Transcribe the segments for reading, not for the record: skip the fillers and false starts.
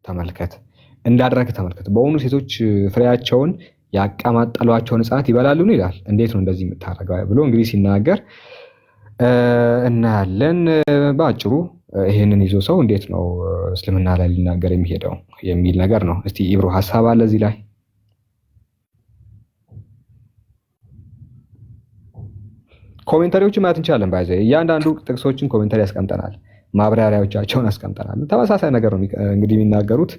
ተመልከት እንዳደረክ ተመልከት። በእውኑ ሴቶች ፍሬያቸውን ያቀማጠሏቸውን ሕፃናት ይበላሉን ይላል። እንዴት ነው እንደዚህ የምታደርገው ብሎ እንግዲህ ሲናገር እናያለን። በአጭሩ ይህንን ይዞ ሰው እንዴት ነው እስልምና ላይ ሊናገር የሚሄደው የሚል ነገር ነው። እስቲ ኢብሮ ሀሳብ አለ እዚህ ላይ? ኮሜንታሪዎችን ማየት እንችላለን። ባይዘ እያንዳንዱ ጥቅሶችን ኮሜንታሪ ያስቀምጠናል፣ ማብራሪያዎቻቸውን አስቀምጠናል። ተመሳሳይ ነገር ነው እንግዲህ የሚናገሩት።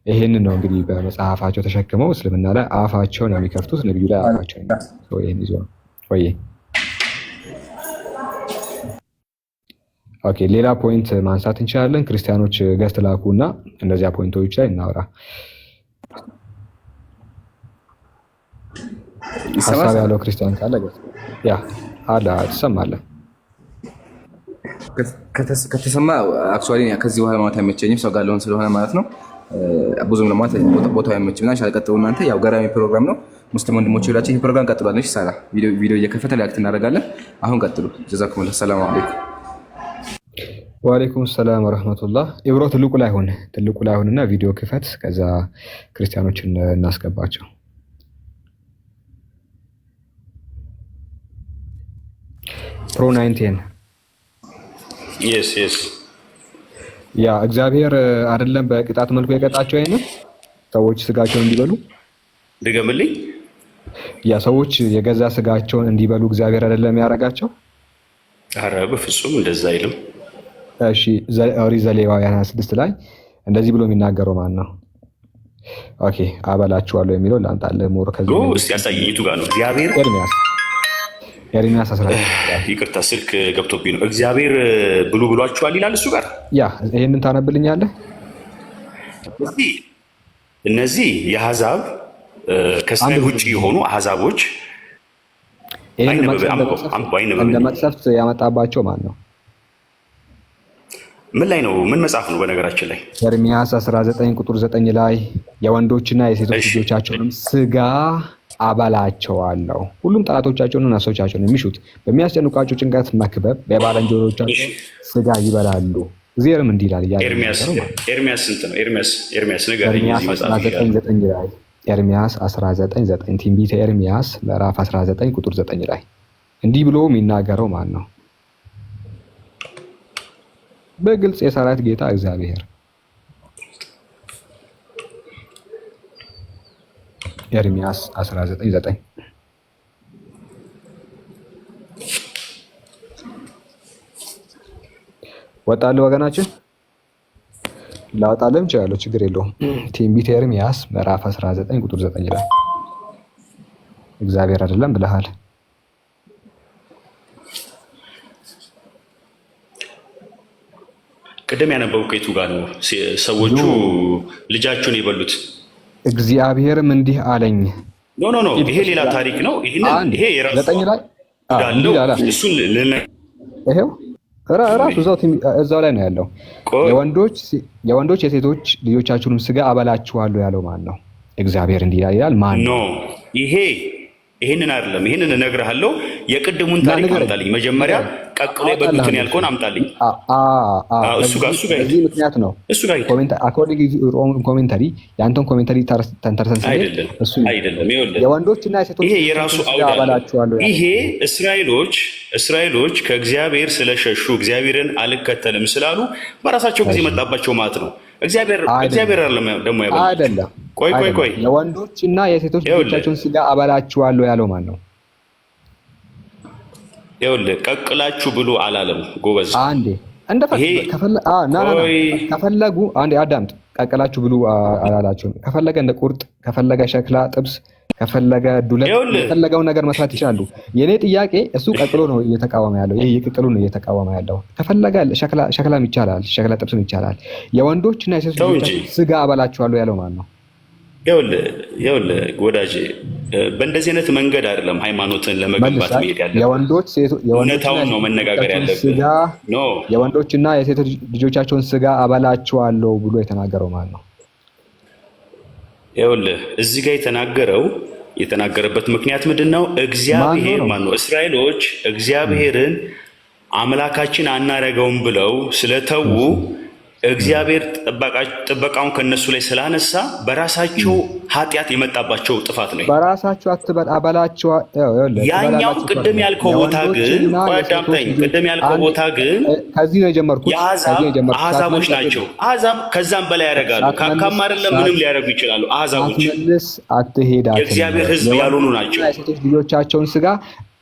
ይህንን ነው እንግዲህ በመጽሐፋቸው ተሸክመው እስልምና ላይ አፋቸውን የሚከፍቱት፣ ነቢዩ ላይ አፋቸውን ይህን ይዞ ነው ወይ? ኦኬ፣ ሌላ ፖይንት ማንሳት እንችላለን። ክርስቲያኖች ገዝት ላኩ እና እነዚያ ፖይንቶች ላይ እናውራ። ሀሳብ ያለው ክርስቲያን ካለ ያ አለ ትሰማለህ? ከተሰማ አክቹዋሊ ከዚህ በኋላ ማለት አይመቸኝም፣ ሰው ጋር ለሆን ስለሆነ ማለት ነው። ብዙም ለማለት ቦታው አይመችም እና ሻልቀጥሉ እናንተ ያው ገራሚ ፕሮግራም ነው። ሙስሊም ወንድሞች ይላችሁ ይሄ ፕሮግራም ቀጥሏል። እሺ ሳላ ቪዲዮ እየከፈተ ላይክ እናደርጋለን። አሁን ቀጥሉ። ጀዛኩሙላህ። ሰላም አለይኩም። ወአለይኩም ሰላም ወራህመቱላህ። ኢብሮ ትልቁ ላይ ሆንና ቪዲዮ ክፈት፣ ከዛ ክርስቲያኖችን እናስገባቸው። ፕሮ 19 yes ያ እግዚአብሔር አይደለም በቅጣት መልኩ የቀጣቸው አይነት ሰዎች ስጋቸውን እንዲበሉ ድገምልኝ። ያ ሰዎች የገዛ ስጋቸውን እንዲበሉ እግዚአብሔር አይደለም ያደረጋቸው? ኧረ በፍጹም እንደዛ አይልም። እሺ ኦሪት ዘሌዋውያን 26 ላይ እንደዚህ ብሎ የሚናገረው ማን ነው? ኦኬ አበላችኋለሁ የሚለው ላንጣልህ ሞር ከዚህ ነው። እስቲ ያሳየኝ የቱ ጋር ነው? እግዚአብሔር ኤርሚያስ 19 ይቅርታ ስልክ ገብቶብኝ ነው። እግዚአብሔር ብሉ ብሏችኋል ይላል እሱ ጋር። ያ ይሄንን ታነብልኛለህ? እነዚህ የአሕዛብ ከእስራኤል ውጭ የሆኑ አሕዛቦች እንደ መቅሰፍት ያመጣባቸው ማን ነው? ምን ላይ ነው? ምን መጽሐፍ ነው? በነገራችን ላይ ኤርሚያስ 19 ቁጥር 9 ላይ የወንዶችና የሴቶች ልጆቻቸውንም ስጋ አበላቸዋለሁ። ሁሉም ጠላቶቻቸውንና ነፍሶቻቸውን የሚሹት በሚያስጨንቋቸው ጭንቀት መክበብ በባልንጀሮቻቸው ስጋ ይበላሉ። እግዚአብሔርም እንዲህ ይላል። ኤርሚያስ ስንት ነው? ኤርሚያስ ንገረኝ። ኤርሚያስ 19 ትንቢተ ኤርሚያስ ምዕራፍ 19 ቁጥር 9 ላይ እንዲህ ብሎ የሚናገረው ማን ነው? በግልጽ የሰራዊት ጌታ እግዚአብሔር። ኤርሚያስ 19:9 ወጣለህ ወገናችን? ላወጣልህም እችላለሁ፣ ችግር የለውም። ትንቢተ ኤርሚያስ ምዕራፍ 19 ቁጥር 9 ላይ እግዚአብሔር አይደለም ብለሃል። ቅድም ያነበብከው የቱ ጋር ነው? ሰዎቹ ልጃቸውን የበሉት እግዚአብሔርም እንዲህ አለኝ። ኖ ይሄ ሌላ ታሪክ ነው። ይሄ የራሱ ላይ ይሄው ራሱ እዛው ላይ ነው ያለው። የወንዶች የሴቶች ልጆቻችሁንም ስጋ አበላችኋለሁ ያለው ማን ነው? እግዚአብሔር እንዲህ ይላል። ማን ነው? ይሄንን አይደለም፣ ይሄንን እነግርሃለሁ። የቅድሙን ታሪክ አምጣልኝ መጀመሪያ። ቀቅሎ የበሉትን ያልከውን አምጣልኝ። እሱ ጋር እዚህ ምክንያት ነው። እሱ ጋር አኮርዲንግ ኮሜንታሪ ያንተን ኮሜንታሪ ተንተርሰን አይደለም። ይኸውልህ የወንዶችና የሴቶች ይሄ የራሱ አውዳለሁ። ይሄ እስራኤሎች ከእግዚአብሔር ስለሸሹ እግዚአብሔርን አልከተልም ስላሉ በራሳቸው ጊዜ መጣባቸው ማለት ነው። እግዚአብሔር ደግሞ አይደለም። ቆይ የወንዶችና የሴቶች ልጆቻቸውን ስጋ አበላችኋለሁ ያለው ማን ነው? ይኸውልህ ቀቅላችሁ ብሉ አላለም ጎበዝ። አንዴ ከፈለጉ አንዴ አዳምጥ። ቀቅላችሁ ብሉ አላላችሁም። ከፈለገ እንደ ቁርጥ፣ ከፈለገ ሸክላ ጥብስ፣ ከፈለገ ዱለት፣ የፈለገውን ነገር መስራት ይችላሉ። የኔ ጥያቄ እሱ ቀቅሎ ነው እየተቃወመ ያለው። ይሄ የቅቅሉ ነው እየተቃወመ ያለው። ከፈለገ ሸክላም ይቻላል፣ ሸክላ ጥብስም ይቻላል። የወንዶችና የሴቶች ልጆቻቸውን ስጋ አበላችኋለሁ ያለው ማን ነው? ይኸውልህ ወዳጄ በእንደዚህ አይነት መንገድ አይደለም ሃይማኖትን ለመገንባት መሄድ ያለብህ። እውነታውን ነው መነጋገር ያለብህ። የወንዶችና የሴቶች ልጆቻቸውን ስጋ አበላችኋለሁ ብሎ የተናገረው ማን ነው? ይኸውልህ እዚህ ጋር የተናገረበት ምክንያት ምንድን ነው? እግዚአብሔር ማን ነው? እስራኤሎች እግዚአብሔርን አምላካችን አናረገውም ብለው ስለተዉ እግዚአብሔር ጥበቃውን ከነሱ ላይ ስላነሳ በራሳቸው ኃጢአት የመጣባቸው ጥፋት ነው። በራሳቸው አበላቸው። ያኛው ቅድም ያልከው ቦታ ግን አዳምጠኝ፣ ቅድም ያልከው ቦታ ግን ከዚህ ነው የጀመርኩት። አሕዛቦች ናቸው። አሕዛብ ከዛም በላይ ያደርጋሉ። ካካም አይደለም ምንም ሊያደርጉ ይችላሉ። አሕዛቦች አትሄዳትም፣ የእግዚአብሔር ሕዝብ ያልሆኑ ናቸው። ሴቶች ልጆቻቸውን ስጋ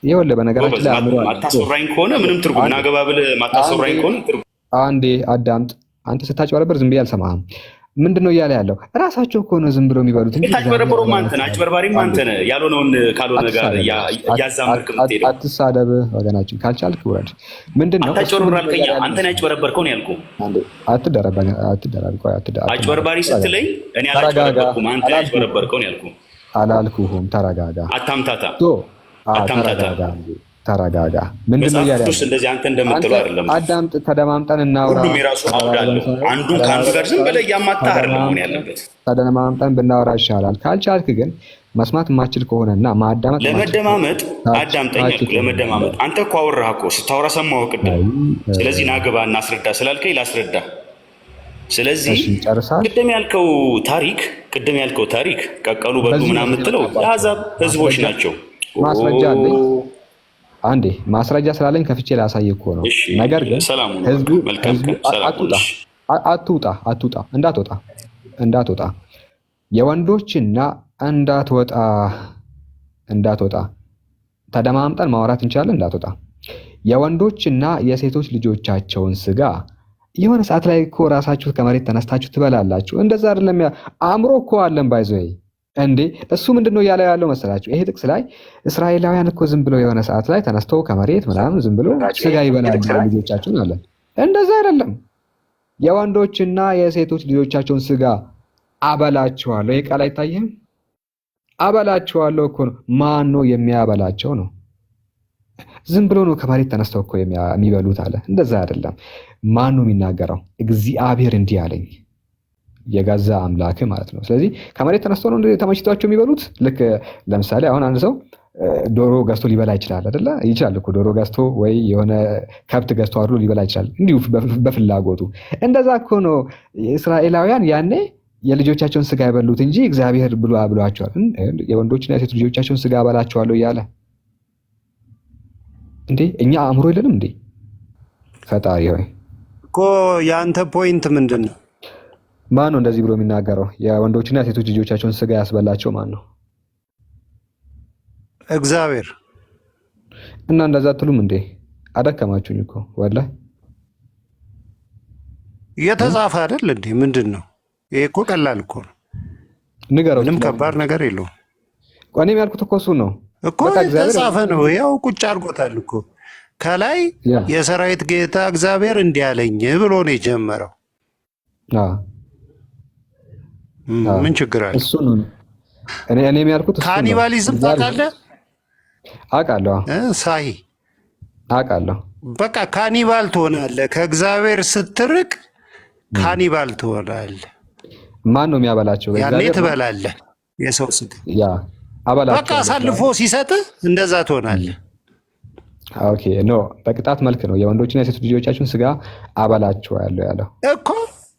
ይኸውልህ፣ በነገራችን ላይ ማታስወራኝ ከሆነ ምንም ትርጉም ናገባብል ማታስወራኝ ከሆነ ትርጉም አንዴ አዳምጥ። አንተ ስታጭበረበር ዝም ብዬ አልሰማህም። ምንድነው እያለ ያለው? ራሳቸው እኮ ነው ዝም ብሎ የሚበሉት እንጂ ታጭበረበረው አንተ ነህ፣ አጭበርባሪም አንተ ነህ። ያልሆነውን ካልሆነ ጋር እያዛመርክ የምትሄደው። አትሳደብ ወገናችን፣ ካልቻልክ ውረድ። ምንድነው አታጭበረብር አልከኝ? አንተ ነህ ያጭበረበርከው ነው ያልኩህ። አጭበርባሪ ስትለኝ እኔ አላጭበረበርኩም፣ አንተ ያጭበረበርከው ነው ያልኩህ። አላልኩህም። ተረጋጋ፣ አታምታታ። ተረጋጋ። ምንድነው ያለ? እንደዚህ አንተ እንደምትለው አይደለም። አዳምጥ፣ ተደማምጠን እናውራ። ሁሉም የራሱ አውድ አለው። አንዱን ከአንዱ ጋር ዝም ብለህ እያማታህ አይደለም መሆን ያለበት። ተደማምጠን ብናወራ ይሻላል። ካልቻልክ ግን መስማት የማችል ከሆነና ማዳመጥ ለመደማመጥ አዳምጠኝ። ለመደማመጥ አንተ እኮ አወራህ እኮ ስታወራ ሰማሁህ ቅድም። ስለዚህ ናግባ እናስረዳ ስላልከኝ ላስረዳ። ስለዚህ ቅድም ያልከው ታሪክ ቀቀሉ በሉ ምናምን የምትለው የአሕዛብ ህዝቦች ናቸው። ማስረጃ አለኝ። አንዴ ማስረጃ ስላለኝ ከፍቼ ላሳይ እኮ ነው። ነገር ግን ህዝቡ እንዳትወጣ የወንዶችና እንዳትወጣ ተደማምጠን ማውራት እንችላለን። እንዳትወጣ የወንዶችና የሴቶች ልጆቻቸውን ስጋ የሆነ ሰዓት ላይ እኮ ራሳችሁ ከመሬት ተነስታችሁ ትበላላችሁ። እንደዛ አይደለም። አእምሮ እኮ አለን ባይዘይ እንዴ እሱ ምንድነው ያለ ያለው መሰላችሁ? ይሄ ጥቅስ ላይ እስራኤላውያን እኮ ዝም ብለው የሆነ ሰዓት ላይ ተነስተው ከመሬት ምናምን ዝም ብለው ስጋ ይበላሉ ልጆቻቸውን አለ። እንደዛ አይደለም። የወንዶችና የሴቶች ልጆቻቸውን ስጋ አበላቸዋለሁ። ይሄ ቃል አይታየህም? አበላቸዋለሁ እኮ ነው። ማን ነው የሚያበላቸው ነው? ዝም ብሎ ነው ከመሬት ተነስተው እኮ የሚበሉት አለ። እንደዛ አይደለም። ማን ነው የሚናገረው? እግዚአብሔር እንዲህ አለኝ፣ የገዛ አምላክ ማለት ነው። ስለዚህ ከመሬት ተነስተው ነው ተመችቷቸው የሚበሉት። ልክ ለምሳሌ አሁን አንድ ሰው ዶሮ ገዝቶ ሊበላ ይችላል አይደለ? ይችላል እኮ ዶሮ ገዝቶ ወይ የሆነ ከብት ገዝቶ አድሮ ሊበላ ይችላል፣ እንዲሁ በፍላጎቱ። እንደዛ እኮ ነው እስራኤላውያን ያኔ የልጆቻቸውን ስጋ የበሉት እንጂ እግዚአብሔር ብሏቸዋል። የወንዶችና የሴት ልጆቻቸውን ስጋ አበላቸዋለሁ እያለ እንዴ እኛ አእምሮ የለንም እንዴ? ፈጣሪ ሆይ እኮ የአንተ ፖይንት ምንድን ነው? ማን ነው እንደዚህ ብሎ የሚናገረው? የወንዶችና የሴቶች ልጆቻቸውን ስጋ ያስበላቸው ማን ነው? እግዚአብሔር። እና እንደዛ አትሉም እንዴ? አደከማችሁኝ እኮ ወላሂ። እየተጻፈ አይደል እንዴ? ምንድን ነው ይሄ? እኮ ቀላል እኮ ነው። ንገረው። ምንም ከባድ ነገር የለውም። እኔም ያልኩት እኮ እሱን ነው እኮ የተጻፈ ነው። ያው ቁጭ አድርጎታል እኮ ከላይ የሰራዊት ጌታ እግዚአብሔር እንዲህ አለኝ ብሎ ነው የጀመረው። ምን ችግር አለ? እሱ ነው እኔም ያልኩት። ካኒባሊዝም ታውቃለህ? አውቃለሁ። ሳይ አውቃለሁ። በቃ ካኒባል ትሆናለህ። ከእግዚአብሔር ስትርቅ ካኒባል ትሆናለህ። ማን ነው የሚያበላቸው? ያኔ ትበላለህ የሰው ስጋ። አበላቸው በቃ አሳልፎ ሲሰጥህ እንደዛ ትሆናለህ። ኦኬ ኖ በቅጣት መልክ ነው የወንዶችና የሴቶች ልጆቻችሁን ስጋ አበላቸዋለሁ ያለው እኮ።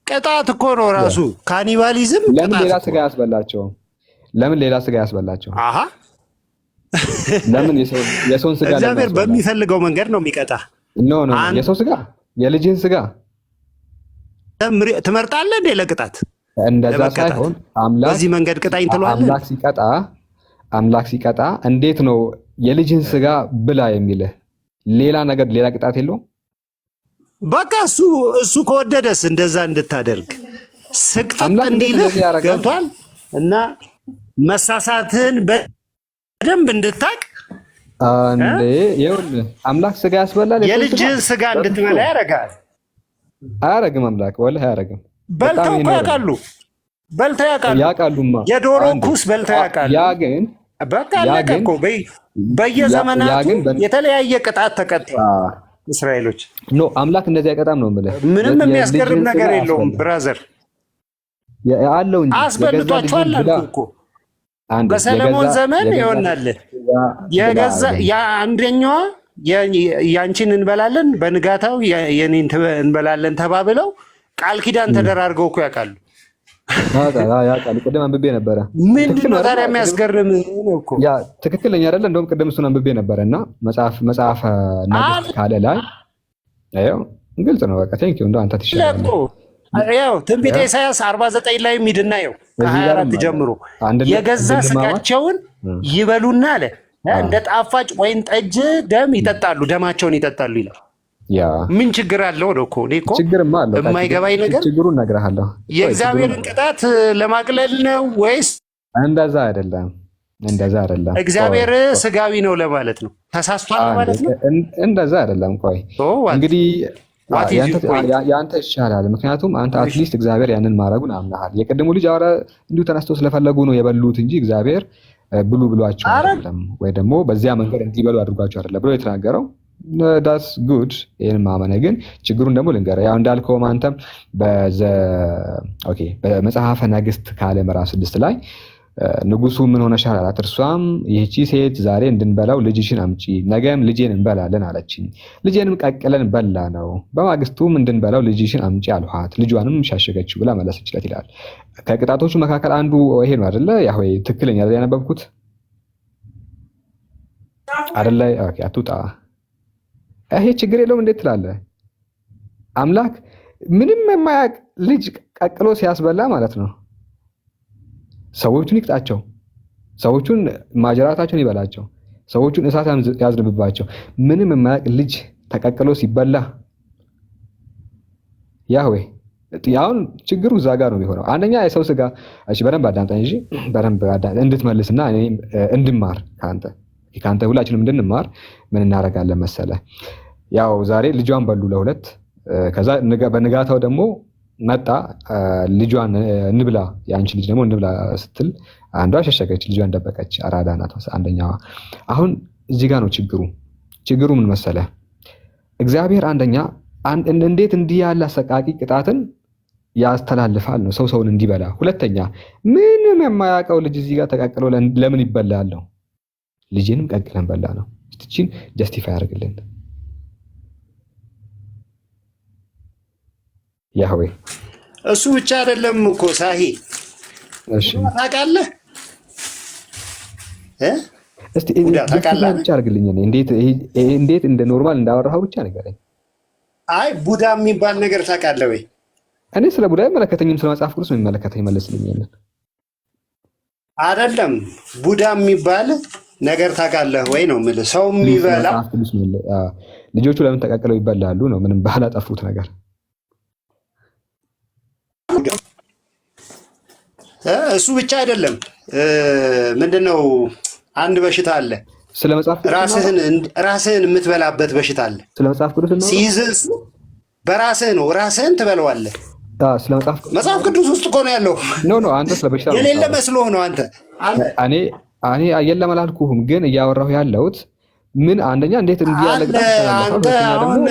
ቅጣት እኮ ነው ራሱ ካኒባሊዝም። ለምን ሌላ ስጋ ያስበላቸው? አሃ ለምን የሰውን ስጋ እግዚአብሔር በሚፈልገው መንገድ ነው የሚቀጣ። ኖ የሰው ስጋ የልጅህን ስጋ ትመርጣለህ እንዴ ለቅጣት? እንደዛ ሳይሆን አምላክ በዚህ መንገድ ቅጣኝ ትለዋለህ። አምላክ ሲቀጣ እንዴት ነው የልጅህን ስጋ ብላ የሚልህ? ሌላ ቅጣት የለውም? በቃ እሱ ከወደደስ እንደዛ እንድታደርግ ስቅጥጥ እንዲልህ ገብቷል። እና መሳሳትህን በደንብ እንድታቅ አንዴ ይኸውልህ አምላክ ስጋ ያስበላል። የልጅህን ስጋ እንድትበላ ያደርጋል። አያረግም አምላክ ወላሂ አያረግም። በልተው ያውቃሉ። ያውቃሉማ። የዶሮ ኩስ በልተው ያውቃሉ። ያ ግን በቃ አለቀ እኮ በየዘመናቱ የተለያየ ቅጣት ተቀጥተዋል እስራኤሎች። ኖ አምላክ እንደዚህ አይቀጣም ነው የምልህ። ምንም የሚያስገርም ነገር የለውም ብራዘር። አለው እንጂ አስበልቷቸዋል አልኩህ እኮ። በሰለሞን ዘመን ይሆናል የገዛ አንደኛዋ ያንቺን እንበላለን በንጋታው የኔን እንበላለን ተባብለው ቃል ኪዳን ተደራርገው እኮ ያውቃሉ። ያውቃሉ። ቅድም አንብቤ ነበረ። ምንድን ነው ታዲያ የሚያስገርም ነው እኮ ያ ትክክለኛ አይደለ? እንደውም ቅድም እሱን አንብቤ ነበረ እና መጽሐፈ ነገሥት ካለ ላይ ያው ግልጽ ነው። በቃ ቴንክ ዩ እንደው አንተ ትሻላለህ። ያው ትንቢተ ኢሳይያስ 49 ላይ ሚድና ያው ከ24 ጀምሮ የገዛ ስጋቸውን ይበሉና አለ እንደ ጣፋጭ ወይን ጠጅ ደም ይጠጣሉ፣ ደማቸውን ይጠጣሉ ይላል። ያ ምን ችግር አለው ነው እኮ እኔ እኮ ችግርማ አለው። የማይገባኝ ነገር ችግሩን እነግርሃለሁ። የእግዚአብሔርን ቅጣት ለማቅለል ነው ወይስ? እንደዛ አይደለም፣ እንደዛ አይደለም። እግዚአብሔር ስጋዊ ነው ለማለት ነው፣ ተሳስቷል ማለት ነው። እንደዛ አይደለም። ቆይ እንግዲህ ያንተ ይሻላል። ምክንያቱም አንተ አትሊስት እግዚአብሔር ያንን ማድረጉን አምናሃል። የቅድሙ ልጅ አወራ እንዲሁ ተነስቶ ስለፈለጉ ነው የበሉት እንጂ እግዚአብሔር ብሉ ብሏቸው አይደለም፣ ወይ ደግሞ በዚያ መንገድ እንዲበሉ አድርጓቸው አይደለም ብሎ የተናገረው። ዳስ ጉድ። ይህን ማመነ ግን ችግሩን ደግሞ ልንገርህ። ያው እንዳልከውም አንተም በመጽሐፈ ነገሥት ካለ ምዕራፍ 6 ላይ ንጉሱ ምን ሆነሻል አላት። እርሷም ይህቺ ሴት ዛሬ እንድንበላው ልጅሽን አምጪ፣ ነገም ልጄን እንበላለን አለችኝ። ልጄንም ቀቅለን በላ ነው። በማግስቱም እንድንበላው ልጅሽን አምጪ አልኋት፣ ልጇንም ሻሸገችው ብላ መለሰችለት ይላል። ከቅጣቶቹ መካከል አንዱ ይሄ ነው አይደለ? ያህዌ ትክክለኛ አይደል? ያነበብኩት አይደለ? ኦኬ አትውጣ። ይሄ ችግር የለውም እንዴት ትላለህ? አምላክ ምንም የማያውቅ ልጅ ቀቅሎ ሲያስበላ ማለት ነው። ሰዎቹን ይቅጣቸው፣ ሰዎቹን ማጀራታቸውን ይበላቸው፣ ሰዎቹን እሳት ያዝንብባቸው። ምንም የማያውቅ ልጅ ተቀቅሎ ሲበላ ያህዌ አሁን ችግሩ እዛ ጋር ነው የሚሆነው። አንደኛ የሰው ስጋ እሺ፣ በደንብ አዳምጠኝ እንጂ በደንብ አዳምጠኝ እንድትመልስና እኔ እንድማር ከአንተ ሁላችንም እንድንማር ምን እናደርጋለን መሰለ? ያው ዛሬ ልጇን በሉ ለሁለት። ከዛ በንጋታው ደግሞ መጣ ልጇን እንብላ፣ የአንቺ ልጅ ደግሞ እንብላ ስትል አንዷ ሸሸገች፣ ልጇን ደበቀች። አራዳ ናት አንደኛዋ። አሁን እዚህ ጋር ነው ችግሩ። ችግሩ ምን መሰለ? እግዚአብሔር አንደኛ እንዴት እንዲህ ያለ አሰቃቂ ቅጣትን ያስተላልፋል ነው ሰው ሰውን እንዲበላ። ሁለተኛ ምንም የማያውቀው ልጅ እዚህ ጋር ተቀቅሎ ለምን ይበላል ነው። ልጅንም ቀቅለን በላ ነው። እቺን ጀስቲፋይ አድርግልን ያህዌ። እሱ ብቻ አይደለም እኮ ሳሂ። እሺ ታውቃለህ እስቲ ብቻ አድርግልኝ። እንዴት እንደ ኖርማል እንዳወራኸው ብቻ ንገረኝ። አይ ቡዳ የሚባል ነገር ታውቃለህ ወይ? እኔ ስለ ቡዳ አይመለከተኝም፣ ስለ መጽሐፍ ቅዱስ ነው የሚመለከተኝ። መልስልኝ። ይሄንን አይደለም ቡዳ የሚባል ነገር ታውቃለህ ወይ ነው የምልህ። ሰው የሚበላ ልጆቹ ለምን ተቀቅለው ይበላሉ ነው? ምንም ባላጠፉት ነገር። እሱ ብቻ አይደለም። ምንድነው አንድ በሽታ አለ፣ ስለ መጽሐፍ ራስህን የምትበላበት በሽታ አለ። ስለ መጽሐፍ ቅዱስ ነው ሲይዝህ እሱ በራስህ ነው፣ ራስህን ትበላዋለህ። ስለ መጽሐፍ ቅዱስ ውስጥ እኮ ነው ያለው። ኖ አንተ ስለ በሽታ የሌለ መስሎህ ነው አንተ። እኔ የለም አላልኩህም፣ ግን እያወራሁ ያለሁት ምን አንደኛ እንዴት እንዲህ ያለ አንተ አሁን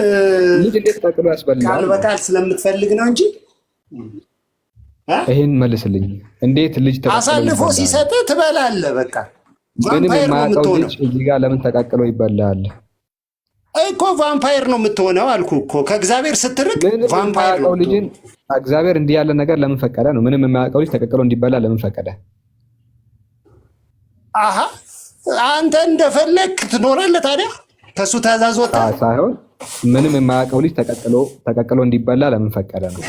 ልጅ እንዴት ተቀቅሎ ያስበላል ቃል በቃል ስለምትፈልግ ነው እንጂ ይሄን መልስልኝ። እንዴት ልጅ ተቀቅሎ አሳልፎ ሲሰጥህ ትበላለህ። በቃ ምንም የማያውቀው ልጅ እዚህ ጋር ለምን ተቀቅሎ ይበላል እኮ? ቫምፓየር ነው የምትሆነው አልኩህ እኮ። ከእግዚአብሔር ስትርቅ ቫምፓየር ነው። ልጅን እግዚአብሔር እንዲህ ያለ ነገር ለምን ፈቀደ ነው? ምንም የማያውቀው ልጅ ተቀቅሎ እንዲበላ ለምን ፈቀደ? አሃ አንተ እንደፈለክ ትኖራለህ። ታዲያ ከሱ ትእዛዝ ወጣ ሳይሆን ምንም የማያውቀው ልጅ ተቀቅሎ እንዲበላ ለምን ፈቀደ ነው?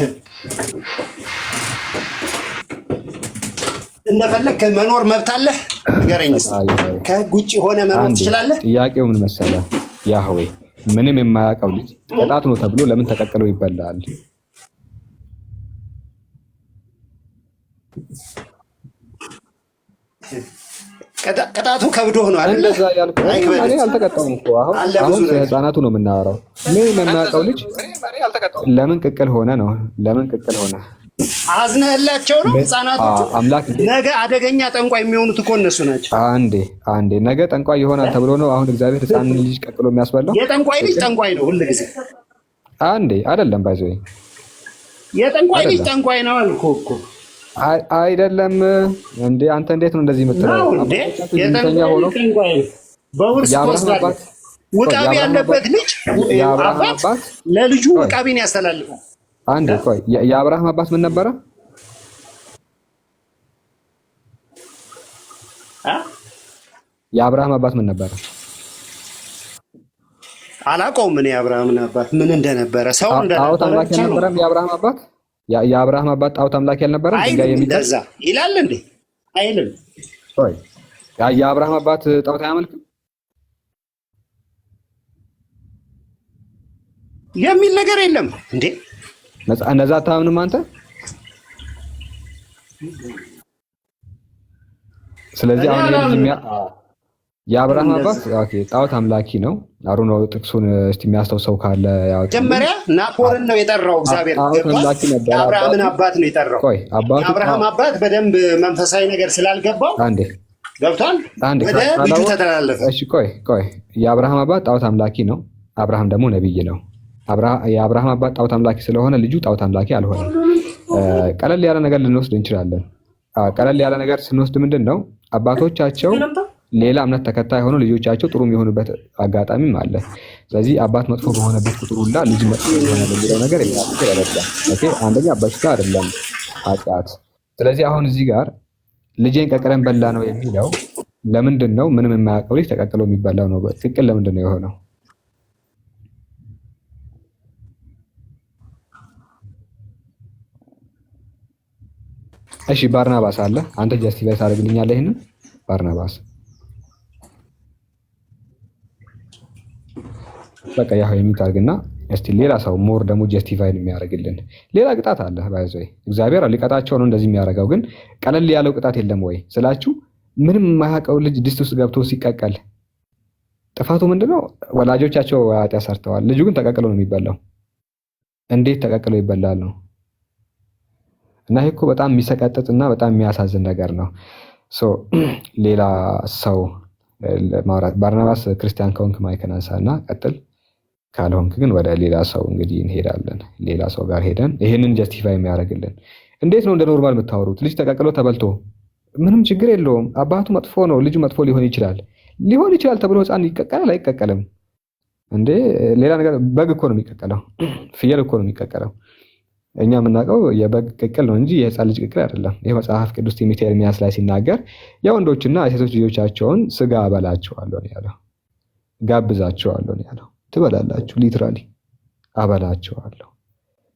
እንደፈለክ መኖር መብት አለህ። ንገረኝ እስኪ። ከህግ ውጭ ሆነ መኖር ትችላለህ? ጥያቄው ምን መሰለህ ያህዌ፣ ምንም የማያውቀው ልጅ ቅጣት ነው ተብሎ ለምን ተቀቅሎ ይበላል? ቅጣቱ ከብዶ ነው አይደል? እንደዛ ያልኩ እኔ አልተቀጣሁም እኮ። አሁን ህፃናቱ ነው የምናወራው። ምንም የማያውቀው ልጅ ለምን ቅቅል ሆነ ነው? ለምን ቅቅል ሆነ? አዝነህላቸው ነው ህፃናቶቹ። ነገ አደገኛ ጠንቋይ የሚሆኑት እኮ እነሱ ናቸው። አንዴ ነገ ጠንቋይ ይሆናል ተብሎ ነው አሁን እግዚአብሔር ህፃን ልጅ ቀቅሎ የሚያስበላው? የጠንቋይ ልጅ ጠንቋይ ነው ሁልጊዜ። አንዴ አይደለም ባይዘው የጠንቋይ ልጅ ጠንቋይ ነው አልኩህ እኮ። አይደለም እንዴ አንተ እንዴት ነው እንደዚህ የምትለው? የጠንቋይ ሆኖ በውርስ ወስዳለህ። ውቃቢ ያለበት ልጅ አባት ለልጁ ውቃቢን ያስተላልፋል። አንድ ቆይ የአብርሃም አባት ምን ነበረ? የአብርሃም አባት ምን ነበረ? አላውቀውም። ምን የአብርሃምን አባት ምን እንደነበረ ሰው ጣዖት አምላኪ አልነበረም? የአብርሃም አባት የአብርሃም አባት ጣዖት አምላኪ አልነበረም? ድንጋይ የሚገዛ ይላል እንዴ? አይልም። ቆይ የአብርሃም አባት ጣዖት አያመልክም የሚል ነገር የለም እንዴ? ነዛ አታምንም አንተ? ስለዚህ አሁን የአብርሃም አባት ኦኬ ጣዖት አምላኪ ነው። አሩ ነው ጥቅሱን እስቲ የሚያስተውሰው ካለ ያው መጀመሪያ ናኮርን ነው የጠራው እግዚአብሔር። የአብርሃምን አባት ነው የጠራው። ቆይ የአብርሃም አባት በደንብ መንፈሳዊ ነገር ስላልገባው አንዴ ገብቷል፣ ወደ ልጁ ተተላለፈ። እሺ ቆይ የአብርሃም አባት ጣዖት አምላኪ ነው። አብርሃም ደግሞ ነብይ ነው። የአብርሃም አባት ጣዖት አምላኪ ስለሆነ ልጁ ጣዖት አምላኪ አልሆነም። ቀለል ያለ ነገር ልንወስድ እንችላለን። ቀለል ያለ ነገር ስንወስድ ምንድን ነው አባቶቻቸው ሌላ እምነት ተከታይ ሆኖ ልጆቻቸው ጥሩ የሚሆኑበት አጋጣሚም አለ። ስለዚህ አባት መጥፎ በሆነበት ቁጥር ሁላ ልጅ መጥፎ ይሆናል የሚለው ነገር ያደርጋል። ኦኬ አንደኛ በሽታ አይደለም ኃጢአት። ስለዚህ አሁን እዚህ ጋር ልጄን ቀቅለን በላ ነው የሚለው ለምንድን ነው? ምንም የማያውቀው ልጅ ተቀቅሎ የሚበላው ነው በትክክል ለምንድን ነው የሆነው? እሺ ባርናባስ አለ። አንተ ጀስቲፋይ ታደርግልኛለህ ይሄንን? ባርናባስ በቃ ያው የሚታርግና እስቲ ሌላ ሰው ሞር ደግሞ ጀስቲፋይ የሚያደርግልን ሌላ ቅጣት አለ። ባይዘይ እግዚአብሔር ሊቀጣቸው ነው እንደዚህ የሚያደርገው፣ ግን ቀለል ያለው ቅጣት የለም ወይ ስላችሁ ምንም የማያውቀው ልጅ ድስት ውስጥ ገብቶ ሲቀቀል ጥፋቱ ምንድነው? ወላጆቻቸው ኃጢአት ሰርተዋል። ልጁ ግን ተቀቅሎ ነው የሚበላው። እንዴት ተቀቅሎ ይበላል ነው? እና ይሄ እኮ በጣም የሚሰቀጥጥና በጣም የሚያሳዝን ነገር ነው። ሌላ ሰው ማውራት ባርናባስ ክርስቲያን ከሆንክ ማይክን አንሳና ቀጥል። ካልሆንክ ግን ወደ ሌላ ሰው እንግዲህ እንሄዳለን። ሌላ ሰው ጋር ሄደን ይሄንን ጀስቲፋይ የሚያደርግልን እንዴት ነው እንደ ኖርማል የምታወሩት? ልጅ ተቀቅሎ ተበልቶ ምንም ችግር የለውም። አባቱ መጥፎ ነው፣ ልጁ መጥፎ ሊሆን ይችላል ተብሎ ህፃን ይቀቀላል አይቀቀልም እንዴ? ሌላ ነገር በግ እኮ ነው የሚቀቀለው፣ ፍየል እኮ ነው የሚቀቀለው። እኛ የምናውቀው የበግ ቅቅል ነው እንጂ የህፃን ልጅ ቅቅል አይደለም። ይህ መጽሐፍ ቅዱስ ትንቢተ ኤርምያስ ላይ ሲናገር የወንዶችና የሴቶች ልጆቻቸውን ስጋ አበላቸዋለሁ ነው ያለው፣ ጋብዛቸዋለሁ ነው ያለው። ትበላላችሁ፣ ሊትራሊ አበላቸዋለሁ።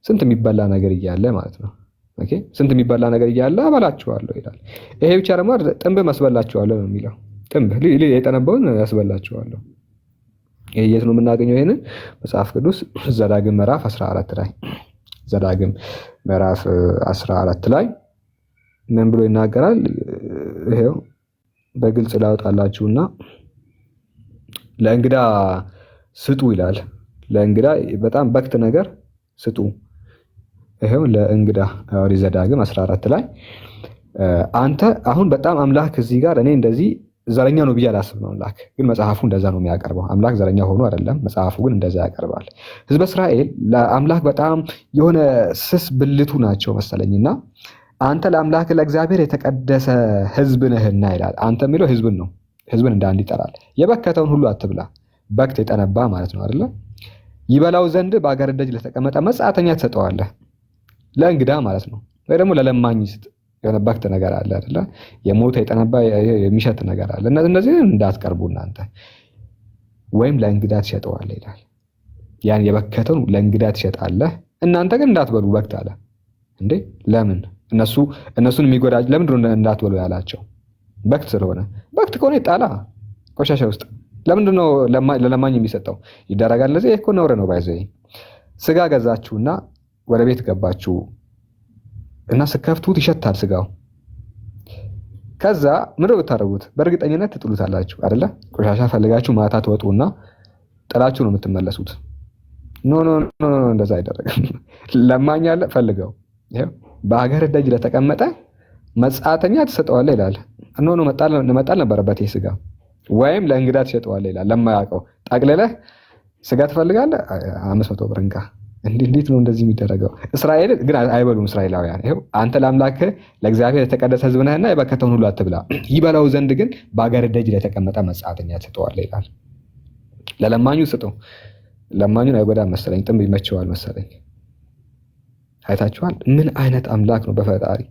ስንት የሚበላ ነገር እያለ ማለት ነው። ኦኬ ስንት የሚበላ ነገር እያለ አበላቸዋለሁ ይላል። ይሄ ብቻ ደግሞ ጥንብ መስበላቸዋለሁ ነው የሚለው። ጥንብ የጠነበውን ያስበላቸዋለሁ። ይሄ የት ነው የምናገኘው? ይሄንን መጽሐፍ ቅዱስ ዘዳግም ምዕራፍ 14 ላይ ዘዳግም ምዕራፍ 14 ላይ ምን ብሎ ይናገራል? ይሄው በግልጽ ላውጣላችሁና ለእንግዳ ስጡ ይላል። ለእንግዳ በጣም በክት ነገር ስጡ። ይሄው ለእንግዳ ዘዳግም 14 ላይ አንተ አሁን በጣም አምላክ እዚህ ጋር እኔ እንደዚህ ዘረኛ ነው ብዬ አላስብም። አምላክ ግን መጽሐፉ እንደዛ ነው የሚያቀርበው። አምላክ ዘረኛ ሆኖ አይደለም፣ መጽሐፉ ግን እንደዛ ያቀርባል። ህዝበ እስራኤል ለአምላክ በጣም የሆነ ስስ ብልቱ ናቸው መሰለኝና አንተ ለአምላክ ለእግዚአብሔር የተቀደሰ ህዝብ ነህና ይላል። አንተ የሚለው ህዝብን ነው። ህዝብን እንደ አንድ ይጠራል። የበከተውን ሁሉ አትብላ፣ በክት የጠነባ ማለት ነው አይደለ? ይበላው ዘንድ በአገር ደጅ ለተቀመጠ መጻተኛ ትሰጠዋለህ። ለእንግዳ ማለት ነው፣ ወይ ደግሞ ለለማኝ ስጥ። የሆነ በክት ነገር አለ አይደለ? የሞተ የጠነባ የሚሸት ነገር አለ። እነዚህ እንዳትቀርቡ እናንተ፣ ወይም ለእንግዳ ትሸጠዋለህ ይላል። ያን የበከተውን ለእንግዳ ትሸጣለህ፣ እናንተ ግን እንዳትበሉ በክት አለ እንዴ? ለምን? እነሱን የሚጎዳ ለምንድን ነው እንዳትበሉ ያላቸው? በክት ስለሆነ። በክት ከሆነ ይጣላ ቆሻሻ ውስጥ። ለምንድን ነው ለለማኝ የሚሰጠው? ይደረጋል። ለዚህ እኮ ነውር ነው። ባይዘይ ስጋ ገዛችሁና ወደ ቤት ገባችሁ እና ስከፍቱት ይሸታል ስጋው። ከዛ ምንድነው የምታደርጉት? በእርግጠኝነት ትጥሉታላችሁ አይደለ? ቆሻሻ ፈልጋችሁ ማታ ትወጡና ጥላችሁ ነው የምትመለሱት። ኖ እንደዛ አይደረግም። ለማኝ አለ ፈልገው። በአገር ደጅ ለተቀመጠ መጻተኛ ትሰጠዋለህ ይላል። ኖ መጣል ነበረበት ይህ ስጋ፣ ወይም ለእንግዳ ትሸጠዋለህ ይላል። ለማያውቀው ጠቅልለህ ስጋ ትፈልጋለህ 500 ብር እንካ። እንዴት ነው እንደዚህ የሚደረገው? እስራኤል ግን አይበሉም። እስራኤላውያን ይኸው አንተ ለአምላክ ለእግዚአብሔር የተቀደሰ ሕዝብ ነህና የበከተውን ሁሉ አትብላ፣ ይበላው ዘንድ ግን በአገር ደጅ ለተቀመጠ መጻተኛ ትሰጠዋለህ ይላል። ለለማኙ ስጠው። ለማኙን አይጎዳም መሰለኝ፣ ጥንብ ይመቸዋል መሰለኝ። አይታችኋል? ምን አይነት አምላክ ነው በፈጣሪ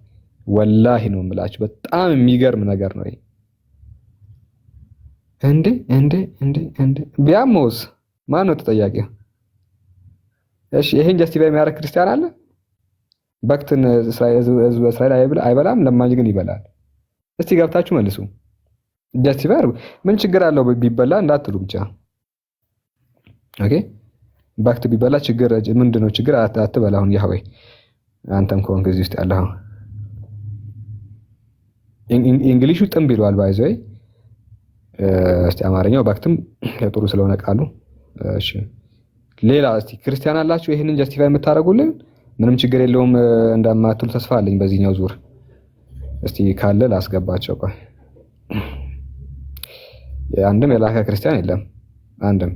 ወላሂ ነው የምላችሁ። በጣም የሚገርም ነገር ነው። እንዴ ቢያሞስ ማን ነው ተጠያቂው? እሺ ይሄን ጀስቲፋይ የሚያደርግ ክርስቲያን አለ? በክትን እስራኤል አይበላም፣ ለማኝ ግን ይበላል። እስቲ ገብታችሁ መልሱ። ጀስቲፋይ አድርጉ። ምን ችግር አለው ቢበላ እንዳትሉ ብቻ። ኦኬ በክት ቢበላ ችግር ምንድነው? ችግር አትበላ። አሁን ያህዌ አንተም ከሆንክ እዚህ ውስጥ ያለው እንግሊሹ ጥምብ ይለዋል ባይዘይ። እስቲ አማርኛው በክትም ጥሩ ስለሆነ ቃሉ። እሺ ሌላ እስቲ ክርስቲያን አላችሁ ይሄንን ጀስቲፋይ የምታደርጉልን? ምንም ችግር የለውም እንደማትሉ ተስፋ አለኝ በዚህኛው ዙር። እስቲ ካለ ላስገባቸው። ቆይ አንድም የላከ ክርስቲያን የለም። አንድም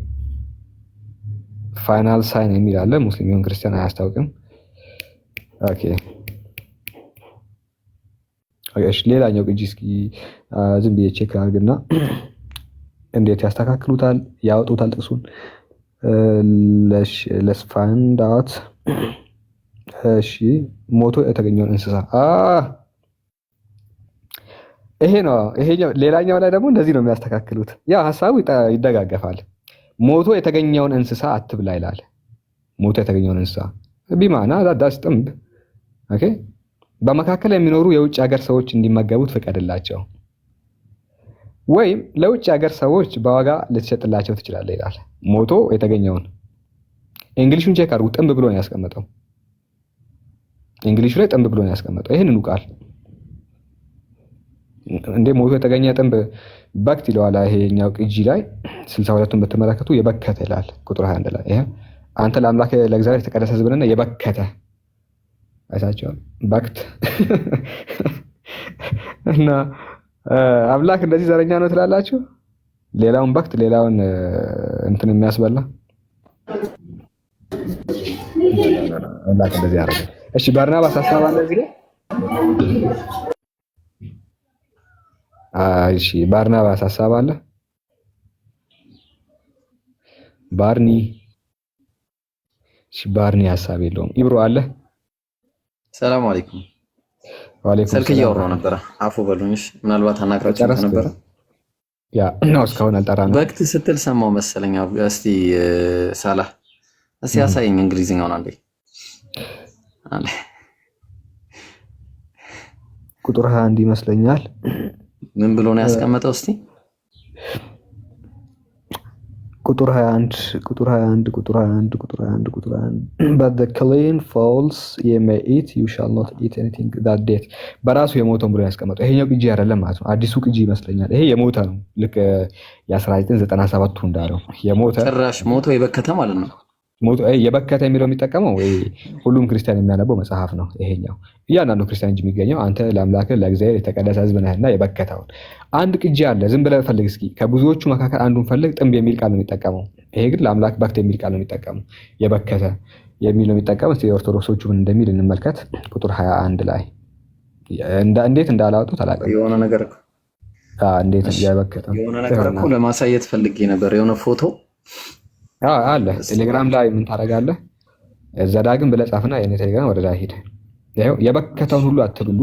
ፋይናል ሳይን የሚል አለ። ሙስሊም ይሁን ክርስቲያን አያስታውቅም። ኦኬ እሺ ሌላኛው ቅጂ እስኪ ዝም ብዬ ቼክ አድርግና እንዴት ያስተካክሉታል ያወጡታል ጥቅሱን። let's find out። እሺ ሞቶ የተገኘውን እንስሳ ይሄ ነው። ሌላኛው ላይ ደግሞ እንደዚህ ነው የሚያስተካክሉት። ያ ሐሳቡ ይደጋገፋል። ሞቶ የተገኘውን እንስሳ አትብላ ይላል። ሞቶ የተገኘውን እንስሳ ቢማና ዳስ ጥምብ። ኦኬ በመካከል የሚኖሩ የውጭ ሀገር ሰዎች እንዲመገቡት ፍቀድላቸው፣ ወይም ለውጭ ሀገር ሰዎች በዋጋ ልትሸጥላቸው ትችላለህ ይላል። ሞቶ የተገኘውን እንግሊሹን ቼክ አድርጉ። ጥምብ ብሎ ነው ያስቀመጠው። እንግሊሹ ላይ ጥምብ ብሎ ነው ያስቀመጠው ይሄንን ቃል። እንደ ሞቶ የተገኘ ጥምብ በክት ይለዋል። ይሄኛው ቅጂ ላይ 62ቱን ብትመለከቱ የበከተ ይላል ቁጥር 21 ላይ። ይሄ አንተ ለአምላክ ለእግዚአብሔር የተቀደሰ ሕዝብ ነህና የበከተ አይታችኋል። በክት እና አምላክ እንደዚህ ዘረኛ ነው ትላላችሁ? ሌላውን በክት ሌላውን እንትን የሚያስበላ አምላክ እንደዚህ ያደርጋል። እሺ ባርናባስ ሐሳብ አለ እዚህ ላይ? እሺ ባርናባስ ሐሳብ አለ? ባርኒ እሺ ባርኒ ሐሳብ የለውም። ኢብሮ አለ? ሰላም አለይኩም። ወአለይኩም ስልክ እያወራሁ ነበረ። አፉ በሉኝሽ። ምናልባት አናግራችሁ ነበረ። ያ ነው እስካሁን አልጠራንም። በክት ስትል ሰማው መሰለኝ። እስቲ ሳላህ እስቲ ያሳየኝ እንግሊዝኛውን አንዴ። ቁጥር 21 ይመስለኛል። ምን ብሎ ነው ያስቀመጠው? እስቲ ቁጥር 21 but the clean fowls you may eat you shall not eat anything that dead በራሱ የሞተውን ብሎ ያስቀመጠው ይሄኛው ቅጂ አይደለም ማለት ነው። አዲሱ ቅጂ ይመስለኛል። ይሄ የሞተ ነው። ልክ የ1997ቱ እንዳለው የሞተ ጭራሽ ሞቶ የበከተ ማለት ነው። ሞቶ የበከተ የሚለው የሚጠቀመው ሁሉም ክርስቲያን የሚያነበው መጽሐፍ ነው። ይሄኛው እያንዳንዱ ክርስቲያን እንጂ የሚገኘው አንተ ለአምላክ ለእግዚአብሔር የተቀደሰ ሕዝብ ነህና የበከተውን አንድ ቅጂ አለ። ዝም ብለህ ፈልግ እስኪ። ከብዙዎቹ መካከል አንዱን ፈልግ። ጥምብ የሚል ቃል ነው የሚጠቀመው። ይሄ ግን ለአምላክ በክት የሚል ቃል ነው የሚጠቀመው። የበከተ የሚል ነው የሚጠቀመው። እስቲ ኦርቶዶክሶቹ ምን እንደሚል እንመልከት። ቁጥር 21 ላይ እንዴት እንዳላወጡት አላውቅም። የሆነ ነገር እንዴት የበከተ የሆነ ነገር እኮ ለማሳየት ፈልጌ ነበር። የሆነ ፎቶ አለ ቴሌግራም ላይ። ምን ታደርጋለህ? ዘዳግም ብለህ ጻፍና የኔ ቴሌግራም ወደ ላይ ሂድ። ይሄው የበከተውን ሁሉ አትብሉ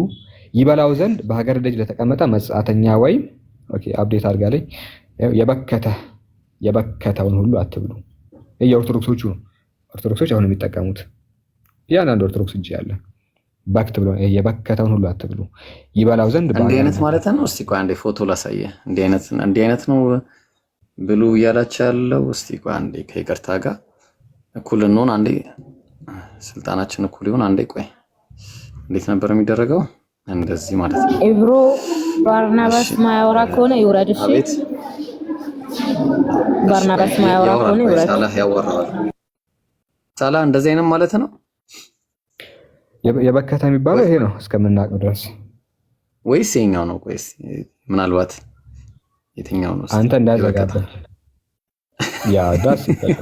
ይበላው ዘንድ በሀገር ደጅ ለተቀመጠ መጻተኛ ወይም አፕዴት አድርጋለኝ። ይሄው የበከተውን ሁሉ አትብሉ። ኦርቶዶክሶች አሁን የሚጠቀሙት እያንዳንዱ ኦርቶዶክስ እጅ ያለ በክት ብሎ የበከተውን ሁሉ አትብሉ ይበላው ዘንድ እንዲህ አይነት ማለት ነው። እስቲ ቆይ አንዴ ፎቶ ላሳየህ። እንዲህ አይነት ነው ብሉ እያላችሁ ያለው። እስቲ ቆይ አንዴ ከይቅርታ ጋር እኩል እንሆን። አንዴ ስልጣናችን እኩል ይሁን። አንዴ ቆይ እንዴት ነበር የሚደረገው? እንደዚህ ማለት ነው። ኢብሮ ባርናባስ ማያወራ ከሆነ ይውረድ። እሺ ባርናባስ ማያወራ ከሆነ ይውረድ። ሳላህ ያወራዋል። ሳላህ እንደዚህ አይነት ማለት ነው። የበከተ የሚባለው ይሄ ነው እስከምናውቀው ድረስ ወይስ የኛው ነው? ቆይስ ምናልባት የትኛው ነው? አንተ እንዳዘጋበት ያ ዳስ ይፈታ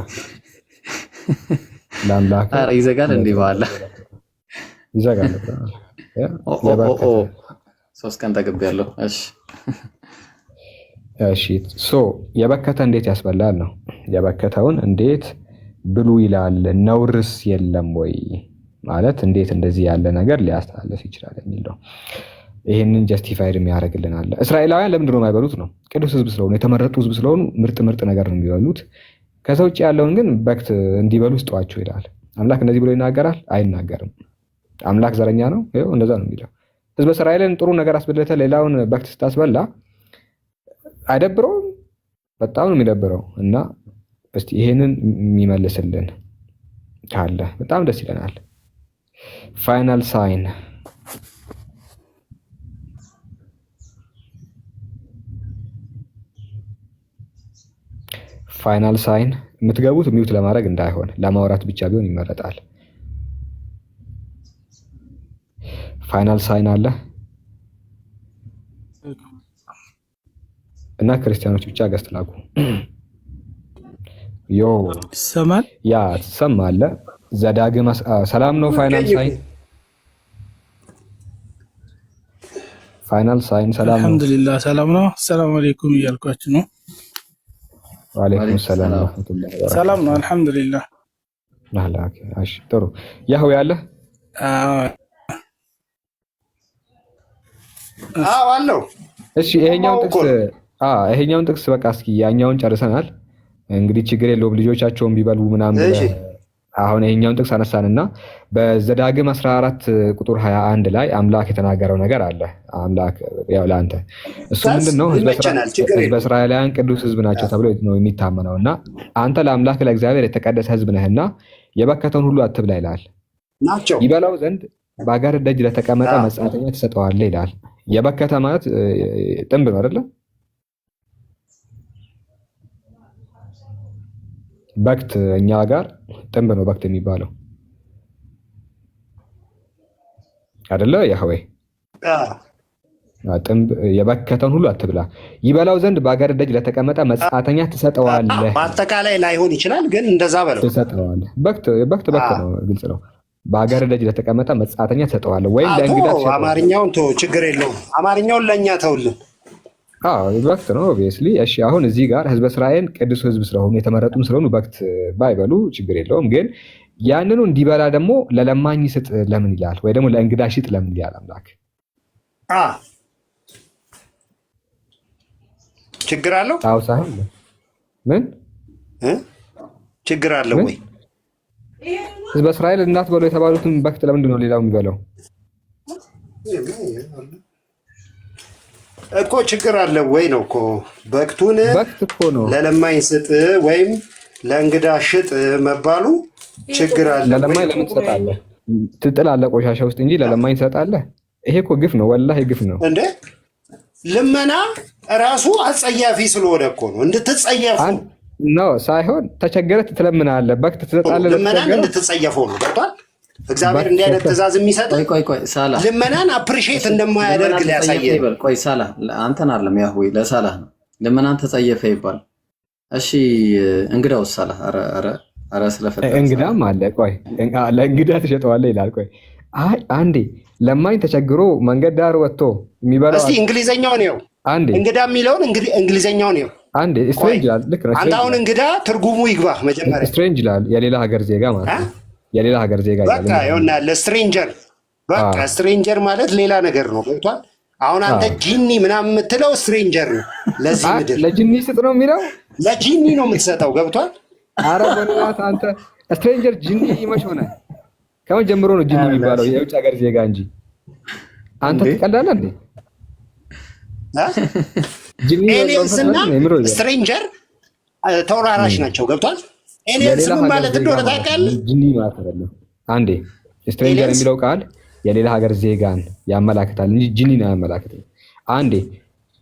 ለአምላክ ኧረ ይዘጋል እንዴ? በኋላ ይዘጋል። ሶስት ቀን ተገቢያለሁ። እሺ የበከተ እንዴት ያስበላል ነው። የበከተውን እንዴት ብሉ ይላል? ነውርስ የለም ወይ? ማለት እንዴት እንደዚህ ያለ ነገር ሊያስተላልፍ ይችላል የሚል ነው። ይህንን ጀስቲፋይድ የሚያደርግልን አለ። እስራኤላውያን ለምንድን ነው የማይበሉት ነው? ቅዱስ ህዝብ ስለሆኑ የተመረጡ ህዝብ ስለሆኑ ምርጥ ነገር ነው የሚበሉት። ከዛ ውጭ ያለውን ግን በክት እንዲበሉ ስጧቸው ይላል አምላክ። እንደዚህ ብሎ ይናገራል? አይናገርም። አምላክ ዘረኛ ነው? ይኸው እንደዛ ነው የሚለው። ህዝበ እስራኤልን ጥሩ ነገር አስበልተህ ሌላውን በክት ስታስበላ አይደብረውም? በጣም ነው የሚደብረው። እና እስቲ ይሄንን የሚመልስልን ካለ በጣም ደስ ይለናል። ፋይናል ሳይን ፋይናል ሳይን የምትገቡት ሚውት ለማድረግ እንዳይሆን ለማውራት ብቻ ቢሆን ይመረጣል። ፋይናል ሳይን አለ እና ክርስቲያኖች ብቻ ገዝት ላኩ። ዮ ይሰማል? ያ ትሰማለህ? ዘዳግም ሰላም ነው። ፋይናል ሳይን ሰላም ነው። አልሐምዱሊላህ ሰላም ነው። ሰላም አለይኩም እያልኳችሁ ነው። ወአለይኩም ሰላም ወራህመቱላሂ ወበረካቱህ። ሰላም ነው አልሐምዱሊላህ። አላህ እሺ፣ ጥሩ ያህዌ አለ? አዎ አለው። እሺ ይሄኛውን ጥቅስ በቃ እስኪ ያኛውን ጨርሰናል። እንግዲህ ችግር የለውም ልጆቻቸውን ቢበሉ ምናምን። አሁን ይሄኛውን ጥቅስ አነሳንና በዘዳግም 14 ቁጥር 21 ላይ አምላክ የተናገረው ነገር አለ። አምላክ ያው ለአንተ እሱ ምንድነው? ህዝበ እስራኤላውያን ቅዱስ ህዝብ ናቸው ተብሎ ነው የሚታመነው እና አንተ ለአምላክ ለእግዚአብሔር የተቀደሰ ህዝብ ነህና የበከተውን ሁሉ አትብላ ይላል። ይበላው ዘንድ በአገር ደጅ ለተቀመጠ መጻተኛ ትሰጠዋለህ ይላል። የበከተ ማለት ጥንብ ነው አይደለ? በክት እኛ ጋር ጥንብ ነው በክት የሚባለው አይደለ? ያህዌ ጥንብ የበከተውን ሁሉ አትብላ፣ ይበላው ዘንድ በአገር ደጅ ለተቀመጠ መጻተኛ ትሰጠዋለህ። በአጠቃላይ ላይሆን ይችላል፣ ግን እንደዛ በለው ትሰጠዋለህ። በክት ነው፣ ግልጽ ነው። በአገር ደጅ ለተቀመጠ መጻተኛ ትሰጠዋለህ ወይም ለእንግዳ ትሰጠዋለህ። አማርኛውን ተው፣ ችግር የለውም። አማርኛውን ለእኛ ተውልን። በክት ነው ኦብቪየስሊ። እሺ አሁን እዚህ ጋር ህዝበ እስራኤል ቅዱስ ህዝብ ስለሆኑ የተመረጡም ስለሆኑ በክት ባይበሉ ችግር የለውም። ግን ያንኑ እንዲበላ ደግሞ ለለማኝ ስጥ ለምን ይላል? ወይ ደግሞ ለእንግዳ ሽጥ ለምን ይላል አምላክ? ችግር አለው? አዎ ሳይሆን ምን ችግር አለው ወይ? ህዝበ እስራኤል እንዳትበሉ የተባሉትን በክት ለምንድን ነው ሌላው የሚበላው? እኮ ችግር አለ ወይ ነው እኮ። በክቱን በክት እኮ ነው ለለማኝ ስጥ ወይም ለእንግዳ ሽጥ መባሉ ችግር አለ። ለለማኝ ለምን ትሰጣለህ? ትጥላለህ ቆሻሻ ውስጥ እንጂ ለለማኝ ትሰጣለህ? ይሄ እኮ ግፍ ነው፣ ወላሂ ግፍ ነው እንዴ! ልመና ራሱ አጸያፊ ስለሆነ እኮ ነው። እንድትጸየፉ ነው ሳይሆን ተቸገረ ትለምናለህ። በክት ትሰጣለህ፣ ልመናን እንድትጸየፈው ነው። ገብቷል? እግዚአብሔር እንዲህ አይነት ትእዛዝ የሚሰጥ ልመናን አፕሪሺየት እንደማያደርግ ሊያሳየን። ቆይ ሳላ አንተን አይደለም ያህዌ ለሳላ ነው ልመናን ተጸየፈ ይባል። እሺ እንግዳው ሳላ አረ ስለፈጠረ እንግዳም አለ። ቆይ ለእንግዳ ትሸጠዋለህ ይላል። ቆይ አንዴ ለማኝ ተቸግሮ መንገድ ዳር ወጥቶ የሚበላው እስቲ እንግሊዘኛውን ነው። አንዴ እንግዳ የሚለውን እንግሊዘኛውን ነው። አንዴ ስትሬንጅ ይላል። ልክ ነው። አንተ አሁን እንግዳ ትርጉሙ ይግባ መጀመሪያ። ስትሬንጅ ይላል የሌላ ሀገር ዜጋ ማለት ነው። የሌላ ሀገር ዜጋ ይላል። በቃ ይሆናል ስትሬንጀር። በቃ ስትሬንጀር ማለት ሌላ ነገር ነው። ገብቷል? አሁን አንተ ጂኒ ምናምን የምትለው ስትሬንጀር ነው። ለዚህ ምድር ለጂኒ ስጥ ነው የሚለው። ለጂኒ ነው የምትሰጠው። ገብቷል? አረ በእናትህ አንተ ስትሬንጀር ጂኒ መች ሆነ? ከመቼ ጀምሮ ነው ጂኒ የሚባለው? የውጭ ሀገር ዜጋ እንጂ አንተ ትቀላለህ እንዴ? ኤሊየንስ እና ስትሬንጀር ተወራራሽ ናቸው። ገብቷል? ኤሊየንስ ምን ማለት እንደሆነ ታውቃለህ? ጂኒ ማለት አይደለም። አንዴ ስትሬንጀር የሚለው ቃል የሌላ ሀገር ዜጋን ያመላክታል እንጂ ጂኒን አያመላክትም። አንዴ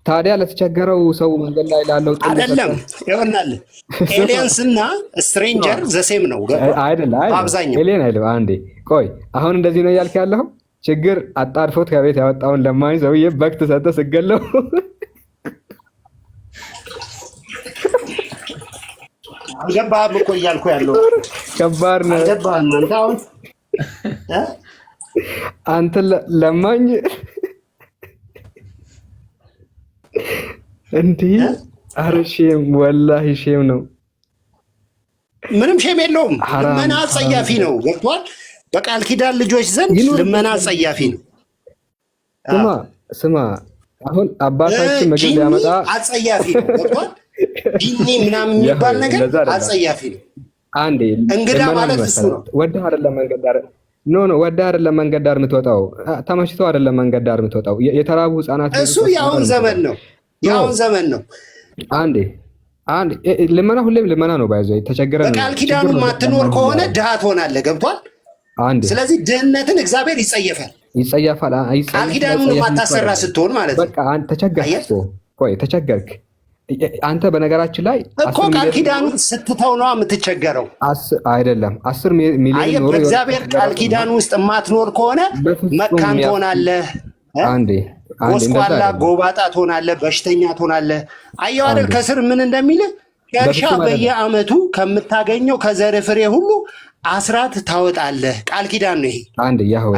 ታዲያ ለተቸገረው ሰው መንገድ ላይ ላለው አይደለም ይሆናል። ኤሊየንስ እና ስትሬንጀር ዘሴም ነው አይደለም? አብዛኛው ኤሊየን አይደለም። አንዴ ቆይ አሁን እንደዚህ ነው እያልክ ያለው? ችግር አጣድፎት ከቤት ያወጣውን ለማኝ ሰውዬ በክት ሰጠህ ስገለው አልገባህም እኮ እያልኩ ያለው ከባድ ነው። አልገባህም አንተ አሁን አንተ ለማኝ እንዴ! ኧረ ሼም ወላሂ ሼም ነው። ምንም ሼም የለውም። ልመና አጸያፊ ነው። ገብቷል? በቃል ኪዳን ልጆች ዘንድ ልመና ጸያፊ ነው። ስማ አሁን አባታችን ምግብ ሊያመጣ አጸያፊ ነው። ገብቷል? ዲኒ ምናምን የሚባል ነገር አጸያፊ ነው። አንዴ እንግዳ ማለት እሱ ነው። ወደህ አይደለም መንገድ ዳር ወደህ አይደለም መንገድ ዳር የምትወጣው፣ ተመችቶ አይደለም መንገድ ዳር የምትወጣው። የተራቡ ህፃናት እሱ የአሁን ዘመን ነው፣ የአሁን ዘመን ነው። አንዴ ልመና ሁሌም ልመና ነው። ባይዘው ተቸገረ ነው። በቃል ኪዳኑ ማትኖር ከሆነ ድሃ ትሆናለህ። ገብቷል? ስለዚህ ድህነትን እግዚአብሔር ይጸየፋል። ቃል ኪዳኑን ማታሰራ ስትሆን ማለት ነው። በቃ አንተ ተቸገርክ። ቆይ ተቸገርክ አንተ። በነገራችን ላይ እኮ ቃል ኪዳኑን ስትተው ነው የምትቸገረው። አይደለም 10 ሚሊዮን ኖሮ በእግዚአብሔር ቃል ኪዳን ውስጥ የማትኖር ከሆነ መካን ትሆናለህ። ጎስቋላ ጎባጣ ትሆናለህ፣ በሽተኛ ትሆናለህ። አየሁ አይደል ከስር ምን እንደሚል ከእርሻ በየዓመቱ ከምታገኘው ከዘር ፍሬ ሁሉ አስራት ታወጣለህ። ቃል ኪዳን ነው ይሄ።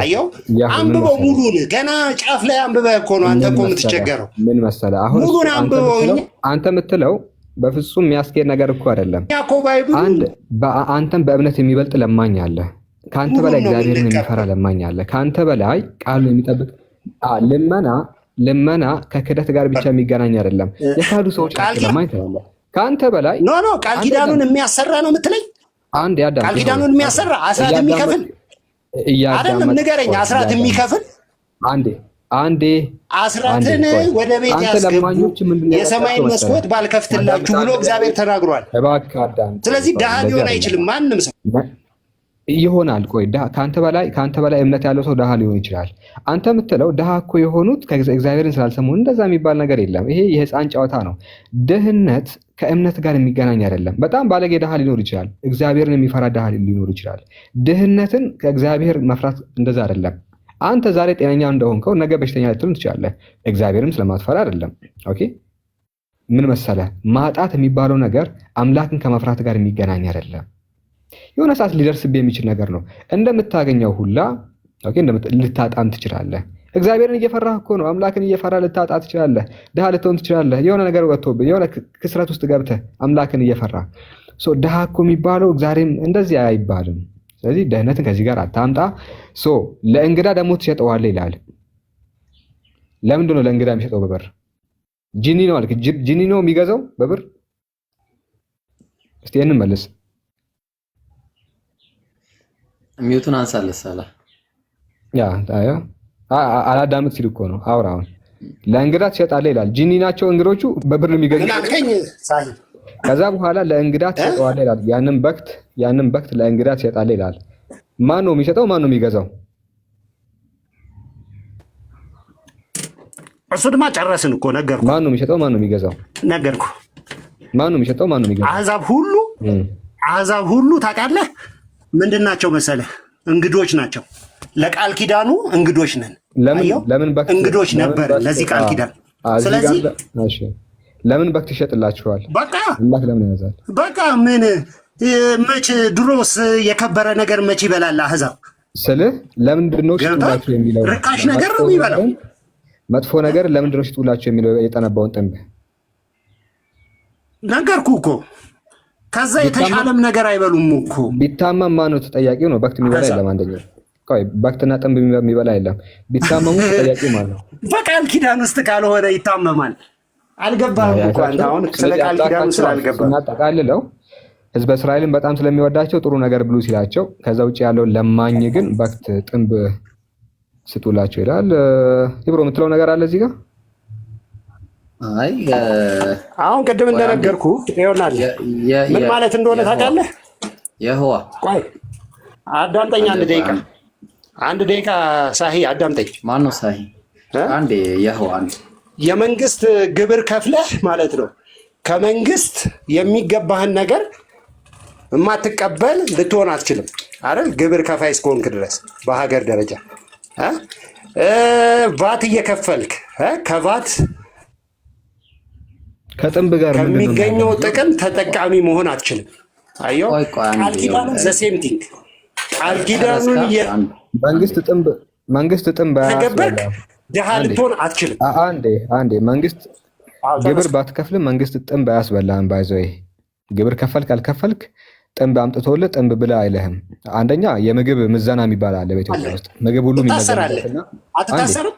አየሁ አንብበው ሙሉን። ገና ጫፍ ላይ አንብበህ እኮ ነው አንተ እኮ የምትቸገረው። ምን መሰለህ አሁን ሙሉን አንብበው። አንተ የምትለው በፍጹም የሚያስኬድ ነገር እኮ አይደለም። አንተም በእምነት የሚበልጥ ለማኝ አለ። ከአንተ በላይ እግዚአብሔርን የሚፈራ ለማኝ አለ። ከአንተ በላይ ቃል የሚጠብቅ ልመና ከክደት ጋር ብቻ የሚገናኝ አይደለም። የካዱ ሰዎች ለማኝ ትላለህ። ከአንተ በላይ ቃል ኪዳኑን የሚያሰራ ነው የምትለኝ? ቃል ኪዳኑን የሚያሰራ አስራት የሚከፍል አይደለም። ንገረኝ። አስራት የሚከፍል አንዴ አስራትን ወደ ቤት ያስገቡ የሰማይን መስኮት ባልከፍትላችሁ ብሎ እግዚአብሔር ተናግሯል። ስለዚህ ድሃ ሊሆን አይችልም ማንም ሰው ይሆናል። ቆይ ከአንተ በላይ እምነት ያለው ሰው ድሃ ሊሆን ይችላል። አንተ የምትለው ድሃ እኮ የሆኑት እግዚአብሔርን ስላልሰሙ እንደዛ የሚባል ነገር የለም። ይሄ የህፃን ጨዋታ ነው። ድህነት ከእምነት ጋር የሚገናኝ አይደለም። በጣም ባለጌ ድሃ ሊኖር ይችላል። እግዚአብሔርን የሚፈራ ድሃ ሊኖር ይችላል። ድህነትን ከእግዚአብሔር መፍራት እንደዛ አይደለም። አንተ ዛሬ ጤነኛ እንደሆንከው ነገ በሽተኛ ልትሆን ትችላለህ። እግዚአብሔርን ስለማትፈራ አይደለም። ኦኬ ምን መሰለህ፣ ማጣት የሚባለው ነገር አምላክን ከመፍራት ጋር የሚገናኝ አይደለም። የሆነ ሰዓት ሊደርስብህ የሚችል ነገር ነው። እንደምታገኘው ሁላ ልታጣም ትችላለህ። እግዚአብሔርን እየፈራህ እኮ ነው። አምላክን እየፈራ ልታጣ ትችላለህ። ድሃ ልትሆን ትችላለህ። የሆነ ነገር ወጥቶብህ የሆነ ክስረት ውስጥ ገብተህ አምላክን እየፈራ ድሃ እኮ የሚባለው እግዚአብሔርም እንደዚህ አይባልም። ስለዚህ ድህነትን ከዚህ ጋር አታምጣ። ለእንግዳ ደግሞ ትሸጠዋለህ ይላል። ለምንድን ነው ለእንግዳ የሚሸጠው በብር? ጂኒ ነው አልክ። ጂኒ ነው የሚገዛው በብር? እስቲ ይህንን መልስ። ሚዩቱን አንሳለህ ሳላ አላዳምጥ ሲል እኮ ነው። አውራውን ለእንግዳ ትሸጣለህ ይላል። ጂኒ ናቸው እንግዶቹ በብር የሚገዙ። ከዛ በኋላ ለእንግዳ ትሸጠዋለህ ይላል። ያንን በክት ለእንግዳ ትሸጣለህ ይላል። ማን ነው የሚሸጠው? ማን ነው የሚገዛው? እሱ ድማ ጨረስን እኮ ነገርኩህ። ማን ነው የሚሸጠው? ማን ነው የሚገዛው? ነገርኩህ። ማን ነው የሚሸጠው? ማን ነው የሚገዛው? አሕዛብ ሁሉ ታውቃለህ ምንድን ናቸው መሰለህ? እንግዶች ናቸው። ለቃል ኪዳኑ እንግዶች ነን። ለምን እንግዶች ነበር ለዚህ ቃል ኪዳን። ስለዚህ ለምን በክት ይሸጥላችኋል? በቃ አምላክ ለምን ያዛል? በቃ ምን መች ድሮስ የከበረ ነገር መች ይበላል አሕዛብ ስልህ ለምንድን ነው ሽጡላችሁ የሚለው? ርካሽ ነገር ነው የሚበላው። መጥፎ ነገር ለምንድን ነው ሽጡላችሁ የሚለው? የጠነባውን ጥንብ ነገርኩህ እኮ። ከዛ የተሻለም ነገር አይበሉም እኮ። ቢታመም ማን ነው ተጠያቂው? ነው በክት የሚበላ የለም። አንደኛው ቆይ በክትና ጥንብ የሚበላ የለም። ቢታመሙ ተጠያቂው ማን ነው? በቃል ኪዳን ውስጥ ካልሆነ ይታመማል። አልገባህም እኮ አንተ አሁን ስለ ቃል ኪዳኑ ስላልገባህ። እናጠቃልለው ህዝበ እስራኤልን በጣም ስለሚወዳቸው ጥሩ ነገር ብሉ ሲላቸው፣ ከዛ ውጭ ያለው ለማኝ ግን በክት ጥንብ ስጡላቸው ይላል። ይብሮ የምትለው ነገር አለ እዚህ ጋር? አይ አሁን ቅድም እንደነገርኩ ይሆናል ምን ማለት እንደሆነ ታውቃለህ? የህዋ ቆይ አዳምጠኝ አንድ ደቂቃ ሳሂ አዳምጠኝ። ማን ነው ሳሂ? አንዴ የህዋ የመንግስት ግብር ከፍለህ ማለት ነው ከመንግስት የሚገባህን ነገር የማትቀበል ልትሆን አትችልም አይደል? ግብር ከፋይ እስከሆንክ ድረስ በሀገር ደረጃ ቫት እየከፈልክ ከቫት ከጥንብ ጋር ከሚገኘው ጥቅም ተጠቃሚ መሆን አትችልም። አየው ቃል ኪዳኑ ዘሴምቲንግ ቃል ኪዳኑን መንግስት ጥንብ ተገበርክ ድሃ ልትሆን አትችልም። አንዴ መንግስት ግብር ባትከፍልም መንግስት ጥንብ አያስበላህም። ባይዘው ግብር ከፈልክ አልከፈልክ ጥንብ አምጥቶልህ ጥንብ ብለህ አይልህም። አንደኛ የምግብ ምዘና የሚባል አለ በኢትዮጵያ ውስጥ ምግብ ሁሉ የሚመዘንበትና አትታሰርም።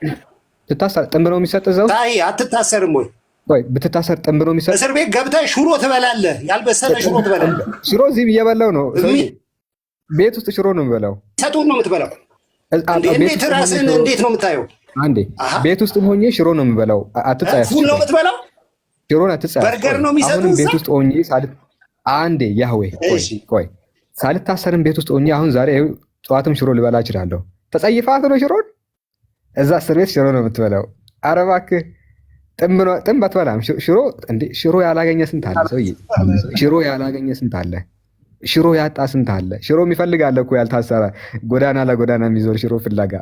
ጥንብ ነው የሚሰጥ እዛው አትታሰርም ወይ? ቆይ ብትታሰር ጥንብ ነው የሚሰጥ? እስር ቤት ገብተህ ሽሮ ትበላለህ። ያልበሰለ ሽሮ ትበላለህ። ሽሮ እዚህ እየበላው ነው። ቤት ውስጥ ሽሮ ነው የምበላው። ሰጡን ነው የምትበላው። እንዴት ራስህን እንዴት ነው የምታየው? አንዴ ቤት ውስጥ ሆኜ ሽሮ ነው የምበላው። አትጻያፍ። ፉል ነው የምትበላው። ሽሮን አትጻያፍ። በርገር ነው የሚሰጡት። አሁንም ቤት ውስጥ ሆኜ አንዴ ያህዌ ቆይ ሳልታሰርም ቤት ውስጥ ሆኜ አሁን ዛሬ ጠዋትም ሽሮ ልበላ እችላለሁ። ተጸይፋት ነው ሽሮን። እዛ እስር ቤት ሽሮ ነው የምትበላው። ኧረ እባክህ ጥንብ አትበላም። ሽሮ ያላገኘ ስንት አለ ሰውዬ። ሽሮ ያላገኘ ስንት አለ። ሽሮ ያጣ ስንት አለ። ሽሮ የሚፈልግ አለ እኮ ያልታሰረ ጎዳና ለጎዳና የሚዞር ሽሮ ፍለጋ።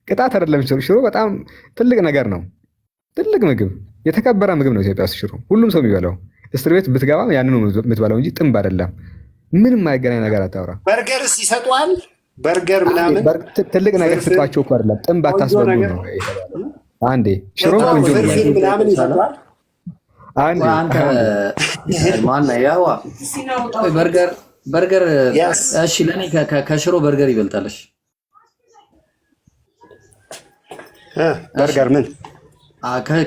ቅጣት አይደለም ሽሮ በጣም ትልቅ ነገር ነው። ትልቅ ምግብ፣ የተከበረ ምግብ ነው ኢትዮጵያ ውስጥ ሽሮ። ሁሉም ሰው የሚበላው። እስር ቤት ብትገባም ያንኑ የምትበላው እንጂ ጥንብ አይደለም። ምንም አይገናኝ ነገር አታውራ። በርገርስ ይሰጧል። በርገር ምናምን ትልቅ ነገር ስጧቸው እኮ አይደለም። ጥንብ አታስበሉ ነው። አንዴ ሽሮ ቆንጆ ምናምን ይሰጧል። አንተ ማነህ ያዋ በርገር እሺ፣ ለኔ ከሽሮ በርገር ይበልጣልሽ። በርገር ምን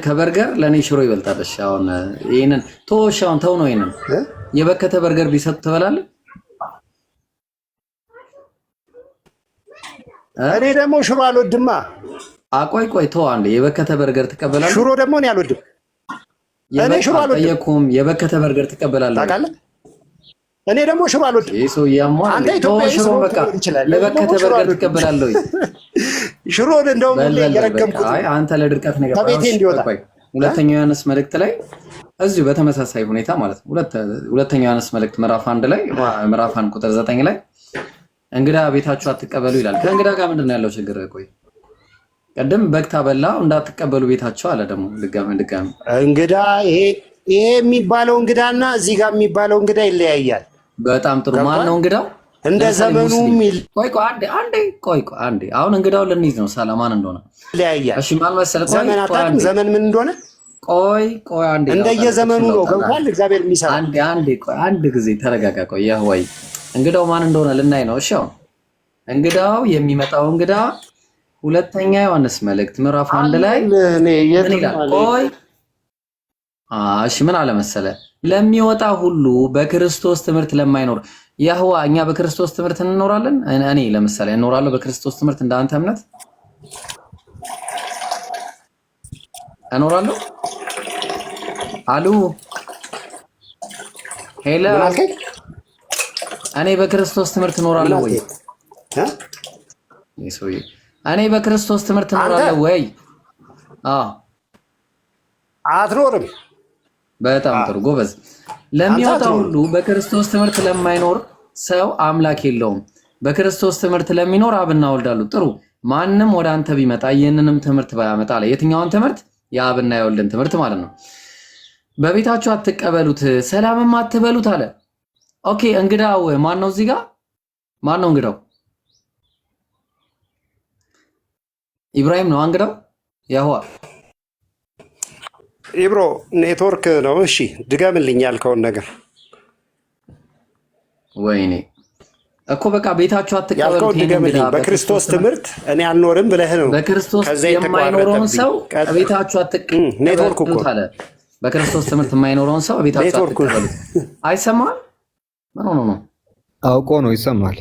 ከበርገር ለኔ ሽሮ ይበልጣልሽ። አሁን ይሄንን ተወሻውን ተው ነው። ይሄንን የበከተ በርገር ቢሰጥ ትበላለህ? እኔ ደግሞ ሽሮ አልወድማ። ቆይ ተው አንዴ። የበከተ በርገር ትቀበላለህ? ሽሮ ደግሞ እኔ አልወድም። እኔ ሽሮ አልወድም። የበከተ በርገር ትቀበላለህ? ታውቃለህ? እኔ ደግሞ ሽሮ አልወድም። ይሄ ሰው ያሟል። አንተ ኢትዮጵያዊ ሽሮ በቃ ለበከተ በርገር ትቀበላለህ ወይ? ሽሮን እንደውም እየረገምኩት። አንተ ለድርቀት ነገር ከቤቴ እንዲወጣ። ሁለተኛው ዮሐንስ መልእክት ላይ እዚሁ በተመሳሳይ ሁኔታ ማለት ነው። ሁለተኛው ዮሐንስ መልእክት ምዕራፍ 1 ላይ ምዕራፍ 1 ቁጥር 9 ላይ እንግዳ ቤታችሁ አትቀበሉ ይላል። ከእንግዳ ጋር ምንድን ነው ያለው ችግር? ቆይ ቀደም በግታ በላ እንዳትቀበሉ ቤታቸው አለ። ደግሞ ድጋሚ እንግዳ ይሄ የሚባለው እንግዳና እዚህ ጋር የሚባለው እንግዳ ይለያያል። በጣም ጥሩ። ማን ነው እንግዳው? እንደ ዘመኑ ሚል ቆይ አንዴ አሁን እንግዳው ልንይዝ ነው። ሰላማን እንደሆነ ይለያያል። እሺ ማን መሰለህ? ዘመን አታውቅም። ዘመን ምን እንደሆነ ቆይ አንዴ እንደየዘመኑ ነው። ገብቷል። እግዚአብሔር የሚሰራ አንድ ጊዜ ተረጋጋ። ቆይ ወይ እንግዳው ማን እንደሆነ ልናይ ነው። እሺ አሁን እንግዳው የሚመጣው እንግዳ ሁለተኛ ዮሐንስ መልእክት ምዕራፍ 1 ላይ ምን ይላል? ቆይ እሺ ምን አለ መሰለህ? ለሚወጣ ሁሉ በክርስቶስ ትምህርት ለማይኖር ያህዋ እኛ በክርስቶስ ትምህርት እንኖራለን። እኔ ለምሳሌ እኖራለሁ በክርስቶስ ትምህርት እንዳንተ እምነት እኖራለሁ። አሉ ሄሎ፣ እኔ በክርስቶስ ትምህርት እኖራለሁ ወይ? እኔ በክርስቶስ ትምህርት እኖራለሁ ወይ? አትኖርም። በጣም ጥሩ ጎበዝ። ለሚወጣ ሁሉ በክርስቶስ ትምህርት ለማይኖር ሰው አምላክ የለውም። በክርስቶስ ትምህርት ለሚኖር አብና ወልድ አሉ። ጥሩ። ማንም ወደ አንተ ቢመጣ ይህንንም ትምህርት ባያመጣ አለ። የትኛውን ትምህርት? የአብና የወልድን ትምህርት ማለት ነው። በቤታችሁ አትቀበሉት፣ ሰላምም አትበሉት አለ። ኦኬ፣ እንግዳው ማን ነው? እዚህ ጋር ማን ነው እንግዳው? ኢብራሂም ነው እንግዳው? ያህዋ ኢብሮ ኔትወርክ ነው። እሺ ድገምልኝ ያልከውን ነገር። ወይኔ እኮ በቃ ቤታችሁ አትቀበሉት ያልከውን ድገምልኝ። በክርስቶስ ትምህርት እኔ አልኖርም ብለህ ነው። በክርስቶስ የማይኖረውን ሰው ቤታችሁ አትቀበሉት አለ። በክርስቶስ ትምህርት የማይኖረውን ሰው ቤታችሁ አትቀበሉት። አይሰማም? ምን ሆኖ ነው? አውቆ ነው። ይሰማል።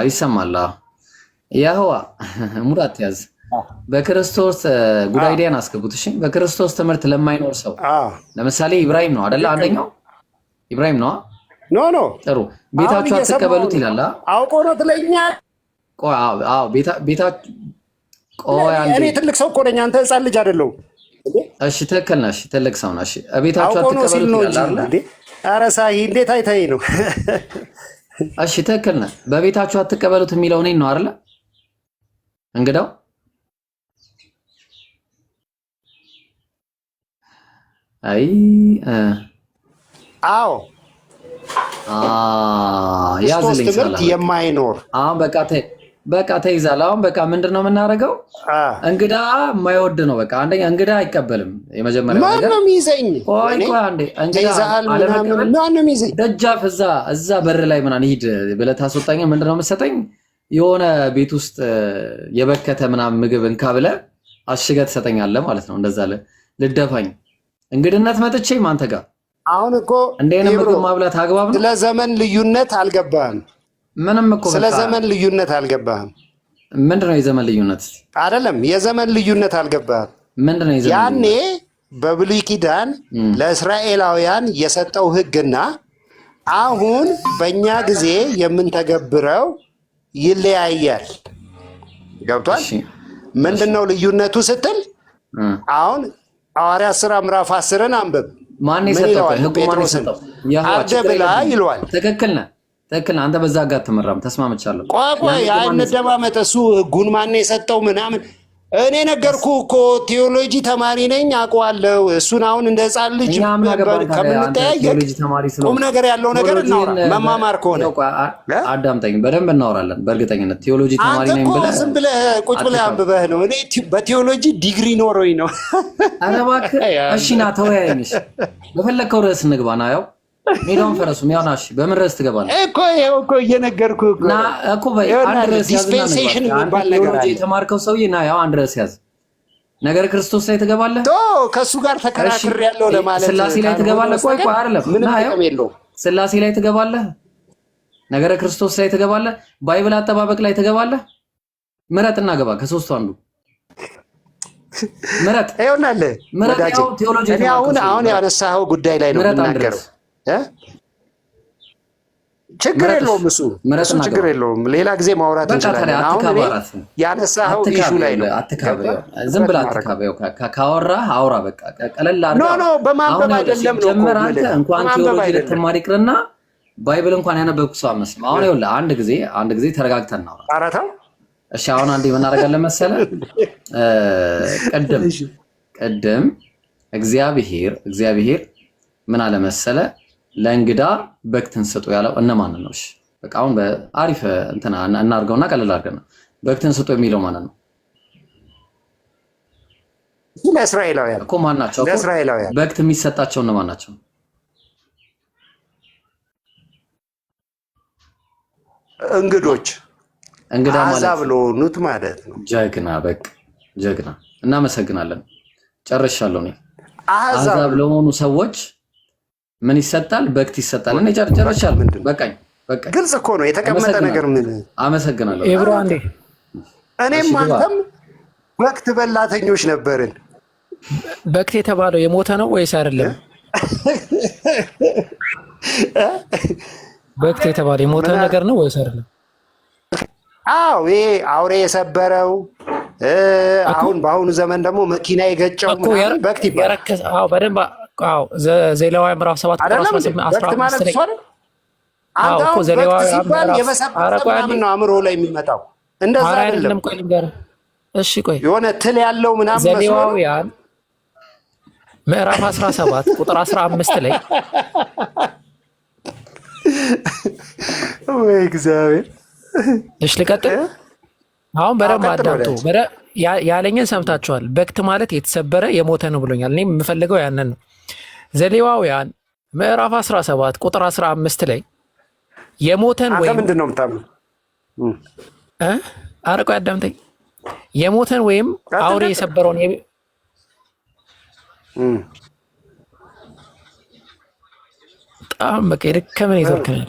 ይሰማል። ያህዋ ሙዳት ያዝ። በክርስቶስ ጉዳይ ዲያን አስገቡት። እሺ በክርስቶስ ትምህርት ለማይኖር ሰው ለምሳሌ ኢብራሂም ነው አይደለ? አንደኛው ኢብራሂም ነው። ኖ ጥሩ። ቤታችሁ አትቀበሉት ይላል። አውቆ ነው ትለኛለህ። ቆይ እኔ ትልቅ ሰው እኮ ነኝ። አንተ ህፃን ልጅ አይደለሁም። እሺ ትክክል ነህ። እሺ ትልቅ ሰው ነህ። እሺ ቤታችሁ አትቀበሉት ይላል አይደል? ኧረ ሳይ እንዴት አይተኸኝ ነው? እሺ ትክክል ነህ። በቤታችሁ አትቀበሉት የሚለው እኔን ነው አይደለ? እንግዳው አዎ ያዝልኝ ትምህርት የማይኖር በቃ በቃ ተይዛል። አሁን በቃ ምንድነው የምናደርገው? እንግዳ የማይወድ ነው። በቃ አንደኛ እንግዳ አይቀበልም። የመጀመሪያው ነገር ማነው የሚይዘኝ? ቆይ አንዴ እንግዳ አለመቀበል ማነው የሚይዘኝ? ደጃፍ እዛ በር ላይ ምናምን ሂድ ብለህ ታስወጣኝ። ምንድነው የምትሰጠኝ? የሆነ ቤት ውስጥ የበከተ ምናምን ምግብ እንካ ብለህ አሽገህ ትሰጠኛለህ ማለት ነው። እንደዛ ልደፋኝ እንግድነት መጥቼ ማንተ ጋር አሁን እኮ እንደ አይነት ምግብ ማብላት አግባብ ነው? ስለ ዘመን ልዩነት አልገባህም። ምንም እኮ ስለ ዘመን ልዩነት አልገባህም። ምንድነው የዘመን ልዩነት? አይደለም የዘመን ልዩነት አልገባህም። ምንድነው የዘመን ያኔ በብሉይ ኪዳን ለእስራኤላውያን የሰጠው ሕግና አሁን በእኛ ጊዜ የምንተገብረው ይለያያል። ገብቷል? ምንድነው ልዩነቱ ስትል አሁን ሐዋርያት ሥራ ምዕራፍ 10ን አንብብ። ማን የሰጠው? ሕጉ ማን የሰጠው? አርደ ብላ ይለዋል። ትክክል ነህ። አንተ በዛ ጋር አትመራም። ተስማምቻለሁ። ቆይ እንደማመጥ እሱ ሕጉን ማን የሰጠው ምናምን እኔ ነገርኩህ እኮ ቴዎሎጂ ተማሪ ነኝ አውቀዋለሁ። እሱን አሁን እንደ ሕፃን ልጅ ከምንጠያየቅ ቁም ነገር ያለው ነገር እናውራ። መማማር ከሆነ አዳምጠኝ፣ በደንብ እናወራለን። በእርግጠኝነት ቴዎሎጂ ተማሪ ነኝ ብለህ ዝም ብለህ ቁጭ ብለህ አንብበህ ነው። እኔ በቴዎሎጂ ዲግሪ ኖሮኝ ነው። ኧረ እባክህ እሺ፣ ና ተወያየን። በፈለግከው ርዕስ እንግባ። ና ያው ሜዳውን ፈረሱም ያው ናሽ በምን ርዕስ ትገባለህ እኮ እየነገርኩህ እኮ ና እኮ አንድ ርዕስ ዲስፔንሴሽን የሚባል ነገር አለ። የተማርከው ሰውዬ ና ያው አንድ ርዕስ ያዝ። ነገረ ክርስቶስ ላይ ትገባለህ? ከእሱ ጋር ተከራክሬያለሁ ለማለት ስላሴ ላይ ትገባለህ? ቆይ አይደለም ምንም ጥቅም የለውም። ስላሴ ላይ ትገባለህ? ነገረ ክርስቶስ ላይ ትገባለህ? ባይብል አጠባበቅ ላይ ትገባለህ? ምረጥና ገባ። ከሶስቱ አንዱ ምረጥ። ይኸውልህ ምረጥ። ያው ቴዎሎጂ እኔ አሁን ያነሳኸው ጉዳይ ላይ ነው የምናገረው። ችግር የለውም እሱ ችግር የለውም። ሌላ ጊዜ ማውራት እንችላለን። አሁን ያነሳኸው ኢሹ ላይ ነው። ዝም ብለህ አትካበው። ካወራህ አውራ በቃ ቀለል አድርገህ። ኖ በማንበብ አይደለም ነው ጀመር። አንተ እንኳን ቴዎሎጂ ልትማር ይቅርና ባይብል እንኳን ያነበብኩ ሰው አመስልም። አሁን ይኸውልህ አንድ ጊዜ ተረጋግተን እናውራ። አራታው እሺ። አሁን አንዴ ምን እናደርጋለን መሰለህ? ቅድም እግዚአብሔር ምን አለ መሰለህ? ለእንግዳ በክትን ስጡ ያለው እነማን ነው? እሺ በቃ አሁን በአሪፍ እንትና እናርገውና ቀለል አድርገን በክትን ስጡ የሚለው ማለት ነው። ለእስራኤላውያን እኮ ማን ናቸው? ለእስራኤላውያን በክት የሚሰጣቸው እነማን ናቸው? እንግዳ ማለት አዛብ ለሆኑት ማለት ነው። ጀግና በቃ ጀግና። እናመሰግናለን። ጨርሻለሁ። እኔ አዛብ ለሆኑ ሰዎች ምን ይሰጣል? በክት ይሰጣል። እኔ ጨርሻለሁ። በቃኝ። ግልጽ እኮ ነው የተቀመጠ ነገር። ምን አመሰግናለሁ። ኤብሮ አንዴ እኔም አንተም በክት በላተኞች ነበርን። በክት የተባለው የሞተ ነው ወይስ አይደለም? በክት የተባለው የሞተ ነገር ነው ወይስ አይደለም? አዎ ይሄ አውሬ የሰበረው አሁን በአሁኑ ዘመን ደግሞ መኪና የገጨው በክት ይባላል። አዎ በደንብ አዎ። ዘሌዋውያን ምዕራፍ 7 ቁጥር 15 ላይ አዎ እኮ ዘሌዋውያን ምናምን ነው አእምሮ ላይ የሚመጣው። እንደዛ አይደለም። ቆይ ልንገርህ። እሺ ቆይ የሆነ ትል ያለው ምናምን ዘሌዋውያን ምዕራፍ 17 ቁጥር 15 ላይ ወይ እግዚአብሔር። እሺ ልቀጥል። አሁን በደንብ አዳምጡ። ያለኝን ሰምታችኋል። በክት ማለት የተሰበረ የሞተ ነው ብሎኛል። እኔም የምፈልገው ያንን ነው። ዘሌዋውያን ምዕራፍ 17 ቁጥር 15 ላይ የሞተን ወይም ምንድን ነው የምታምነው? አረቆ ያዳምጠኝ። የሞተን ወይም አውሬ የሰበረውን በጣም በቃ የደከመ ኔትወርክ ነው።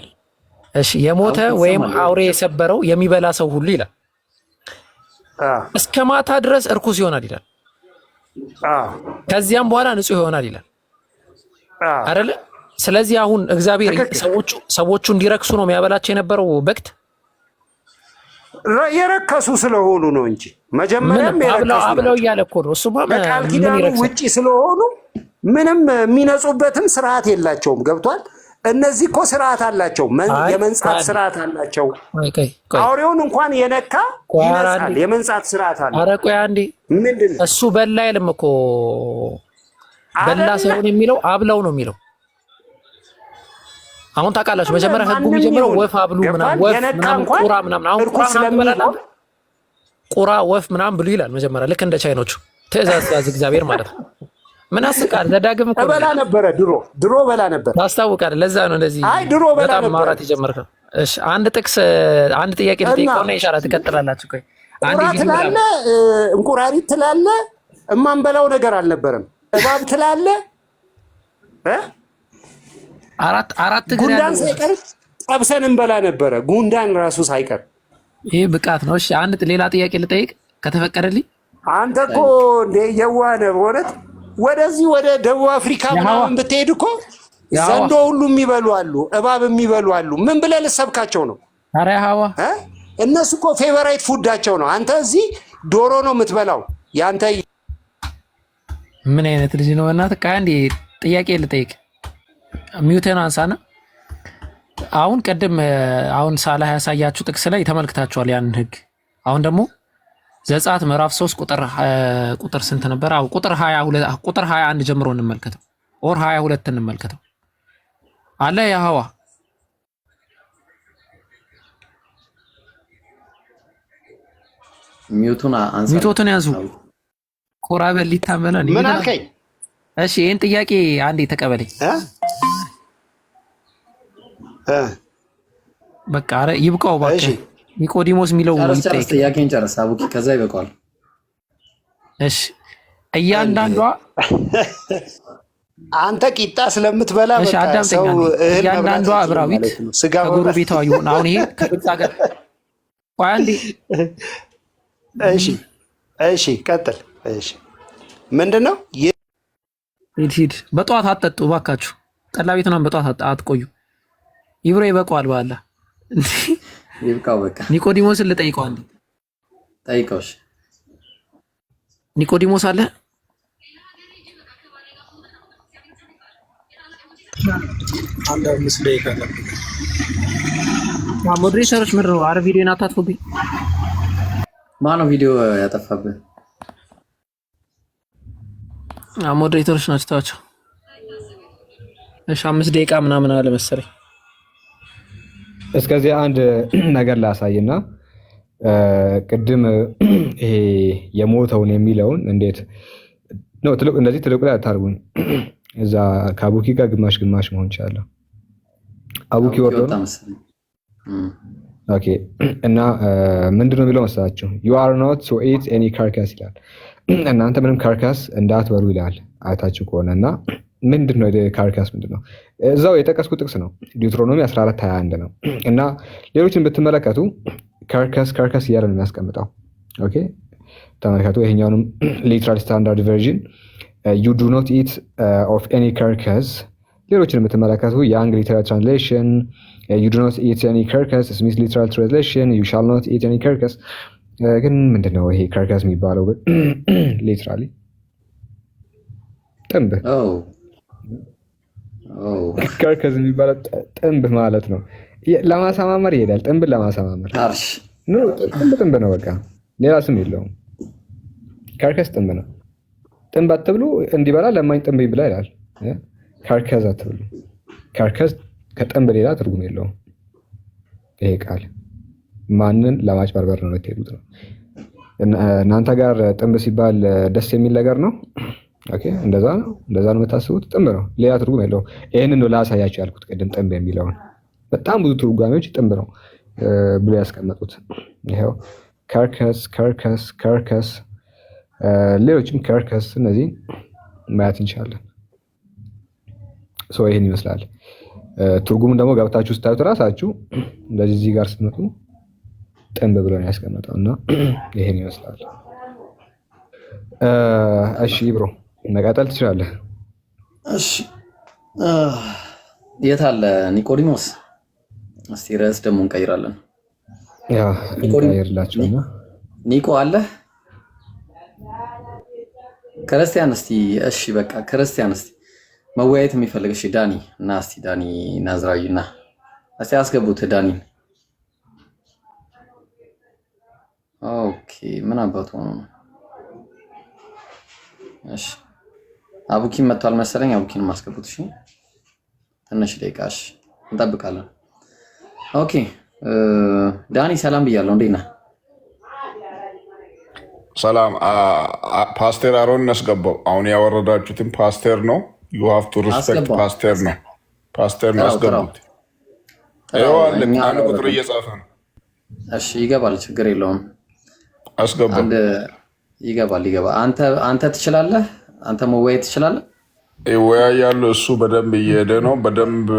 እሺ የሞተ ወይም አውሬ የሰበረው የሚበላ ሰው ሁሉ ይላል እስከ ማታ ድረስ እርኩስ ይሆናል ይላል። ከዚያም በኋላ ንጹህ ይሆናል ይላል አይደለ? ስለዚህ አሁን እግዚአብሔር ሰዎቹ እንዲረክሱ ነው የሚያበላቸው የነበረው በክት የረከሱ ስለሆኑ ነው እንጂ መጀመሪያም የረከሱ አብለው እያለ እኮ ነው። እሱማ በቃል ኪዳኑ ውጪ ስለሆኑ ምንም የሚነጹበትም ስርዓት የላቸውም። ገብቷል? እነዚህ እኮ ስርዓት አላቸው። የመንጻት ስርዓት አላቸው። አውሬውን እንኳን የነካ ይነጻል። የመንጻት ስርዓት አለ። ኧረ ቆይ አንዴ፣ ምንድን እሱ በላ አይልም እኮ በላ ሳይሆን የሚለው አብለው ነው የሚለው። አሁን ታውቃላችሁ መጀመሪያ ህጉ የሚጀምረው ወፍ አብሉ ምናምን ወፍ ምናምን ቁራ ምናምን አሁን ቁራ ምናምን ቁራ ወፍ ምናምን ብሉ ይላል መጀመሪያ ልክ እንደ ቻይኖቹ ትእዛዝ እግዚአብሔር ማለት ነው። ምን አስቃል ዘዳግም እኮ በላ ነበረ ድሮ በላ ነበር ታስታውቃለህ። ለዛ ነው እንደዚህ በጣም ማውራት የጀመርከው። እሺ አንድ ጥቅስ አንድ ጥያቄ ልጠይቀውና ኢንሻአላህ ትቀጥላላችሁ። ቆይ አንድ ትላለ እንቁራሪት ትላለ እማንበላው ነገር አልነበረም። እባብ ትላለ አራት ጉንዳን ሳይቀር ጠብሰን እንበላ ነበረ። ጉንዳን ራሱ ሳይቀር ይሄ ብቃት ነው። እሺ አንድ ሌላ ጥያቄ ልጠይቅ ከተፈቀደልኝ። አንተ እኮ እንደ የዋህ ነህ በእውነት። ወደዚህ ወደ ደቡብ አፍሪካ ምናምን ብትሄድ እኮ ዘንዶ ሁሉ የሚበሉ አሉ፣ እባብ የሚበሉ አሉ። ምን ብለህ ልትሰብካቸው ነው? ኧረ ሀዋ እነሱ እኮ ፌቨራይት ፉዳቸው ነው። አንተ እዚህ ዶሮ ነው የምትበላው። ያንተ ምን አይነት ልጅ ነው? እናትህ ከአንድ ጥያቄ ልጠይቅ። ሚውቴን አንሳና አሁን ቅድም አሁን ሳላህ ያሳያችሁ ጥቅስ ላይ ተመልክታችኋል ያንን ህግ። አሁን ደግሞ ዘጸአት ምዕራፍ 3 ቁጥር ስንት ነበር? አው ቁጥር 21 ጀምሮ እንመልከተው። ኦር 22 እንመልከተው አለ ያህዋ ሚውቱን ያዙ። ቆራበል ሊታመናል። ምን አልከኝ? እሺ ይሄን ጥያቄ አንዴ ተቀበለኝ። በቃ አረ ይብቃው ባክ። ኒቆዲሞስ የሚለው ይጠይቅ። ጥያቄን ጨርስ አቡኪ፣ ከዛ ይበቃዋል። እሺ እያንዳንዷ አንተ ቂጣ ስለምትበላ በቃ ሰው እያንዳንዷ አብራዊት ከጎረቤቷ ይሁን። አሁን ይሄ ከቂጣ ጋር አንዴ እሺ ቀጥል። እሺ ምንድነው? ሂድ በጠዋት አትጠጡ ባካችሁ። ጠላ ቤት ነው በጠዋት አትቆዩ። ይብሮ ይበቃዋል። በኋላ ይብቃው በቃ። ኒቆዲሞስን ልጠይቀው አንዴ። ጠይቀው። እሺ ኒቆዲሞስ አለ? አንድ አምስት ደቂቃ ሞዴሬተሮች ምንድን ነው? አረ ቪዲዮን አታጥፉብኝ። ማነው ቪዲዮ ያጠፋብህ? ሞዴሬተሮች ናቸው። ተዋቸው። እሺ 5 ደቂቃ ምናምን አለ መሰለኝ። እስከዚህ አንድ ነገር ላሳይና ቅድም ይሄ የሞተውን የሚለውን እንዴት ነው ትልቁ እንደዚህ ትልቁ ላይ አታርጉኝ። እዛ ከአቡኪ ጋር ግማሽ ግማሽ መሆን ይችላል። አቡኪ ወርዶ ኦኬ። እና ምንድነው የሚለው መሰላችሁ? you are not to eat any carcass ይላል። እናንተ ምንም ካርካስ እንዳትበሉ ይላል አይታችሁ ከሆነና ምንድነው ካርካስ ምንድነው? እዛው የጠቀስኩት ጥቅስ ነው ዲዩትሮኖሚ 14:21 ነው። እና ሌሎችን ብትመለከቱ ካርካስ እያለ ነው የሚያስቀምጠው። ኦኬ ተመልከቱ። ይሄኛውንም ሊትራል ስታንዳርድ ቨርዥን you do not eat of any carcass። ሌሎችን ብትመለከቱ ያንግ ሊትራል ትራንስሌሽን you do not eat any carcass፣ ስሚዝ ሊትራል ትራንስሌሽን you shall not eat any carcass። ግን ምንድነው ይሄ ካርካስ የሚባለው? ሊትራሊ ጥንብ ካርካስ የሚባለው ጥንብ ማለት ነው። ለማሰማመር ይሄዳል። ጥንብን ለማሰማመር ጥንብ ነው በቃ ሌላ ስም የለውም። ካርካስ ጥንብ ነው። ጥንብ አትብሉ እንዲበላ ለማኝ ጥንብ ይብላ ይላል። ካርካስ አትብሉ። ካርካስ ከጥንብ ሌላ ትርጉም የለውም። ይሄ ቃል ማንን ለማጭበርበር ነው የምትሄዱት ነው? እናንተ ጋር ጥንብ ሲባል ደስ የሚል ነገር ነው። ኦኬ እንደዛ ነው የምታስቡት። ጥንብ ነው፣ ሌላ ትርጉም የለውም። ይሄንን ነው ላሳያችሁ ያልኩት ቅድም። ጥንብ የሚለውን በጣም ብዙ ትርጓሜዎች ጥንብ ነው ብሎ ያስቀመጡት። ይሄው ካርካስ ሌሎችም ካርካስ፣ እነዚህ ማየት እንችላለን። ሶ ይሄን ይመስላል። ትርጉሙን ደግሞ ገብታችሁ ስታዩት ራሳችሁ እንደዚህ እዚህ ጋር ስትመጡ ጥንብ ብሎ ነው ያስቀመጠው እና ይሄን ይመስላል። እሺ ብሮ መቀጠል ትችላለህ። እሺ የት አለ ኒቆዲሞስ? እስቲ ርዕስ ደግሞ እንቀይራለን። ያ እንቀይርላችሁና ኒቆ አለ ክርስቲያን። እስቲ እሺ በቃ ክርስቲያን እስቲ መወያየት የሚፈልግ እሺ ዳኒ እና እስቲ ዳኒ ናዝራዊና እስቲ አስገቡት ዳኒን። ኦኬ ምን አባቱ ነው? እሺ አቡኪን መጥቷል መሰለኝ። አቡኪን ማስገቡት። እሺ ትንሽ ደቂቃ። እሺ እንጠብቃለን። ኦኬ ዳኒ ሰላም ብያለሁ። እንዴት ነህ? ሰላም። ፓስተር አሮን አስገባው። አሁን ያወረዳችሁትን ፓስተር ነው። ዩ ሃቭ ቱ ሪስፔክት ፓስተር ነው። ፓስተር ነው አስገቡት። ይኸዋል አንድ ቁጥር እየጻፈ ነው። እሺ ይገባል፣ ችግር የለውም። አስገባው። ይገባል። አንተ ትችላለህ። አንተ መወያየት ትችላለህ። ይወያያሉ። እሱ በደንብ እየሄደ ነው። በደንብ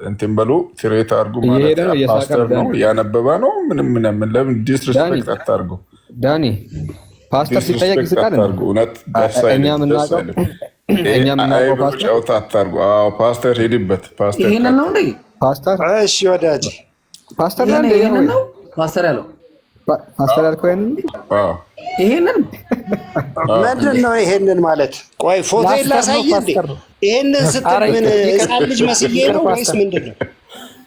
እንትን በሉ ትሬት አድርጉ ማለት ፓስተር ነው፣ ያነበበ ነው። ምንም ለምን ዲስሪስፔክት አታርጉ። ዳኒ ፓስተር ሲጠየቅ ይስቃል። እውነት እኛ የምናውቀው ጨውታ አታርጉ። ፓስተር ሄድበት። ፓስተር ይሄንን ነው እንዴ? ፓስተር እሺ ወዳጅ ፓስተር ይሄንን ነው ፓስተር ያለው። ፓስተር ያልከው ይሄንን ምንድን ነው? ይሄንን ማለት ቆይ ፎቶ ላሳይህ እንዴ? ይሄንን ስትል ምን ህፃን ልጅ መስዬ ነው ወይስ ምንድን ነው?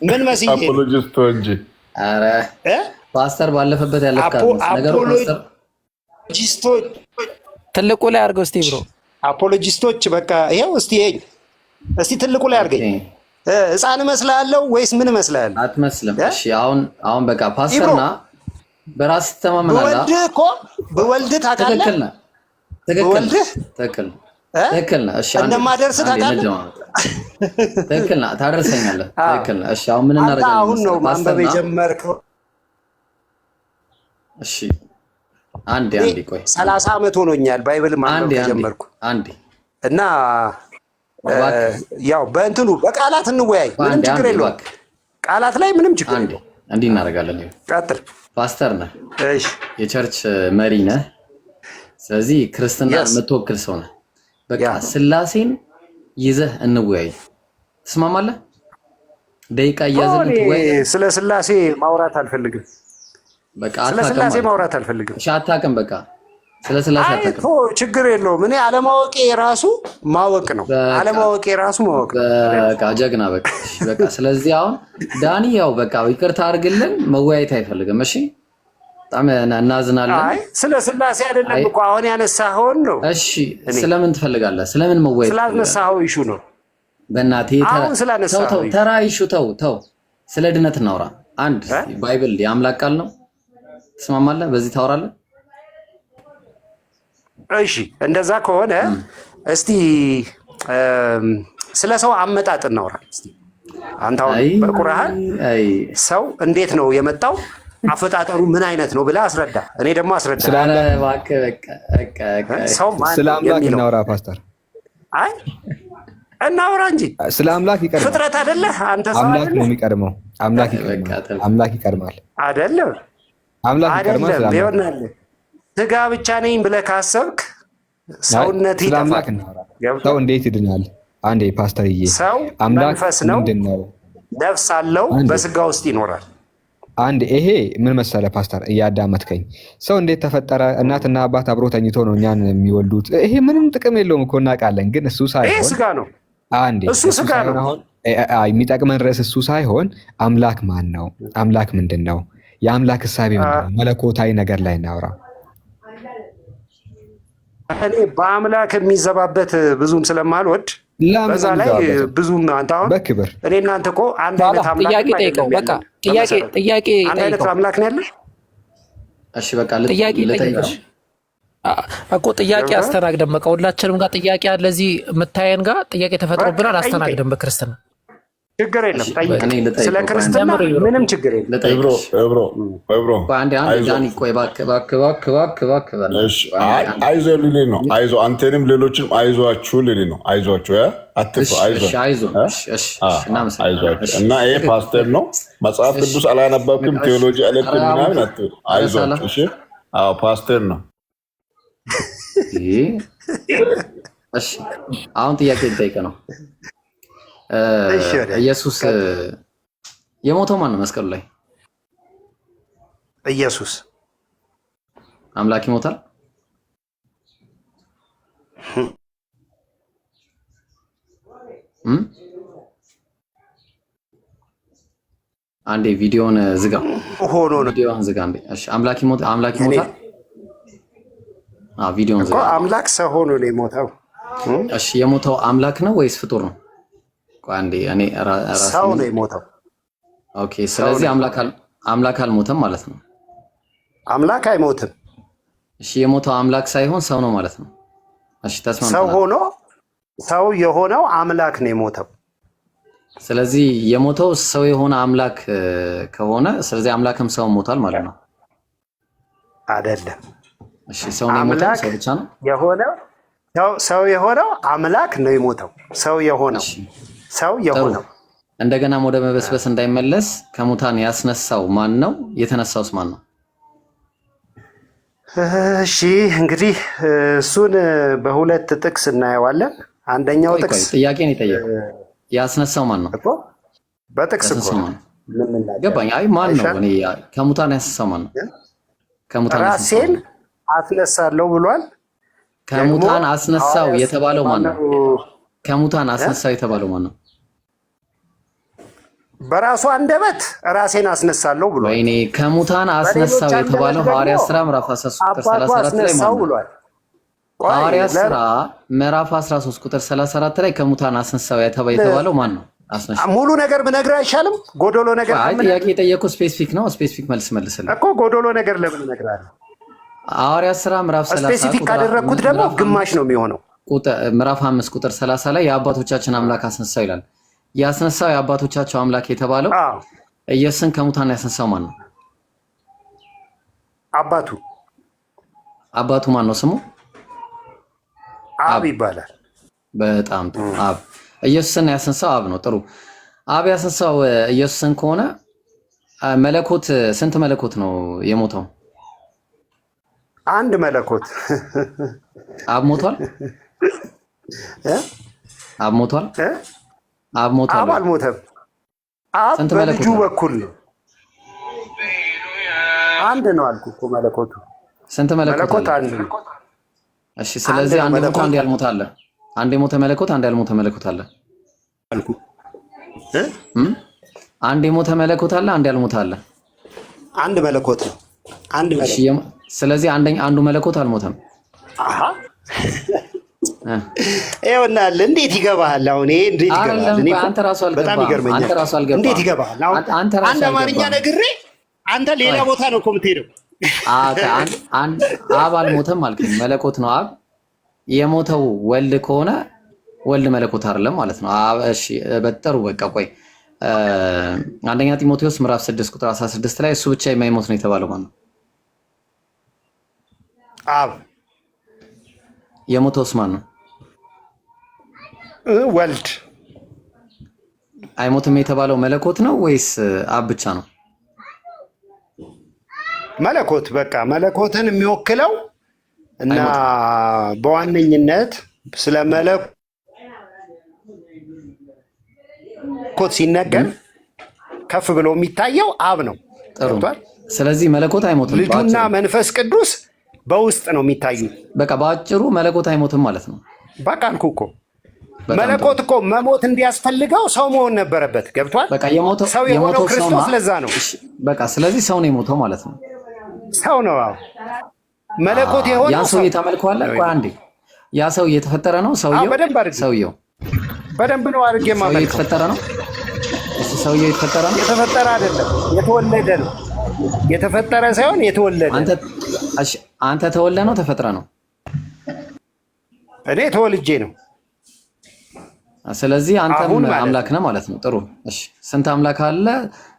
ምን መስዬ ነው? አፖሎጂስቶ እንጂ። ኧረ ፓስተር ባለፈበት ያለካል ነገሩ። ፓስተር አፖሎጂስቶች ትልቁ ላይ አድርገው እስቲ ብሮ። አፖሎጂስቶች በቃ ይሄው እስቲ ትልቁ ላይ አድርገኝ። ህፃን እመስላለሁ ወይስ ምን እመስላለሁ? አትመስልም። እሺ አሁን በቃ ፓስተርና በራስ ተማመናላ። በወልድ ታውቃለህ? ትክክል ነህ። እሺ እንደማደርስ ታውቃለህ? ትክክል ነህ። ታደርሰኛለህ። ትክክል ነህ። እሺ አሁን ምን እናደርጋለን? አሁን ነው ማንበብ የጀመርከው? እሺ አንዴ ቆይ 30 ዓመት ሆኖኛል ባይብል ማንበብ ከጀመርኩ። እና ያው በእንትኑ በቃላት እንወያይ፣ ምንም ችግር የለውም። ቃላት ላይ ምንም ችግር የለውም። እንዲህ እናደርጋለን። ቀጥል። ፓስተር ነህ፣ የቸርች መሪ ነህ። ስለዚህ ክርስትና የምትወክል ሰው ነህ። በቃ ስላሴን ይዘህ እንወያይ። ትስማማለህ? ደቂቃ እያዘን ትወያይ። ስለ ስላሴ ማውራት አልፈልግም። በቃ ስለ ስላሴ ማውራት አልፈልግም። እሺ አታውቅም። በቃ ስለ ስላሴ አታውቅም። ችግር የለውም። እኔ አለማወቄ ራሱ ማወቅ ነው። አለማወቄ ራሱ ማወቅ ነው። በቃ ጀግና። በቃ ስለዚህ አሁን ዳኒ ያው በቃ ይቅርታ አድርግልን፣ መወያየት አይፈልግም። እሺ በጣም እናዝናለን። አይ ስለ ስላሴ አይደለም እኮ አሁን ያነሳኸውን ነው። እሺ ስለምን ትፈልጋለህ? ስለምን መወያየት? ስላነሳኸው ኢሹ ነው። በእናትህ አሁን ስላነሳኸው ተራ ኢሹ ተው። ስለ ድነት እናውራ። አንድ ባይብል የአምላክ ቃል ነው። ትስማማለህ? በዚህ ታወራለህ? እሺ እንደዛ ከሆነ እስቲ ስለ ሰው አመጣጥ እናውራ። እስቲ አንተ አሁን በቁርአን ሰው እንዴት ነው የመጣው፣ አፈጣጠሩ ምን አይነት ነው ብለህ አስረዳ። እኔ ደግሞ አስረዳ። ስለ አምላክ እናውራ ፓስተር። አይ እናውራ እንጂ ስለ አምላክ ይቀርማል። ፍጥረት አይደለ አንተ? ሰው አምላክ ነው የሚቀድመው። አምላክ ይቀድማል አይደለም? አምላክ ይቀድማል። ይሆናል። ስጋ ብቻ ነኝ ብለህ ካሰብክ ሰውነት ይጠፋል። ሰው እንዴት ይድናል? አንዴ ፓስተርዬ፣ ሰው አምላክ መንፈስ ነው፣ ነፍስ አለው፣ በስጋ ውስጥ ይኖራል። አንድ ይሄ ምን መሰለ ፓስተር፣ እያዳመጥከኝ ሰው እንዴት ተፈጠረ? እናትና አባት አብሮ ተኝቶ ነው እኛን የሚወልዱት። ይሄ ምንም ጥቅም የለውም እኮ እናውቃለን። ግን እሱ ሳይሆን ይሄ ስጋ ነው። አንዴ እሱ ስጋ ነው። የሚጠቅመን ርዕስ እሱ ሳይሆን አምላክ ማን ነው? አምላክ ምንድን ነው? የአምላክ እሳቤ ምንድን ነው? መለኮታዊ ነገር ላይ እናውራ። እኔ በአምላክ የሚዘባበት ብዙም ስለማልወድ በዛ ላይ ብዙም አንተ አሁን በክብር እኔ እናንተ እኮ አንድ አይነት አምላክ ጥያቄ ጠይቀው። በቃ ጥያቄ አንድ አይነት አምላክ ነው ያለሽ። እሺ በቃ ጥያቄ እኮ ጥያቄ አስተናግደን በቃ ሁላችንም ጋር ጥያቄ አለ። እዚህ የምታየን ጋር ጥያቄ ተፈጥሮብናል። አስተናግደን በክርስትና ችግር የለም። ስለ ክርስትና ምንም ችግር የለም። አይዞህ ልልህ ነው። አይዞህ አንተንም ሌሎችንም አይዟችሁ ልልህ ነው። አይዟችሁ እና ይሄ ፓስተር ነው። መጽሐፍ ቅዱስ አላነበብክም፣ ቴዎሎጂ አለክም ምናምን አትበል። አይዟችሁ። እሺ ፓስተር ነው። አሁን ጥያቄ ልጠይቅ ነው። ኢየሱስ የሞተው ማን ነው መስቀሉ ላይ? ኢየሱስ አምላክ ይሞታል? አንዴ ቪዲዮን ዝጋ። ሆኖ ነው ቪዲዮን ዝጋ አንዴ። እሺ አምላክ ይሞታል? ቪዲዮን ዝጋ። አምላክ ሰው ሆኖ ነው የሞተው። እሺ የሞተው አምላክ ነው ወይስ ፍጡር ነው? አንዴ እኔ ሰው ነው የሞተው። ኦኬ። ስለዚህ አምላክ አልሞተም ማለት ነው። አምላክ አይሞትም። እሺ የሞተው አምላክ ሳይሆን ሰው ነው ማለት ነው። እሺ ተስማምተናል። ሰው ሆኖ ሰው የሆነው አምላክ ነው የሞተው። ስለዚህ የሞተው ሰው የሆነ አምላክ ከሆነ ስለዚህ አምላክም ሰው ሞቷል ማለት ነው አይደለም? እሺ ሰው ነው የሞተው፣ ሰው ብቻ ነው የሆነው። ሰው የሆነው አምላክ ነው የሞተው። ሰው የሆነው እንደገና ወደ መበስበስ እንዳይመለስ ከሙታን ያስነሳው ማን ነው? የተነሳውስ ማን ነው? እሺ እንግዲህ እሱን በሁለት ጥቅስ እናየዋለን። አንደኛው ጥቅስ ጥያቄ ነው የጠየቀው። ያስነሳው ማን ነው? በጥቅስ እኮ ገባኝ። አይ ማን ነው? እኔ ከሙታን ያስነሳው ማን ነው? ከሙታን ራሴን አስነሳለሁ ብሏል። ከሙታን አስነሳው የተባለው ማን ነው? ከሙታን አስነሳው የተባለው ማን ነው? በራሱ አንደበት ራሴን አስነሳለሁ ብሏል። ወይኔ ከሙታን አስነሳው የተባለው ሐዋርያት ሥራ ምዕራፍ 13 ቁጥር 34 ላይ ማን ነው? ሐዋርያት ሥራ ምዕራፍ 13 ቁጥር 34 ላይ ከሙታን አስነሳው የተባለው ማን ነው? ሙሉ ነገር ብነግርህ አይሻልም? ጎዶሎ ነገር ጥያቄ የጠየቁ ስፔሲፊክ ነው። ስፔሲፊክ መልስ መልስልኝ እኮ። ጎዶሎ ነገር ለምን እነግርሃለሁ? ሐዋርያት ሥራ ምዕራፍ 30 ስፔሲፊክ ካደረግኩት ደግሞ ግማሽ ነው የሚሆነው። ምዕራፍ 5 ቁጥር 30 ላይ የአባቶቻችን አምላክ አስነሳው ይላል። ያስነሳው የአባቶቻቸው አምላክ የተባለው ኢየሱስን ከሙታን ያስነሳው ማን ነው? አባቱ ማን ነው ስሙ? አብ ይባላል። በጣም ጥሩ። አብ ኢየሱስን ያስነሳው አብ ነው። ጥሩ። አብ ያስነሳው ኢየሱስን ከሆነ መለኮት ስንት መለኮት ነው የሞተው? አንድ መለኮት። አብ ሞቷል? አብ ሞቷል? አብ አልሞተም። አብ በልጁ በኩል ነው። አንድ ነው አልኩ እኮ መለኮቱ። ስንት መለኮት አንድ ነው። እሺ ስለዚህ አንድ ሞተ አንድ ያልሞተ አለ። አንድ የሞተ መለኮት አንድ ያልሞተ መለኮት አለ አልኩ። አንድ የሞተ መለኮት አለ፣ አንድ ያልሞተ አለ። አንድ መለኮት ነው። አንድ መለኮት። ስለዚህ አንዱ መለኮት አልሞተም። አሃ ይኸውልህ እንዴት ይገባሃል? አሁን ይሄ እንዴት ይገባሃል? እኔ አንተ ራስህ አልገባህም። በጣም ይገርመኛል። አንተ ራስህ አልገባህም። እንዴት ይገባሃል? አሁን አንድ አማርኛ ነግሬ አንተ ሌላ ቦታ ነው እኮ የምትሄደው። አብ አልሞተም አልከኝ። መለኮት ነው አብ። የሞተው ወልድ ከሆነ ወልድ መለኮት አይደለም ማለት ነው። እሺ በጥሩ በቃ ቆይ አንደኛ ጢሞቴዎስ ምዕራፍ 6 ቁጥር 16 ላይ እሱ ብቻ የማይሞት ነው የተባለው ማለት ነው። አብ። የሞተውስ ማን ነው? ወልድ። አይሞትም የተባለው መለኮት ነው ወይስ አብ ብቻ ነው? መለኮት። በቃ መለኮትን የሚወክለው እና በዋነኝነት ስለ መለኮት ሲነገር ከፍ ብሎ የሚታየው አብ ነው። ስለዚህ መለኮት አይሞትም። ልጁና መንፈስ ቅዱስ በውስጥ ነው የሚታዩት። በቃ በአጭሩ መለኮት አይሞትም ማለት ነው። በቃ አልኩህ እኮ መለኮት እኮ መሞት እንዲያስፈልገው ሰው መሆን ነበረበት። ገብቷል? በቃ የሞተው ሰው የሆነው ክርስቶስ ለዛ ነው። በቃ ስለዚህ ሰው ነው የሞተው ማለት ነው። ሰው ነው። አዎ መለኮት የሆነው ያ ሰው እየተመልከዋለ። ቆይ አንዴ ያ ሰው እየተፈጠረ ነው። ሰውየው በደንብ ነው አድርጌ ማለት የተፈጠረ ነው። ሰውየው የተፈጠረ ነው። የተፈጠረ አይደለም፣ የተወለደ ነው። የተፈጠረ ሳይሆን የተወለደ። አንተ ተወልደ ነው ተፈጥረ ነው? እኔ ተወልጄ ነው። ስለዚህ አንተም አምላክ ነህ ማለት ነው። ጥሩ እሺ። ስንት አምላክ አለ?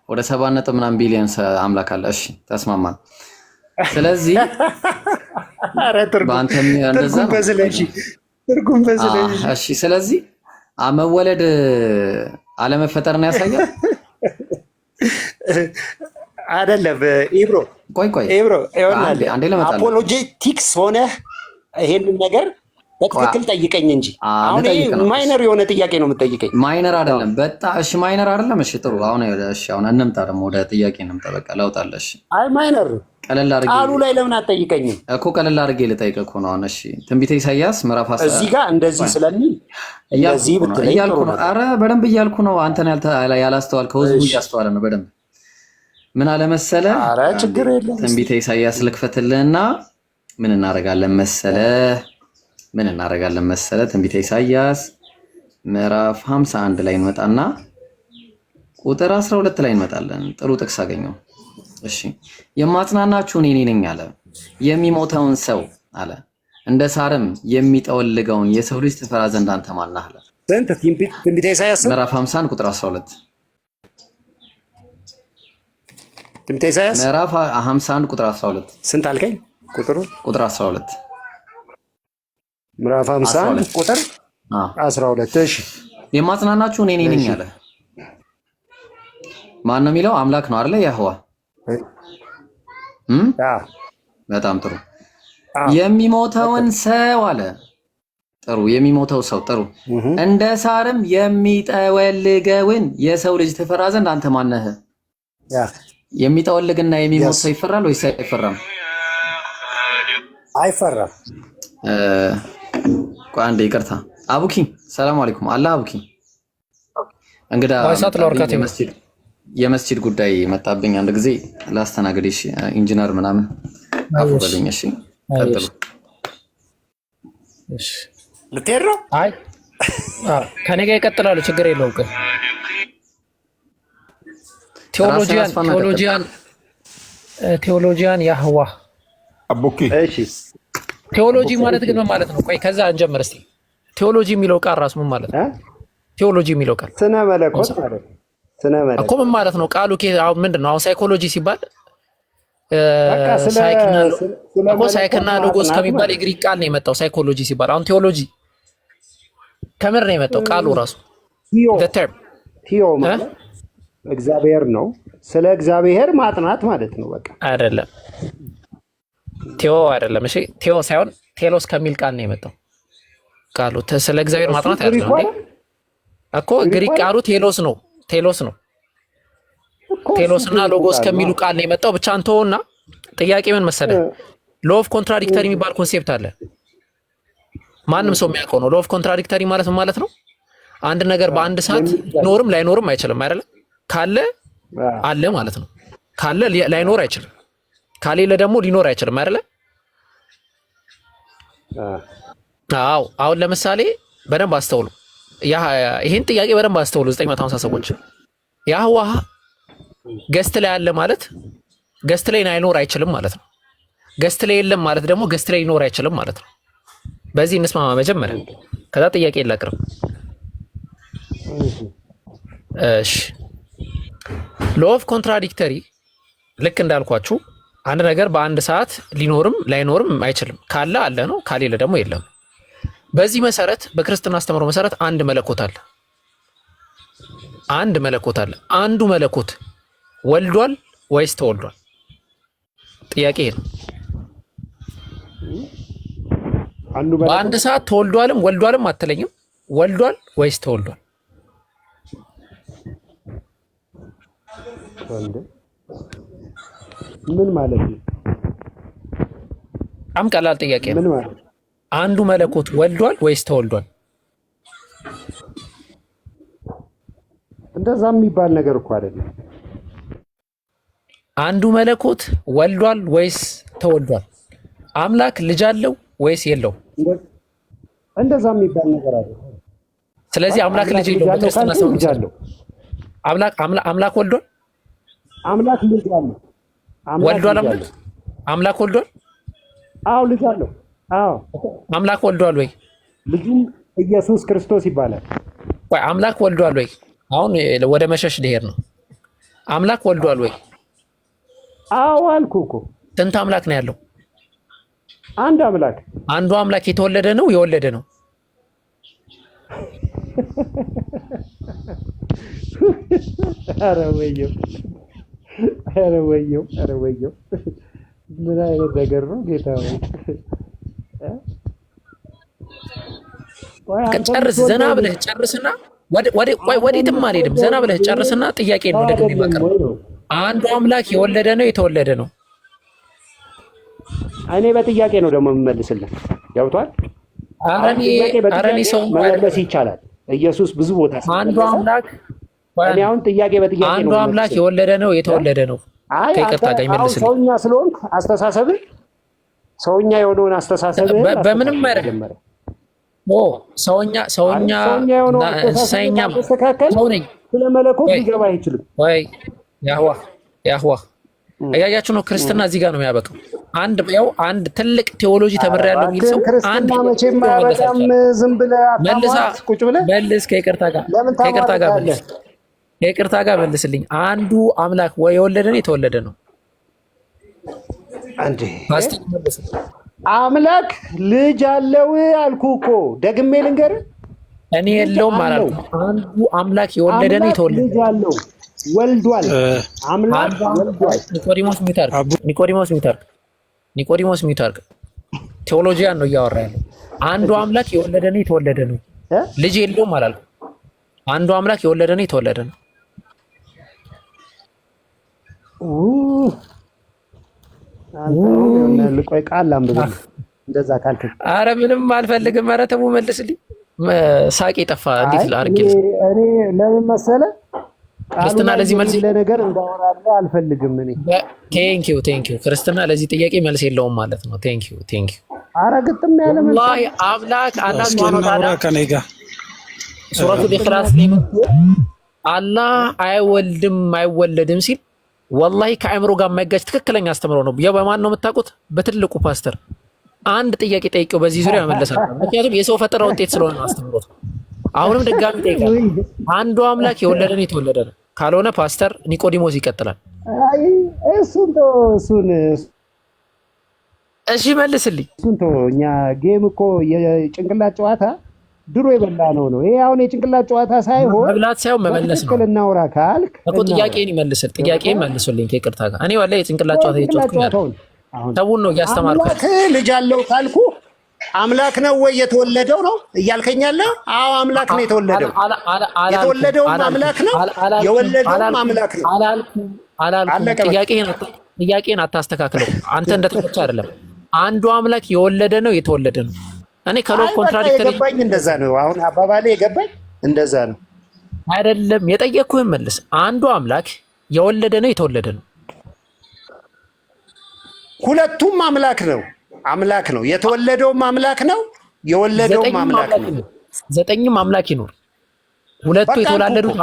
ወደ 7 ምናምን ቢሊዮን አምላክ አለ። እሺ ተስማማን። ስለዚህ በአንተም እንደዛ ነው። ትርጉም በዝለሽ። እሺ ስለዚህ መወለድ አለመፈጠርን ያሳያል አይደለም? ኢብሮ ቆይ ኢብሮ አንዴ ለመጣል አፖሎጄቲክስ ሆነ ይሄንን ነገር በትክክል ጠይቀኝ እንጂ አሁን ማይነር የሆነ ጥያቄ ነው የምትጠይቀኝ። ማይነር አይደለም በጣም እሺ፣ ማይነር አይደለም። እሺ ጥሩ። አሁን እሺ፣ አሁን እንምጣ ደግሞ ወደ ጥያቄ እንምጣ። በቃ ለውጣለ። እሺ አይ ማይነር ቀለል አድርጌ ቃሉ ላይ ለምን አትጠይቀኝም እኮ? ቀለል አድርጌ ልጠይቅህ እኮ ነው። አሁን እሺ፣ ትንቢተ ኢሳይያስ ምዕራፍ 10 እዚህ ጋር እንደዚህ ስለሚል እንደዚህ ብትለኝ እያልኩ ነው። ኧረ በደንብ እያልኩ ነው። አንተን ያላስተዋልከው ህዝቡ እያስተዋለ ነው በደንብ። ምን አለ መሰለህ? ኧረ ችግር የለም። ትንቢተ ኢሳይያስ ልክፈትልህና ምን እናደርጋለን መሰለህ? ትንቢተ ኢሳይያስ ምዕራፍ 51 ላይ እንመጣና ቁጥር 12 ላይ እንመጣለን። ጥሩ ጥቅስ አገኘው። እሺ የማጽናናችሁ እኔ ነኝ አለ። የሚሞተውን ሰው አለ እንደ ሳርም የሚጠወልገውን የሰው ልጅ ትፈራ ዘንድ አንተ ማን ነህ አለ። ትንቢተ ኢሳይያስ ምዕራፍ 50 ቁጥር 12 ትንቢተ ኢሳይያስ ምዕራፍ 51 ቁጥር 12 ስንት አልከኝ? ቁጥር 12 ምዕራፍ 51 ቁጥር 12 እሺ የማጽናናችሁ እኔ ነኝ አለ። ማን ነው የሚለው? አምላክ ነው አይደል? ያህዋ በጣም ጥሩ። የሚሞተውን ሰው አለ። ጥሩ። የሚሞተው ሰው ጥሩ። እንደ ሳርም የሚጠወልገውን የሰው ልጅ ትፈራ ዘንድ አንተ ማን ነህ? የሚጠወልግና የሚሞት ሰው ይፈራል ወይስ አይፈራም? አይፈራም። ቆይ አንዴ ይቅርታ። አቡኪ ሰላም አለይኩም። አላህ አቡኪ እንግዳ የመስጂድ ጉዳይ መጣብኝ። አንድ ጊዜ ላስተናግድሽ ኢንጂነር ምናምን አፉ በሉኝ። እሺ ቀጥሉ። እሺ ልትሄድ ነው? አይ ከኔ ጋር ይቀጥላሉ። ችግር የለውም። ግን ቴዎሎጂያን ያህዋ አቡኪ እሺ ቴዎሎጂ ማለት ግን ምን ማለት ነው? ቆይ ከዛ እንጀምር እስቲ። ቴዎሎጂ የሚለው ቃል ራሱ ምን ማለት ነው? ቴዎሎጂ የሚለው ቃል ስነ መለኮት ማለት ነው። ስነ መለኮት እኮ ምን ማለት ነው? ቃሉ አሁን ምንድን ነው? አሁን ሳይኮሎጂ ሲባል ሳይክና ሎጎስ ከሚባል የግሪክ ቃል ነው የመጣው። ሳይኮሎጂ ሲባል አሁን ቴዎሎጂ ከምር ነው የመጣው ቃሉ ራሱ። ቲዮ ማለት እግዚአብሔር ነው። ስለ እግዚአብሔር ማጥናት ማለት ነው። በቃ አይደለም፣ ቴዎ አይደለም። እሺ ቴዎ ሳይሆን ቴሎስ ከሚል ቃል ነው የመጣው ቃሉ። ስለ እግዚአብሔር ማጥናት አይደለም እኮ ግሪክ ቃሉ ቴሎስ ነው። ቴሎስ እና ሎጎስ ከሚሉ ቃል ነው የመጣው። ብቻ አንተውና ጥያቄ ምን መሰለህ? ሎ ኦፍ ኮንትራዲክተሪ የሚባል ኮንሴፕት አለ። ማንም ሰው የሚያውቀው ነው። ሎ ኦፍ ኮንትራዲክተሪ ማለት ምን ማለት ነው? አንድ ነገር በአንድ ሰዓት ሊኖርም ላይኖርም አይችልም አይደለ? ካለ አለ ማለት ነው። ካለ ላይኖር አይችልም፣ ካሌለ ደግሞ ሊኖር አይችልም አይደለ? አዎ። አሁን ለምሳሌ በደንብ አስተውሉ። ይሄን ጥያቄ በደንብ አስተውሉ 950 ሰዎች። ያህዋ ገስት ላይ አለ ማለት ገስት ላይ ላይኖር አይችልም ማለት ነው። ገስት ላይ የለም ማለት ደግሞ ገስት ላይ ሊኖር አይችልም ማለት ነው። በዚህ እንስማማ መጀመሪያ፣ ከዛ ጥያቄ ላቅርብ። እሺ ሎ ኦፍ ኮንትራዲክተሪ ልክ እንዳልኳችሁ አንድ ነገር በአንድ ሰዓት ሊኖርም ላይኖርም አይችልም። ካለ አለ ነው፣ ካሌለ ደግሞ የለም። በዚህ መሰረት በክርስትና አስተምሮ መሰረት አንድ መለኮት አለ። አንዱ መለኮት ወልዷል ወይስ ተወልዷል? ጥያቄ ነው። በአንድ ሰዓት ተወልዷልም ወልዷልም አትለኝም። ወልዷል ወይስ ተወልዷል? ምን ማለት ነው? በጣም ቀላል ጥያቄ ነው። ምን ማለት አንዱ መለኮት ወልዷል ወይስ ተወልዷል? እንደዛ የሚባል ነገር እኮ አይደለም። አንዱ መለኮት ወልዷል ወይስ ተወልዷል? አምላክ ልጅ አለው ወይስ የለው? እንደዛ የሚባል ነገር አይደለም። ስለዚህ አምላክ ልጅ የለው በክርስትና ሰው ልጅ አለው። አምላክ ወልዷል? አምላክ ልጅ አለው። ወልዷል? አምላክ ወልዷል? አዎ ልጅ አለው። አዎ አምላክ ወልዷል ወይ? ልጁም ኢየሱስ ክርስቶስ ይባላል። ቆይ አምላክ ወልዷል ወይ? አሁን ወደ መሸሽ ልሄድ ነው። አምላክ ወልዷል ወይ? አዎ አልኩህ እኮ። ስንት አምላክ ነው ያለው? አንድ አምላክ። አንዱ አምላክ የተወለደ ነው የወለደ ነው? ኧረ ወየው ምን አይነት ነገር ነው ጌታ ሆይ። ጨርስ፣ ዘና ብለህ ጨርስና ወዴትም አልሄድም። ዘና ብለህ ጨርስና ጥያቄ ነው ደግሜ የማቀርበው። አንዱ አምላክ የወለደ ነው የተወለደ ነው? እኔ በጥያቄ ነው ደግሞ የምመልስልህ። ገብቶሃል? አረኔ ሰው መመለስ ይቻላል። ኢየሱስ ብዙ ቦታ አንዱ አምላክ እኔ አሁን ጥያቄ በጥያቄ ነው። አንዱ አምላክ የወለደ ነው የተወለደ ነው? ከይቅርታ ጋር ይመልስልኝ። ሰውኛ ስለሆንክ አስተሳሰብህ ሰውኛ የሆነውን አስተሳሰብህ በምንም አይደለም። ሰውኛ እንስሳኛ ሰው ነኝ። ስለ መለኮት ሊገባ አይችልም። ወይ ያህዋ እያያችሁ ነው። ክርስትና እዚህ ጋር ነው የሚያበቃው። አንድ ትልቅ ቴዎሎጂ ተምሬያለሁ የሚል ሰው ክርስትና መቼም አያበቃም። ዝም ብለህ አታሟት ቁጭ ብለህ መልስ። ከይቅርታ ጋር መልስልኝ። አንዱ አምላክ ወይ የወለደ ነው የተወለደ ነው? አንዴ አምላክ ልጅ አለው አልኩህ እኮ ደግሜ ልንገርህ። እኔ የለውም አላልኩም። አንዱ አምላክ የወለደ ነው የተወለደ ልጅ አለው ወልዷል። አምላክ ወልዷል። ኒቆዲሞስ ሚታርክ ቴዎሎጂያን ነው እያወራ ያለው። አንዱ አምላክ የወለደ ነው የተወለደ ነው። ልጅ የለውም አላልኩም። አንዱ አምላክ የወለደ ነው የተወለደ ነው። ልቆይ ቃል ላንብብ። እንደዛ ካልክ ኧረ ምንም አልፈልግም። ኧረ ተው መልስልኝ። ሳቄ ጠፋ። እንዴት ላድርግ? እኔ ለምን መሰለህ ክርስትና ለዚህ መልስ ለነገር እንዳወራለህ አልፈልግም። እኔ ቴንኪው ክርስትና ለዚህ ጥያቄ መልስ የለውም ማለት ነው። ቴንኪው ኧረ ግጥም ያለ መልስ ወላሂ አምላክ አላህ ሱብሃነሁ ወተዓላ ሱረቱል ኢኽላስ ላይ አላህ አይወልድም አይወለድም ሲል ወላሂ ከአእምሮ ጋር የማይጋጭ ትክክለኛ አስተምሮ ነው። በማን ነው የምታውቁት? በትልቁ ፓስተር አንድ ጥያቄ ጠይቀው በዚህ ዙሪያ መመለሳል። ምክንያቱም የሰው ፈጠራ ውጤት ስለሆነ ነው አስተምሮት። አሁንም ድጋሚ ጠይቃለሁ። አንዱ አምላክ የወለደ ነው የተወለደ ነው ካልሆነ ፓስተር ኒቆዲሞስ ይቀጥላል። እሱን እሺ መልስልኝ። እኛ ጌም እኮ የጭንቅላት ጨዋታ ድሮ የበላ ነው። ይሄ አሁን የጭንቅላት ጨዋታ ሳይሆን መብላት ሳይሆን መመለስ ነው። እናውራ ካልክ እኮ ጥያቄን ይመልስል። ጥያቄን መልሱልኝ ከይቅርታ ጋር። እኔ ወላሂ የጭንቅላት ጨዋታ እየጨዋታሁ ተውን ነው እያስተማርኩ። ልጅ አለው ካልኩ አምላክ ነው ወይ የተወለደው ነው እያልከኝ ያለ? አዎ አምላክ ነው የተወለደው። የተወለደውም አምላክ ነው፣ የወለደውም አምላክ ነው አላልኩም። ጥያቄን አታስተካክለው። አንተ እንደተመቸህ አይደለም። አንዱ አምላክ የወለደ ነው የተወለደ ነው። እኔ ከሎት ኮንትራዲክተሪ የገባኝ እንደዛ ነው። አሁን አባባሌ የገባኝ እንደዛ ነው አይደለም። የጠየቅኩህን መልስ። አንዱ አምላክ የወለደ ነው የተወለደ ነው? ሁለቱም አምላክ ነው። የተወለደውም አምላክ ነው፣ የወለደውም አምላክ ነው። ዘጠኝም አምላክ ይኖር። ሁለቱ የተወላለዱት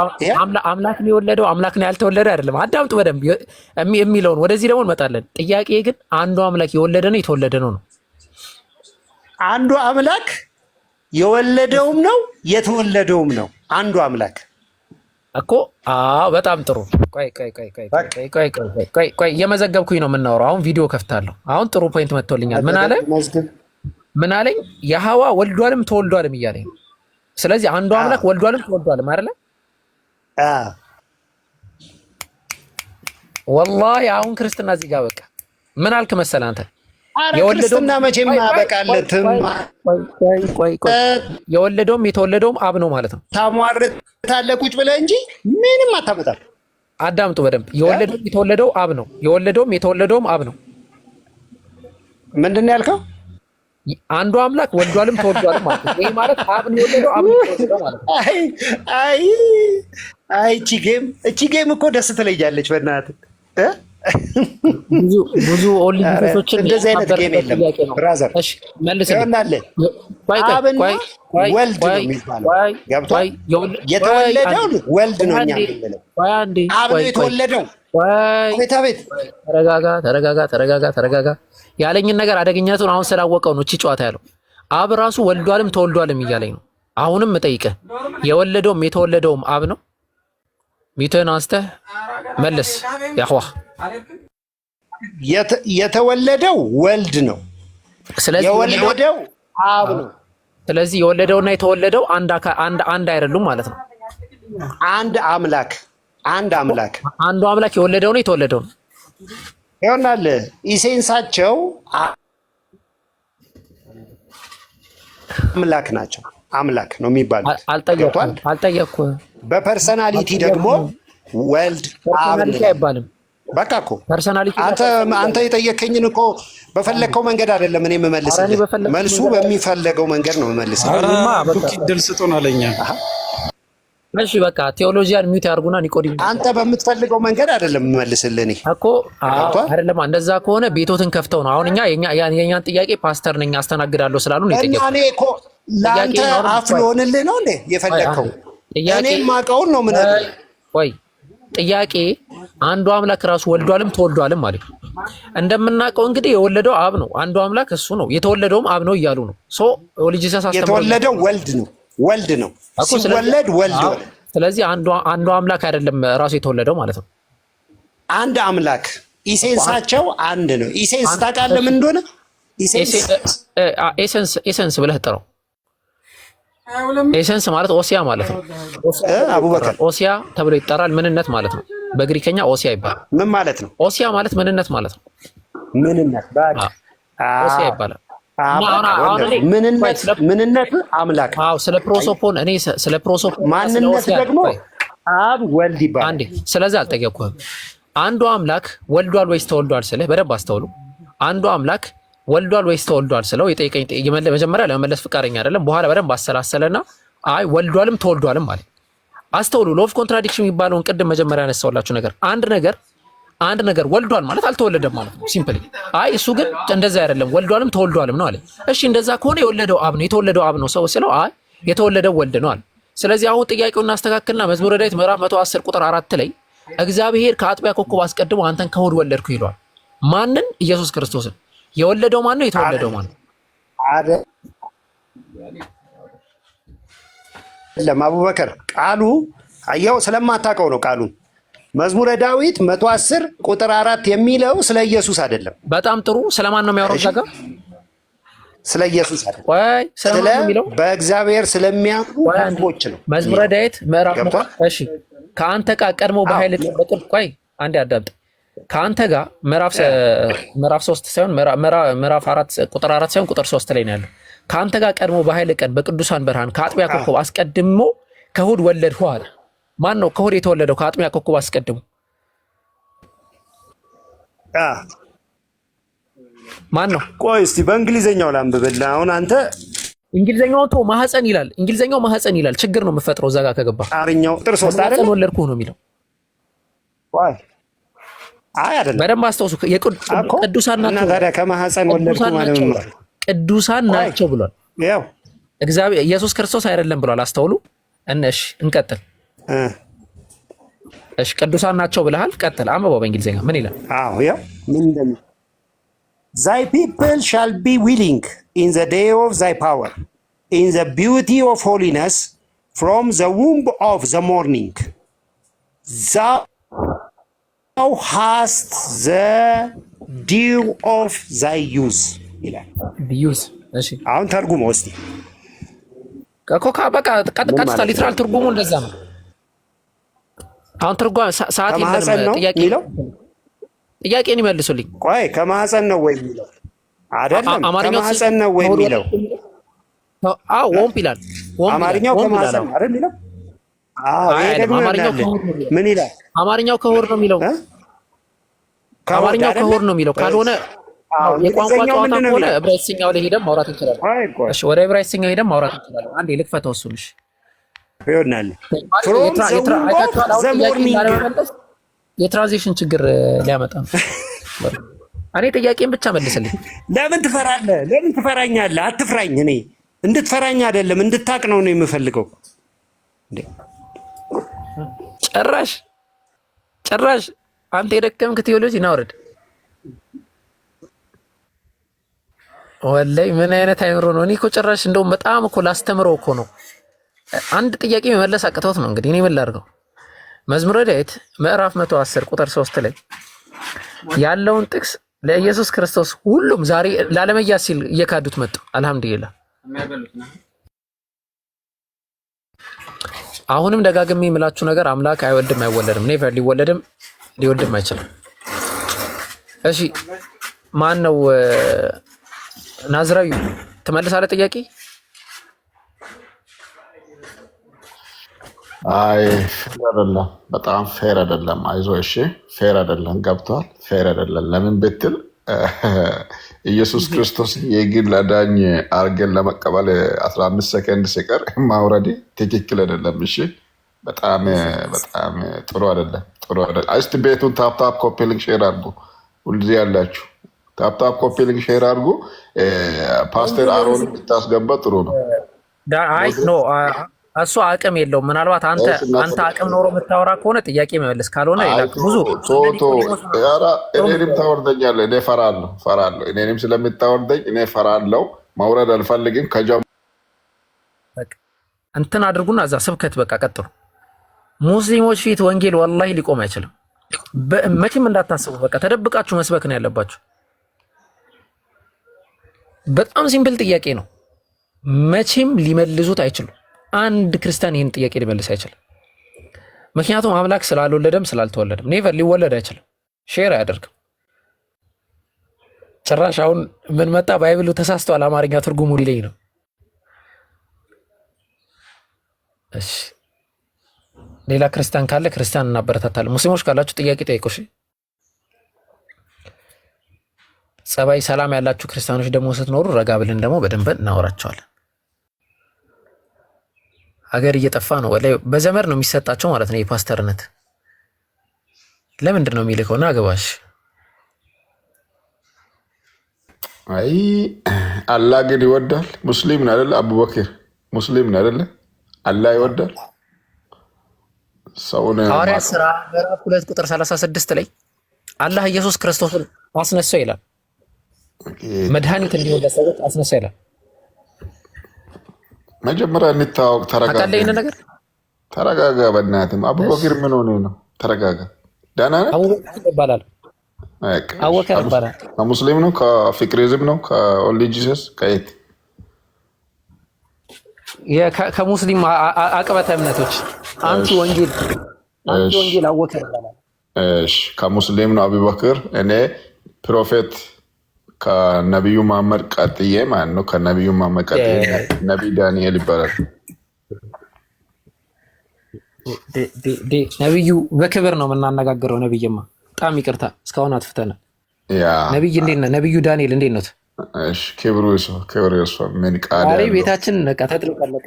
አምላክ ነው የወለደው አምላክ ነው ያልተወለደ አይደለም። አዳምጡ በደንብ የሚለውን ወደዚህ ደግሞ እንመጣለን። ጥያቄ ግን አንዱ አምላክ የወለደ ነው የተወለደ ነው ነው? አንዱ አምላክ የወለደውም ነው የተወለደውም ነው። አንዱ አምላክ እኮ በጣም ጥሩ። ቆይ እየመዘገብኩኝ ነው የምናወራው። አሁን ቪዲዮ ከፍታለሁ። አሁን ጥሩ ፖይንት መጥቶልኛል። ምን አለኝ? የሐዋ ወልዷልም ተወልዷልም እያለኝ ነው። ስለዚህ አንዱ አምላክ ወልዷልም ተወልዷልም አይደለ? ወላሂ አሁን ክርስትና እዚህ ጋር በቃ ምን አልክ መሰለህ አንተ? ክርስትና መቼም አያበቃለትም። የወለደውም የተወለደውም አብ ነው ማለት ነው። ታሟርታለህ ቁጭ ብለህ እንጂ ምንም አታመጣም። አዳምጡ በደንብ። የወለደውም የተወለደው አብ ነው። የወለደውም የተወለደውም አብ ነው። ምንድን ነው ያልከው? አንዱ አምላክ ወልዷልም ተወልዷልም ማለት ነው። ይሄ ማለት አብ ነው የወለደው አብ ነው የተወለደው ማለት ነው። አይ እቺ ጌም እኮ ደስ ትለኛለች በእናትህ። ብዙ ኦንሊ ቢቶችን እንደዚህ አይነት ጌም የለም ብራዘር። እሺ መልስልኝ። አብና ወልድ ነው የሚባለው። ገብቶሃል? የተወለደው ወልድ ነው። እኛ የምንለው አብ ነው የተወለደው። ቤት ተረጋጋ። ያለኝን ነገር አደገኛቱን አሁን ስላወቀው ነው እቺ ጨዋታ ያለው። አብ ራሱ ወልዷልም ተወልዷልም እያለኝ ነው። አሁንም እጠይቅህ የወለደውም የተወለደውም አብ ነው? ሚቶን አንስተህ መልስ። ያህዋ የተወለደው ወልድ ነው። ስለዚህ የወለደው አብ ነው። ስለዚህ የወለደውና የተወለደው አንድ አይደሉም ማለት ነው። አንድ አምላክ አንዱ አምላክ የወለደው ነው የተወለደው ነው። ይሆናል ኢሴንሳቸው አምላክ ናቸው። አምላክ ነው የሚባሉት። አልጠየቅኩም። በፐርሰናሊቲ ደግሞ ወልድ ፐርሰናሊቲ አይባልም። በቃ እኮ ፐርሰናሊቲ አንተ የጠየከኝን እኮ በፈለግከው መንገድ አይደለም እኔ የምመልስልህ። መልሱ በሚፈለገው መንገድ ነው የምመልስልህ። ድል ስጡን አለኛ። እሺ በቃ ቴዎሎጂያን ሚውት ያርጉና ኒቆዲሞስ አንተ በምትፈልገው መንገድ አይደለም የምመልስልህ እኔ እኮ አይደለም። እንደዛ ከሆነ ቤቶትን ከፍተው ነው። አሁን የኛን ጥያቄ ፓስተር ነኝ አስተናግዳለሁ ስላሉ ነው የጠየቁት። እኔ እኮ ለአንተ አፍ ልሆንልህ ነው እንዴ የፈለግከው? እኔ የማውቀውን ነው ምን ወይ ጥያቄ አንዱ አምላክ ራሱ ወልዷልም ተወልዷልም ማለት ነው። እንደምናውቀው እንግዲህ የወለደው አብ ነው። አንዱ አምላክ እሱ ነው። የተወለደውም አብ ነው እያሉ ነው። ሶ ልጅ የተወለደው ወልድ ነው ሲወለድ ወልድ። ስለዚህ አንዱ አምላክ አይደለም ራሱ የተወለደው ማለት ነው። አንድ አምላክ ኢሴንሳቸው አንድ ነው። ኢሴንስ ታውቃለህ ምን እንደሆነ? ኤሰንስ ብለህ ጥረው። ኤሰንስ ማለት ኦሲያ ማለት ነው። አቡበከር ኦሲያ ተብሎ ይጠራል። ምንነት ማለት ነው። በግሪከኛ ኦሲያ ይባላል። ምን ማለት ነው? ኦሲያ ማለት ምንነት ማለት ነው። ምንነት ኦሲያ ይባላል። ምንነት አምላክ። አዎ ስለ ፕሮሶፖን እኔ ስለ ፕሮሶፖን ማንነት ደግሞ አብ ወልድ ይባላል። አንዴ ስለዚህ አልጠየቅኩህም። አንዱ አምላክ ወልዷል ወይስ ተወልዷል ስልህ በደንብ አስተውሉ። አንዱ አምላክ ወልዷል ወይስ ተወልዷል ስለው የጠየቀኝ መጀመሪያ ለመመለስ ፍቃደኛ አይደለም። በኋላ በደንብ አሰላሰለና አይ ወልዷልም ተወልዷልም ማለት አስተውሉ። ሎቭ ኮንትራዲክሽን የሚባለውን ቅድም መጀመሪያ ያነሳውላችሁ ነገር አንድ ነገር ወልዷል ማለት አልተወለደም ማለት ነው። ሲምፕሊ አይ እሱ ግን እንደዛ አይደለም ወልዷልም ተወልዷልም ነው አለ። እሺ እንደዛ ከሆነ የወለደው አብ ነው የተወለደው አብ ነው ሰው ስለው አይ የተወለደው ወልድ ነው አለ። ስለዚህ አሁን ጥያቄውን እናስተካክልና መዝሙረ ዳዊት ምዕራፍ 110 ቁጥር 4 ላይ እግዚአብሔር ከአጥቢያ ኮከብ አስቀድሞ አንተን ከሆድ ወለድኩ ይለዋል። ማንን? ኢየሱስ ክርስቶስን። የወለደው ማን ነው? የተወለደው ማን ነው? አቡበከር ቃሉ አየው ስለማታውቀው ነው ቃሉን። መዝሙረ ዳዊት 110 ቁጥር 4 የሚለው ስለ ኢየሱስ አይደለም። በጣም ጥሩ። ስለማን ነው የሚያወራው? ዛጋ ስለ ኢየሱስ አይደለም። ወይ ስለማን ነው የሚለው? በእግዚአብሔር ስለሚያምኑ ህዝቦች ነው። መዝሙረ ዳዊት ምዕራፍ እሺ ከአንተ ጋር ቀድሞ በኃይል በጥል ቆይ አንዴ አዳምጥ። ከአንተ ጋር ምዕራፍ 3 ሳይሆን ምዕራፍ 4 ቁጥር 4 ሳይሆን ቁጥር 3 ላይ ነው ያለው። ከአንተ ጋር ቀድሞ በኃይል ቀን በቅዱሳን ብርሃን ከአጥቢያ ኮከብ አስቀድሞ ከእሑድ ወለድሁ አለ። ማን ነው ከእሑድ የተወለደው? ከአጥቢያ ኮከብ አስቀድሞ ማን ነው? ቆይ እስቲ በእንግሊዘኛው ላንብብልህ። አሁን አንተ እንግሊዘኛው ቶ ማህፀን ይላል። እንግሊዘኛው ማህፀን ይላል። ችግር ነው የምፈጥረው እዛ ጋር ከገባ አማርኛው ጥር 3 አይደል? ወለድኩህ ነው የሚለው። ዋይ አይ አይደለም። በደንብ አስተውሱ። ቅዱሳን ናቸው እና ታዲያ ከማህፀን ወለድኩ ማለት ነው። ቅዱሳን ናቸው ብሏል። ያው እግዚአብሔር ኢየሱስ ክርስቶስ አይደለም ብሏል። አስተውሉ። እሺ እንቀጥል። እሺ ቅዱሳን ናቸው ብለሃል። ቀጥል። አንብበው በእንግሊዘኛ ምን ይላል? አዎ ያው ምን እንደሚ Thy people shall be willing in the day of thy power, in the beauty of holiness, from the womb of the morning. Thou hast the dew of thy youth. ይላል ዩዝ። እሺ አሁን ተርጉሞ እስቲ ኮካ በቃ ቀጥታ ሊትራል ትርጉሙ እንደዛ ነው። አሁን ትርጓሜ ሰዓት የለም። ጥያቄን ይመልሱልኝ። ቆይ ከማህፀን ነው ወይ የሚለው አይደለም። ከማህፀን ነው ወይ የሚለው? አዎ ወምፕ ይላል። አማርኛው ከማህፀን አይደል የሚለው? አዎ ይሄ ደግሞ ምን ይላል? አማርኛው ከሆድ ነው የሚለው። አማርኛው ከሆድ ነው የሚለው ካልሆነ የቋንቋ ጨዋታ ከሆነ ዕብራይስጥኛው ላይ ሄደን ማውራት እንችላለን። እሺ ወደ ዕብራይስጥኛው ሄደን ማውራት እንችላለን። አንዴ ልክፈተው እሱን። እሺ ይሆናል። የትራንዚሽን ችግር ሊያመጣ ነው። እኔ ጥያቄን ብቻ መልስልኝ። ለምን ትፈራለህ? ለምን ትፈራኛለህ? አትፍራኝ። እኔ እንድትፈራኝ አይደለም እንድታቅ ነው የምፈልገው። ጭራሽ አንተ የደከምክ ቴዎሎጂ ናውረድ። ወላሂ ምን አይነት አይምሮ ነው? እኔ እኮ ጭራሽ እንደውም በጣም እኮ ላስተምረው እኮ ነው። አንድ ጥያቄ መመለስ አቅቶት ነው። እንግዲህ እኔ ምን ላድርገው? መዝሙረ ዳዊት ምዕራፍ 110 ቁጥር 3 ላይ ያለውን ጥቅስ ለኢየሱስ ክርስቶስ ሁሉም ዛሬ ላለመያዝ ሲል እየካዱት መጡ። አልሐምዱሊላህ። አሁንም ደጋግሜ የምላችሁ ነገር አምላክ አይወልድም አይወለድም። ኔቨር ሊወለድም ሊወልድም አይችልም። እሺ ማን ነው ናዝራዊ? ትመልሳለህ ጥያቄ? አይ ፌር አይደለም፣ በጣም ፌር አይደለም። አይዞ እሺ፣ ፌር አይደለም። ገብቷል? ፌር አይደለም። ለምን ብትል ኢየሱስ ክርስቶስ የግል አዳኝ አርገን ለመቀበል 15 ሰከንድ ሲቀር ማውረድ ትክክል አይደለም። እሺ፣ በጣም ጥሩ አይደለም፣ ጥሩ አይደለም። እስቲ ቤቱን ታፕታፕ ኮፒ ሊንክ ሼር አድርጉ። ሁልጊዜ ያላችሁ ታፕታፕ ኮፒ ሊንክ ሼር አድርጉ። ፓስተር አሮን ብታስገባ ጥሩ ነው። አይ ኖ እሱ አቅም የለውም። ምናልባት አንተ አቅም ኖሮ የምታወራ ከሆነ ጥያቄ መመለስ፣ ካልሆነ ብዙ እኔንም ታወርደኛለህ። እኔ ፈራለሁ። እኔንም ስለምታወርደኝ እኔ ፈራለሁ። ማውረድ አልፈልግም። እንትን አድርጉና እዛ ስብከት በቃ ቀጥሉ። ሙስሊሞች ፊት ወንጌል ወላሂ ሊቆም አይችልም። መቼም እንዳታስቡ። በቃ ተደብቃችሁ መስበክ ነው ያለባችሁ። በጣም ሲምፕል ጥያቄ ነው። መቼም ሊመልሱት አይችሉም። አንድ ክርስቲያን ይህን ጥያቄ ሊመልስ አይችልም። ምክንያቱም አምላክ ስላልወለደም ስላልተወለደም ኔቨር ሊወለድ አይችልም። ሼር አያደርግም። ጭራሽ አሁን ምን መጣ? ባይብሉ ተሳስቷል፣ አማርኛ ትርጉሙ ሊለኝ ነው። እሺ ሌላ ክርስቲያን ካለ ክርስቲያን እናበረታታለን። ሙስሊሞች ካላችሁ ጥያቄ ጠይቁ። እሺ ጸባይ ሰላም ያላችሁ ክርስቲያኖች ደግሞ ስትኖሩ ረጋ ብለን ደግሞ በደንብ እናወራቸዋለን። ሀገር እየጠፋ ነው። ወላሂ በዘመድ ነው የሚሰጣቸው ማለት ነው የፓስተርነት። ለምንድን ነው የሚልከው? ና ግባሽ። አይ አላህ ግን ይወዳል። ሙስሊም ነው አይደለ? አቡበክር ሙስሊም ነው አይደለ? አላህ ይወዳል ሰውን። ሐዋርያት ሥራ ምዕራፍ 2 ቁጥር 36 ላይ አላህ ኢየሱስ ክርስቶስን አስነሳው ይላል። መድኃኒት እንዲሆን ለሰዎች አስነሳው ይላል። መጀመሪያ እንታወቅ። ተረጋጋ። በእናትም አቡበክር ምን ሆነ ነው? ተረጋጋ። ደህና ነህ? አቡበክር ይባላል። ከሙስሊም ነው? ከፍቅሪዝም ነው? ከኦንሊ ጂሰስ? ከየት? ከሙስሊም አቅበተ እምነቶች አንቱ ወንጌል አወከር ይባላል። እሺ ከሙስሊም ነው አቡበክር። እኔ ፕሮፌት ከነቢዩ መሐመድ ቀጥዬ ማለት ነው። ከነቢዩ መሐመድ ቀጥዬ ነቢይ ዳንኤል ይባላል። ነቢዩ በክብር ነው የምናነጋግረው። ነቢይማ በጣም ይቅርታ እስካሁን አትፍተናል። ነቢይ እንዴት ነህ? ነቢዩ ዳንኤል እንዴት ነው? ክብሩ ይስፋ። ምን ቃል ቤታችን ተጥለቀለቀ።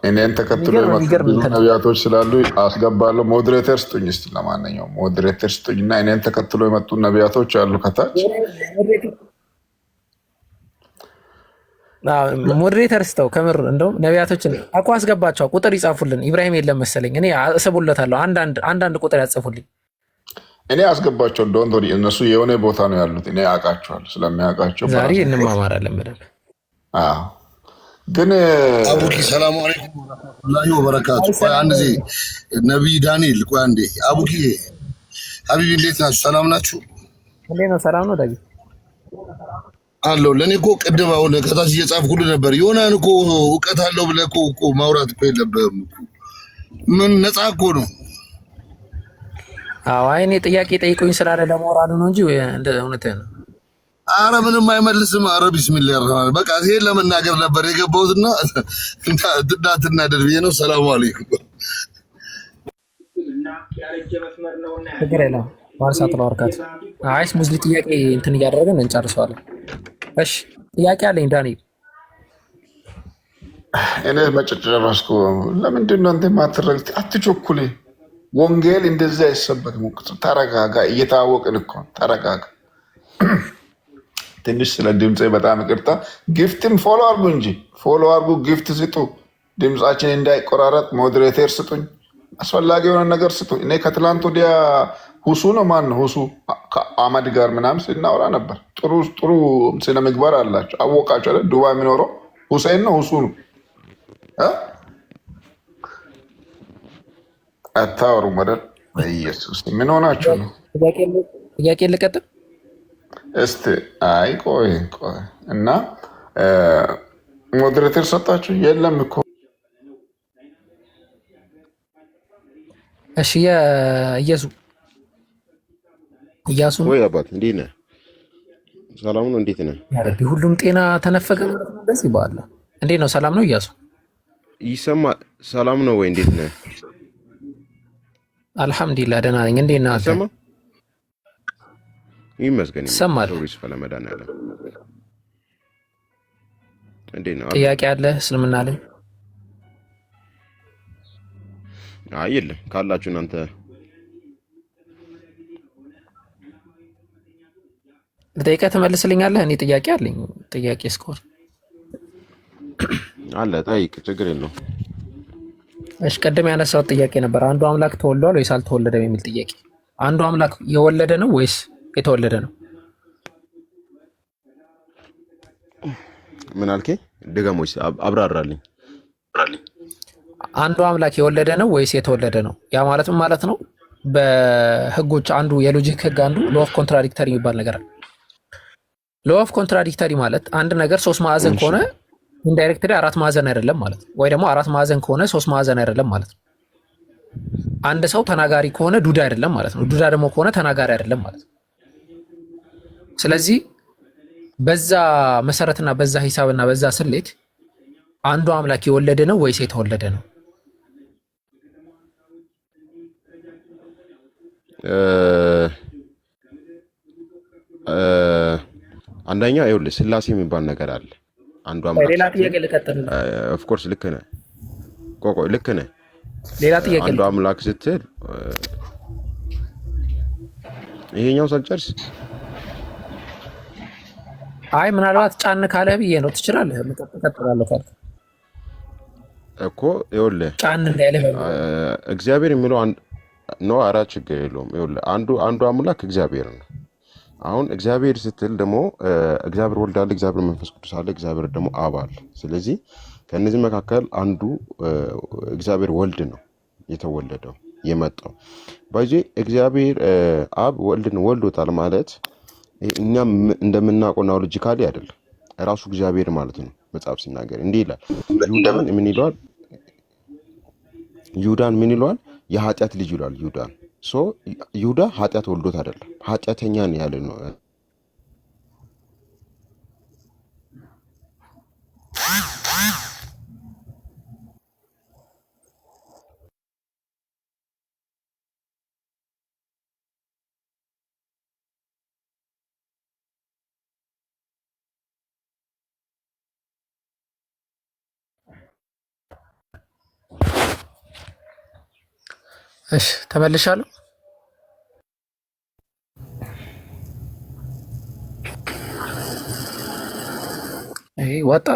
እኔን ተከትሎ የመጡ ብዙ ነቢያቶች ስላሉ አስገባለሁ። ሞዴሬተር ስጡኝ እስኪ። ለማንኛውም ሞዴሬተር ስጡኝ እና እኔን ተከትሎ የመጡ ነቢያቶች አሉ ከታች። ሞዴሬተር ስተው ከምር እንደውም ነቢያቶችን አቋ አስገባቸው። ቁጥር ይጻፉልን። ኢብራሂም የለም መሰለኝ። እኔ እስቡለታለሁ። አንዳንድ ቁጥር ያጽፉልኝ። እኔ አስገባቸው። እንደሆን እነሱ የሆነ ቦታ ነው ያሉት። እኔ አውቃቸዋለሁ። ስለሚያውቃቸው ዛሬ እንማማራለን በደንብ። ግን አቡኪ ሰላሙ አለይኩም ወራህመቱላሂ ወበረካቱ። ቆይ አንድ ጊዜ ነቢይ ዳንኤል፣ ቆይ አንዴ። አቡኪ ሀቢቢ እንዴት ናችሁ? ሰላም ናችሁ? እንዴት ነው? ሰላም ነው ዳጊ አለው። ለእኔ እኮ ቅድም አሁን ከታች እየጻፍኩልህ ነበር። የሆነን እኮ እውቀት አለው ብለህ እኮ ማውራት እኮ የለብህም። ምን ነፃ እኮ ነው። አዎ እኔ ጥያቄ ጠይቁኝ ስላለ ለሞራሉ ነው እንጂ እውነትህን ነው። አረ ምንም አይመልስም። አረ ቢስሚላህ ረህማን በቃ ይሄን ለመናገር ነበር የገባሁትና እንዳትናደድ ብዬ ነው። ሰላም አለይኩም። ችግር የለም። ዋርሳት ለወርካት አይስ ሙዝሊ ጥያቄ እንትን እያደረገን እንጨርሰዋለን። እሺ ጥያቄ አለኝ ዳንኤል። እኔ መጨረስኩ። ለምንድን ነው እንደ ማትረግጥ? አትቸኩል። ወንጌል እንደዚህ አይሰበክም። ተረጋጋ። እየታወቅን እኮ ተረጋጋ። ትንሽ ስለ ድምፄ በጣም ይቅርታ። ጊፍትም ፎሎ አርጉ እንጂ ፎሎ አርጉ፣ ጊፍት ስጡ፣ ድምፃችን እንዳይቆራረጥ ሞዴሬተር ስጡኝ፣ አስፈላጊ የሆነ ነገር ስጡ። እኔ ከትላንት ወዲያ ሁሱ ነው ማን ነው ሁሱ ከአመድ ጋር ምናምን ስናወራ ነበር። ጥሩ ስነ ምግባር አላቸው። አወቃቸው አይደል? ዱባይ የሚኖረው ሁሴን ነው ሁሱ ነው። አታወሩም አይደል? ኢየሱስ ምን ሆናችሁ ነው? ጥያቄ ልቀጥል እስቲ። አይ ቆይ እና ሞዴሬተር ሰጣችሁ? የለም እኮ። እሺ እያሱ ወይ አባት እንዴት ነህ? ሰላም ነው? እንዴት ነህ? ያረቢ ሁሉም ጤና ተነፈገ ማለት ነው። ደስ ይባላል። እንዴት ነው? ሰላም ነው እያሱ? ይሰማል? ሰላም ነው ወይ? እንዴት ነህ? አልሐምዱሊላህ ደህና ነኝ። እንዴት ነህ? ይሰማ ይመስገን። ይሰማል? ፈለመዳናለ እንዴት ነው? ጥያቄ አለ እስልምና ላይ? አይ የለም። ካላችሁ እናንተ ልጠይቀህ ትመልስልኛለህ? እኔ ጥያቄ አለኝ። ጥያቄ እስኮር አለ ጠይቅ፣ ችግር የለውም። እሺ ቀደም ያነሳው ጥያቄ ነበር። አንዱ አምላክ ተወልዷል ወይስ አልተወለደም የሚል ጥያቄ። አንዱ አምላክ የወለደ ነው ወይስ የተወለደ ነው? ምን አልከኝ? ድገሞች አብራራልኝ። አንዱ አምላክ የወለደ ነው ወይስ የተወለደ ነው? ያ ማለት ምን ማለት ነው? በህጎች አንዱ የሎጂክ ህግ አንዱ ሎ ኦፍ ኮንትራዲክተሪ የሚባል ነገር አለ። ሎ ኦፍ ኮንትራዲክተሪ ማለት አንድ ነገር 3 ማዕዘን ከሆነ ኢንዳይሬክትሊ 4 ማዕዘን አይደለም ማለት ነው። ወይ ደግሞ 4 ማዕዘን ከሆነ 3 ማዕዘን አይደለም ማለት ነው። አንድ ሰው ተናጋሪ ከሆነ ዱዳ አይደለም ማለት ነው። ዱዳ ደግሞ ከሆነ ተናጋሪ አይደለም ማለት ነው። ስለዚህ በዛ መሰረትና በዛ ሂሳብና በዛ ስሌት አንዱ አምላክ የወለደ ነው ወይስ የተወለደ ነው? አንደኛ ይኸውልህ ስላሴ የሚባል ነገር አለ። አንዱ አምላክ ሌላ ጥያቄ ልቀጥል። ኦፍ ኮርስ ልክ ነህ። ቆይ ልክ ነህ። ሌላ ጥያቄ አንዱ አምላክ ስትል ይሄኛው ሳልጨርስ አይ ምናልባት ጫን ካለ ብዬ ነው። ትችላለህ፣ እቀጥላለሁ ካልክ እኮ ይኸውልህ ጫን እንዳይለ እግዚአብሔር የሚለው ነው። ኧረ ችግር የለውም። ይኸውልህ አንዱ አምላክ እግዚአብሔር ነው። አሁን እግዚአብሔር ስትል ደግሞ እግዚአብሔር ወልድ አለ፣ እግዚአብሔር መንፈስ ቅዱስ አለ፣ እግዚአብሔር ደግሞ አብ አለ። ስለዚህ ከነዚህ መካከል አንዱ እግዚአብሔር ወልድ ነው የተወለደው የመጣው። በዚህ እግዚአብሔር አብ ወልድን ወልዶታል ማለት እኛም እንደምናውቀው ነው ሎጂካሊ አይደለም። ራሱ እግዚአብሔር ማለት ነው። መጽሐፍ ሲናገር እንዲህ ይላል። ይሁዳን ምን ይለዋል? የኃጢአት ልጅ ይለዋል ይሁዳን። ይሁዳ ኃጢአት ወልዶት አይደለም፣ ኃጢአተኛ ነው ያለ ነው። እሺ ተመልሻለሁ። ወጣ።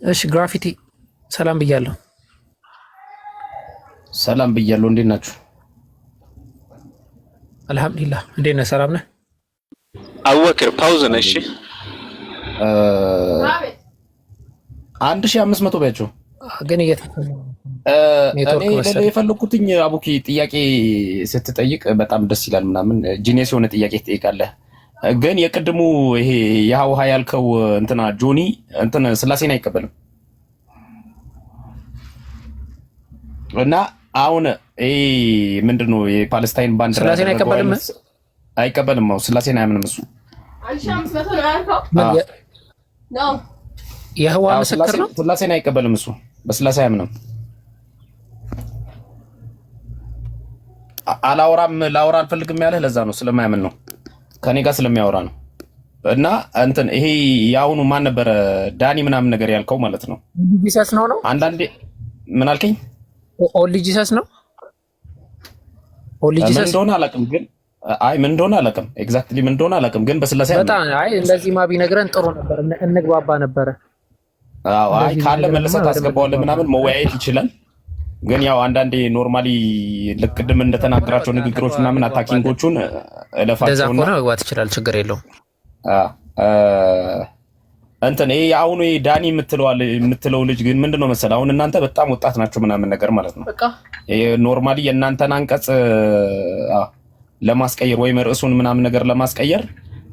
እሺ ግራፊቲ ሰላም ብያለሁ። ሰላም ብያለሁ። እንዴት ናችሁ? አልሐምዱሊላህ። እንዴት ነህ? ሰላም ነህ? አወክር ፓውዝ ነህ? እሺ 1500 ቢያቸው ግን እኔ የፈለኩትኝ አቡኪ ጥያቄ ስትጠይቅ በጣም ደስ ይላል ምናምን ጂኒየስ የሆነ ጥያቄ ትጠይቃለህ። ግን የቅድሙ ይሄ የሃውሃ ያልከው እንትና ጆኒ እንትን ስላሴን አይቀበልም እና አሁን ይሄ ምንድነው የፓለስታይን ባንዲራ ስላሴን አይቀበልም አይቀበልም ነው ስላሴን አያምንም እሱ 1500 ነው ያልከው ነው የህዋ ምስክር ነው። ስላሴን አይቀበልም እሱ በስላሴ አያምንም። አላወራም ላወራ አልፈልግም ያለህ ለዛ ነው ስለማያምን ነው ከኔ ጋር ስለሚያወራ ነው። እና እንትን ይሄ ያውኑ ማን ነበረ ዳኒ ምናምን ነገር ያልከው ማለት ነው ጂሰስ ነው አንዳንዴ ምን አልከኝ? ኦንሊ ጂሰስ ነው ኦንሊ ጂሰስ እንደሆነ አላውቅም ግን አይ ምን እንደሆነ አላውቅም ኤግዛክትሊ ምን እንደሆነ አላውቅም ግን በስላሴ በጣም አይ እንደዚህ ማ ቢነግረን ጥሩ ነበር እንግባባ ነበረ። አዎ አይ ካለ መልሰህ ታስገባዋለህ ምናምን መወያየት ይችላል። ግን ያው አንዳንዴ ኖርማሊ ለቅድም እንደተናገራቸው ንግግሮች ምናምን አታኪንጎቹን እለፋቸውና እንደዛ ሆነ መግባት ይችላል። ችግር የለውም። እንትን ይሄ አሁን ዳኒ የምትለው ልጅ ግን ምንድነው መሰለህ አሁን እናንተ በጣም ወጣት ናቸው ምናምን ነገር ማለት ነው። ይሄ ኖርማሊ የእናንተን አንቀጽ ለማስቀየር ወይም ርዕሱን ምናምን ነገር ለማስቀየር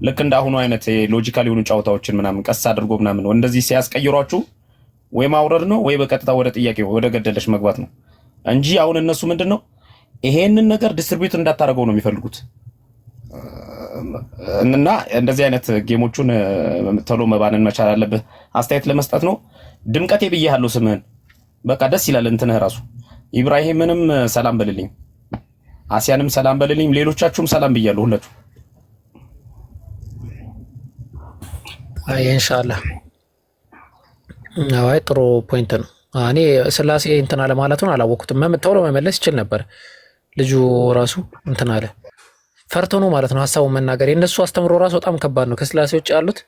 ልክ እንደ አሁኑ አይነት ሎጂካል የሆኑ ጫውታዎችን ምናምን ቀስ አድርጎ ምናምን ነው እንደዚህ ሲያስቀይሯችሁ ወይ ማውረድ ነው ወይ በቀጥታ ወደ ጥያቄው ወደ ገደለሽ መግባት ነው እንጂ አሁን እነሱ ምንድነው ይሄንን ነገር ዲስትሪቢዩት እንዳታረገው ነው የሚፈልጉት። እና እንደዚህ አይነት ጌሞቹን ቶሎ መባነን መቻል አለብህ። አስተያየት ለመስጠት ነው። ድምቀቴ ብዬሃለሁ ስምህን በቃ ደስ ይላል እንትነህ ራሱ ኢብራሂምንም ሰላም በልልኝ፣ አሲያንም ሰላም በልልኝ፣ ሌሎቻችሁም ሰላም ብያለሁ ሁላችሁ። አይ ኢንሻአላህ አይ ጥሩ ፖይንት ነው። እኔ ስላሴ እንትና ለማለቱን አላወኩትም። ቶሎ መመለስ ይችል ነበር ልጁ ራሱ እንትና አለ ፈርቶ ነው ማለት ነው ሐሳቡን መናገር። የነሱ አስተምሮ ራሱ በጣም ከባድ ነው። ከስላሴ ውጭ ያሉት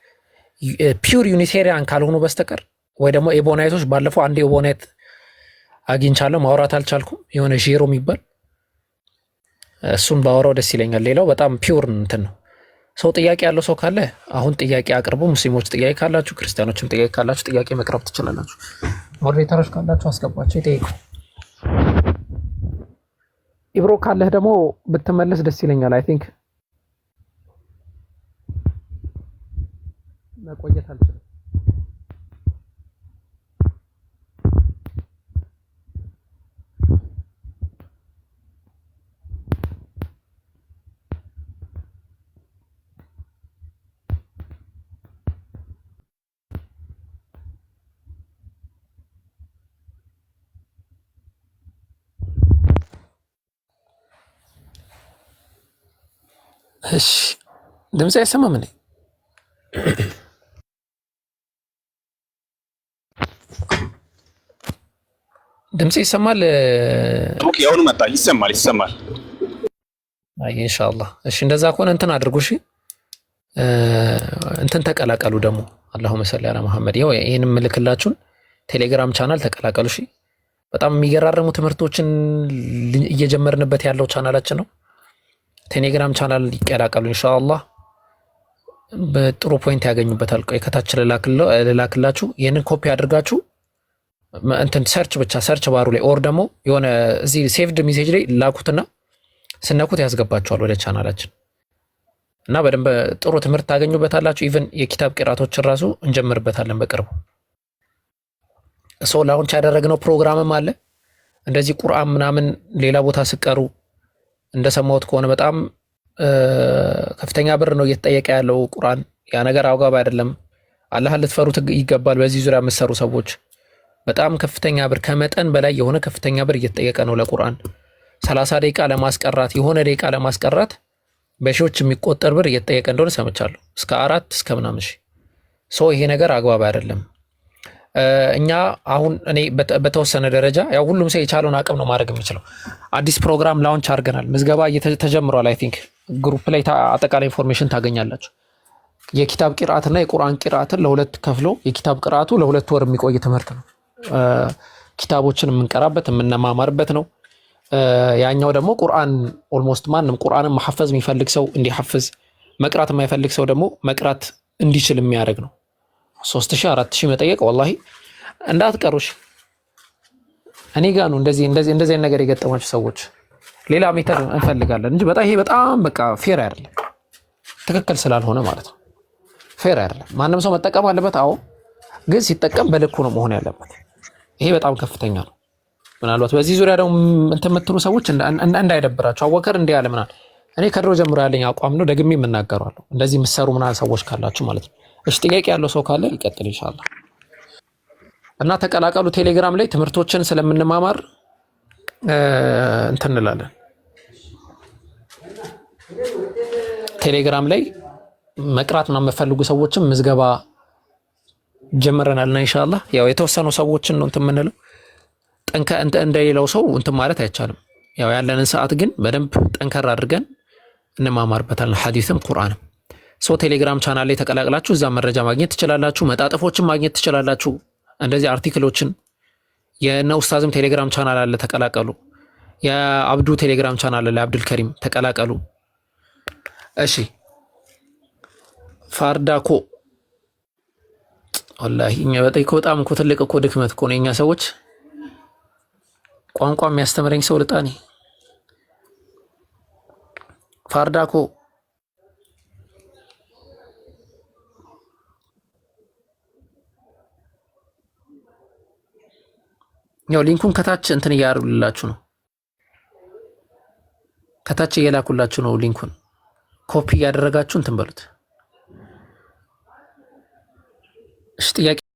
ፒውር ዩኒቴሪያን ካልሆኑ በስተቀር ወይ ደግሞ ኤቦናይቶች ባለፈው አንድ ኤቦናይት አግኝቻለሁ ማውራት አልቻልኩም። የሆነ ሼሮ የሚባል እሱን ባወራው ደስ ይለኛል። ሌላው በጣም ፒውር እንትን ነው። ሰው ጥያቄ ያለው ሰው ካለ አሁን ጥያቄ አቅርቡ። ሙስሊሞች ጥያቄ ካላችሁ፣ ክርስቲያኖችም ጥያቄ ካላችሁ ጥያቄ መቅረብ ትችላላችሁ። ሞዴሬተሮች ካላችሁ አስገባቸው ይጠይቁ። ኢብሮ ካለህ ደግሞ ብትመለስ ደስ ይለኛል። አይ ቲንክ መቆየት አልችልም። እሺ ድምጽ አይሰማም እንዴ? ድምጽ ይሰማል? ኦኬ አሁን መጣ። ይሰማል። አይ ኢንሻአላህ። እሺ እንደዛ ከሆነ እንትን አድርጉ። እሺ እንትን ተቀላቀሉ ደግሞ አላሁመ ሰሊ አላ መሐመድ። ያው ይሄንን ምልክላችሁን ቴሌግራም ቻናል ተቀላቀሉ። እሺ በጣም የሚገራረሙ ትምህርቶችን እየጀመርንበት ያለው ቻናላችን ነው። ቴሌግራም ቻናል ይቀላቀሉ ኢንሻአላህ። በጥሩ ፖይንት ያገኙበታል። ቆይ ከታች ልላክላችሁ። ይሄንን ኮፒ አድርጋችሁ እንትን ሰርች ባሩ ላይ ኦር ደግሞ የሆነ እዚህ ሴቭድ ሜሴጅ ላይ ላኩትና ስነኩት ያስገባችኋል ወደ ቻናላችን እና በደንብ ጥሩ ትምህርት ታገኙበታላችሁ። ኢቭን የኪታብ ቅራቶችን ራሱ እንጀምርበታለን በቅርቡ። ሰው ላውንች ያደረግነው ፕሮግራምም አለ። እንደዚህ ቁርአን ምናምን ሌላ ቦታ ስቀሩ እንደሰማሁት ከሆነ በጣም ከፍተኛ ብር ነው እየተጠየቀ ያለው ቁርአን። ያ ነገር አግባብ አይደለም። አላህን ልትፈሩት ይገባል። በዚህ ዙሪያ የምትሰሩ ሰዎች በጣም ከፍተኛ ብር፣ ከመጠን በላይ የሆነ ከፍተኛ ብር እየተጠየቀ ነው ለቁርአን። 30 ደቂቃ ለማስቀራት የሆነ ደቂቃ ለማስቀራት በሺዎች የሚቆጠር ብር እየተጠየቀ እንደሆነ ሰምቻለሁ። እስከ 4 እስከ ምናምን ሺህ። ይሄ ነገር አግባብ አይደለም። እኛ አሁን እኔ በተወሰነ ደረጃ ያው ሁሉም ሰው የቻለውን አቅም ነው ማድረግ የሚችለው። አዲስ ፕሮግራም ላውንች አድርገናል። ምዝገባ ተጀምሯል። አይ ቲንክ ግሩፕ ላይ አጠቃላይ ኢንፎርሜሽን ታገኛላችሁ። የኪታብ ቂራአትና የቁርአን ቂራአትን ለሁለት ከፍሎ የኪታብ ቂራአቱ ለ2 ወር የሚቆይ ትምህርት ነው። ኪታቦችን የምንቀራበት የምንማማርበት ነው። ያኛው ደግሞ ቁርአን ኦልሞስት ማንም ቁርአንን መሐፈዝ የሚፈልግ ሰው እንዲሐፍዝ፣ መቅራት የማይፈልግ ሰው ደግሞ መቅራት እንዲችል የሚያደርግ ነው። 3000 4000 መጠየቅ ወላሂ እንዳትቀሩሽ። እኔ ጋር ነው እንደዚህ ነገር የገጠማችሁ ሰዎች ሌላ ሜተር እንፈልጋለን እንጂ ይሄ በጣም በቃ ፌር አይደለም። ትክክል ስላልሆነ ማለት ነው። ፌር አይደለም። ማንም ሰው መጠቀም አለበት። አዎ፣ ግን ሲጠቀም በልኩ ነው መሆን ያለበት። ይሄ በጣም ከፍተኛ ነው። ምናልባት በዚህ ዙሪያ ደግሞ እንትን የምትሉ ሰዎች እንዳይደብራችሁ። አወከር እንዲህ ያለ ምናል እኔ ከድሮ ጀምሮ ያለኝ አቋም ነው። ደግሜ የምናገረዋለሁ። እንደዚህ የምትሰሩ ምናል ሰዎች ካላችሁ ማለት ነው። እሺ ጥያቄ ያለው ሰው ካለ ይቀጥል ኢንሻአላህ። እና ተቀላቀሉ። ቴሌግራም ላይ ትምህርቶችን ስለምንማማር እንትን እንላለን። ቴሌግራም ላይ መቅራት ምናምን የምትፈልጉ ሰዎችም ምዝገባ ጀምረናልና ኢንሻአላህ ያው የተወሰኑ ሰዎችን ነው እንትን የምንለው። እንደሌላው ሰው እንትን ማለት አይቻልም። ያው ያለንን ሰዓት ግን በደንብ ጠንከር አድርገን እንማማርበታለን፣ ሐዲስም ቁርአንም። ቴሌግራም ቻናል ላይ ተቀላቅላችሁ እዛ መረጃ ማግኘት ትችላላችሁ። መጣጥፎችን ማግኘት ትችላላችሁ። እንደዚህ አርቲክሎችን የነ ኡስታዝም ቴሌግራም ቻናል አለ፣ ተቀላቀሉ። የአብዱ ቴሌግራም ቻናል አለ፣ አብዱል ከሪም ተቀላቀሉ። እሺ ፋርዳኮ ወላሂ እኛ በጣም እኮ ትልቅ እኮ ድክመት እኮ ነው የኛ ሰዎች። ቋንቋ የሚያስተምረኝ ሰው ልጣኔ ፋርዳኮ ያው ሊንኩን ከታች እንትን እያደረጉላችሁ ነው። ከታች እየላኩላችሁ ነው። ሊንኩን ኮፒ እያደረጋችሁ እንትን በሉት። እሺ ጥያቄ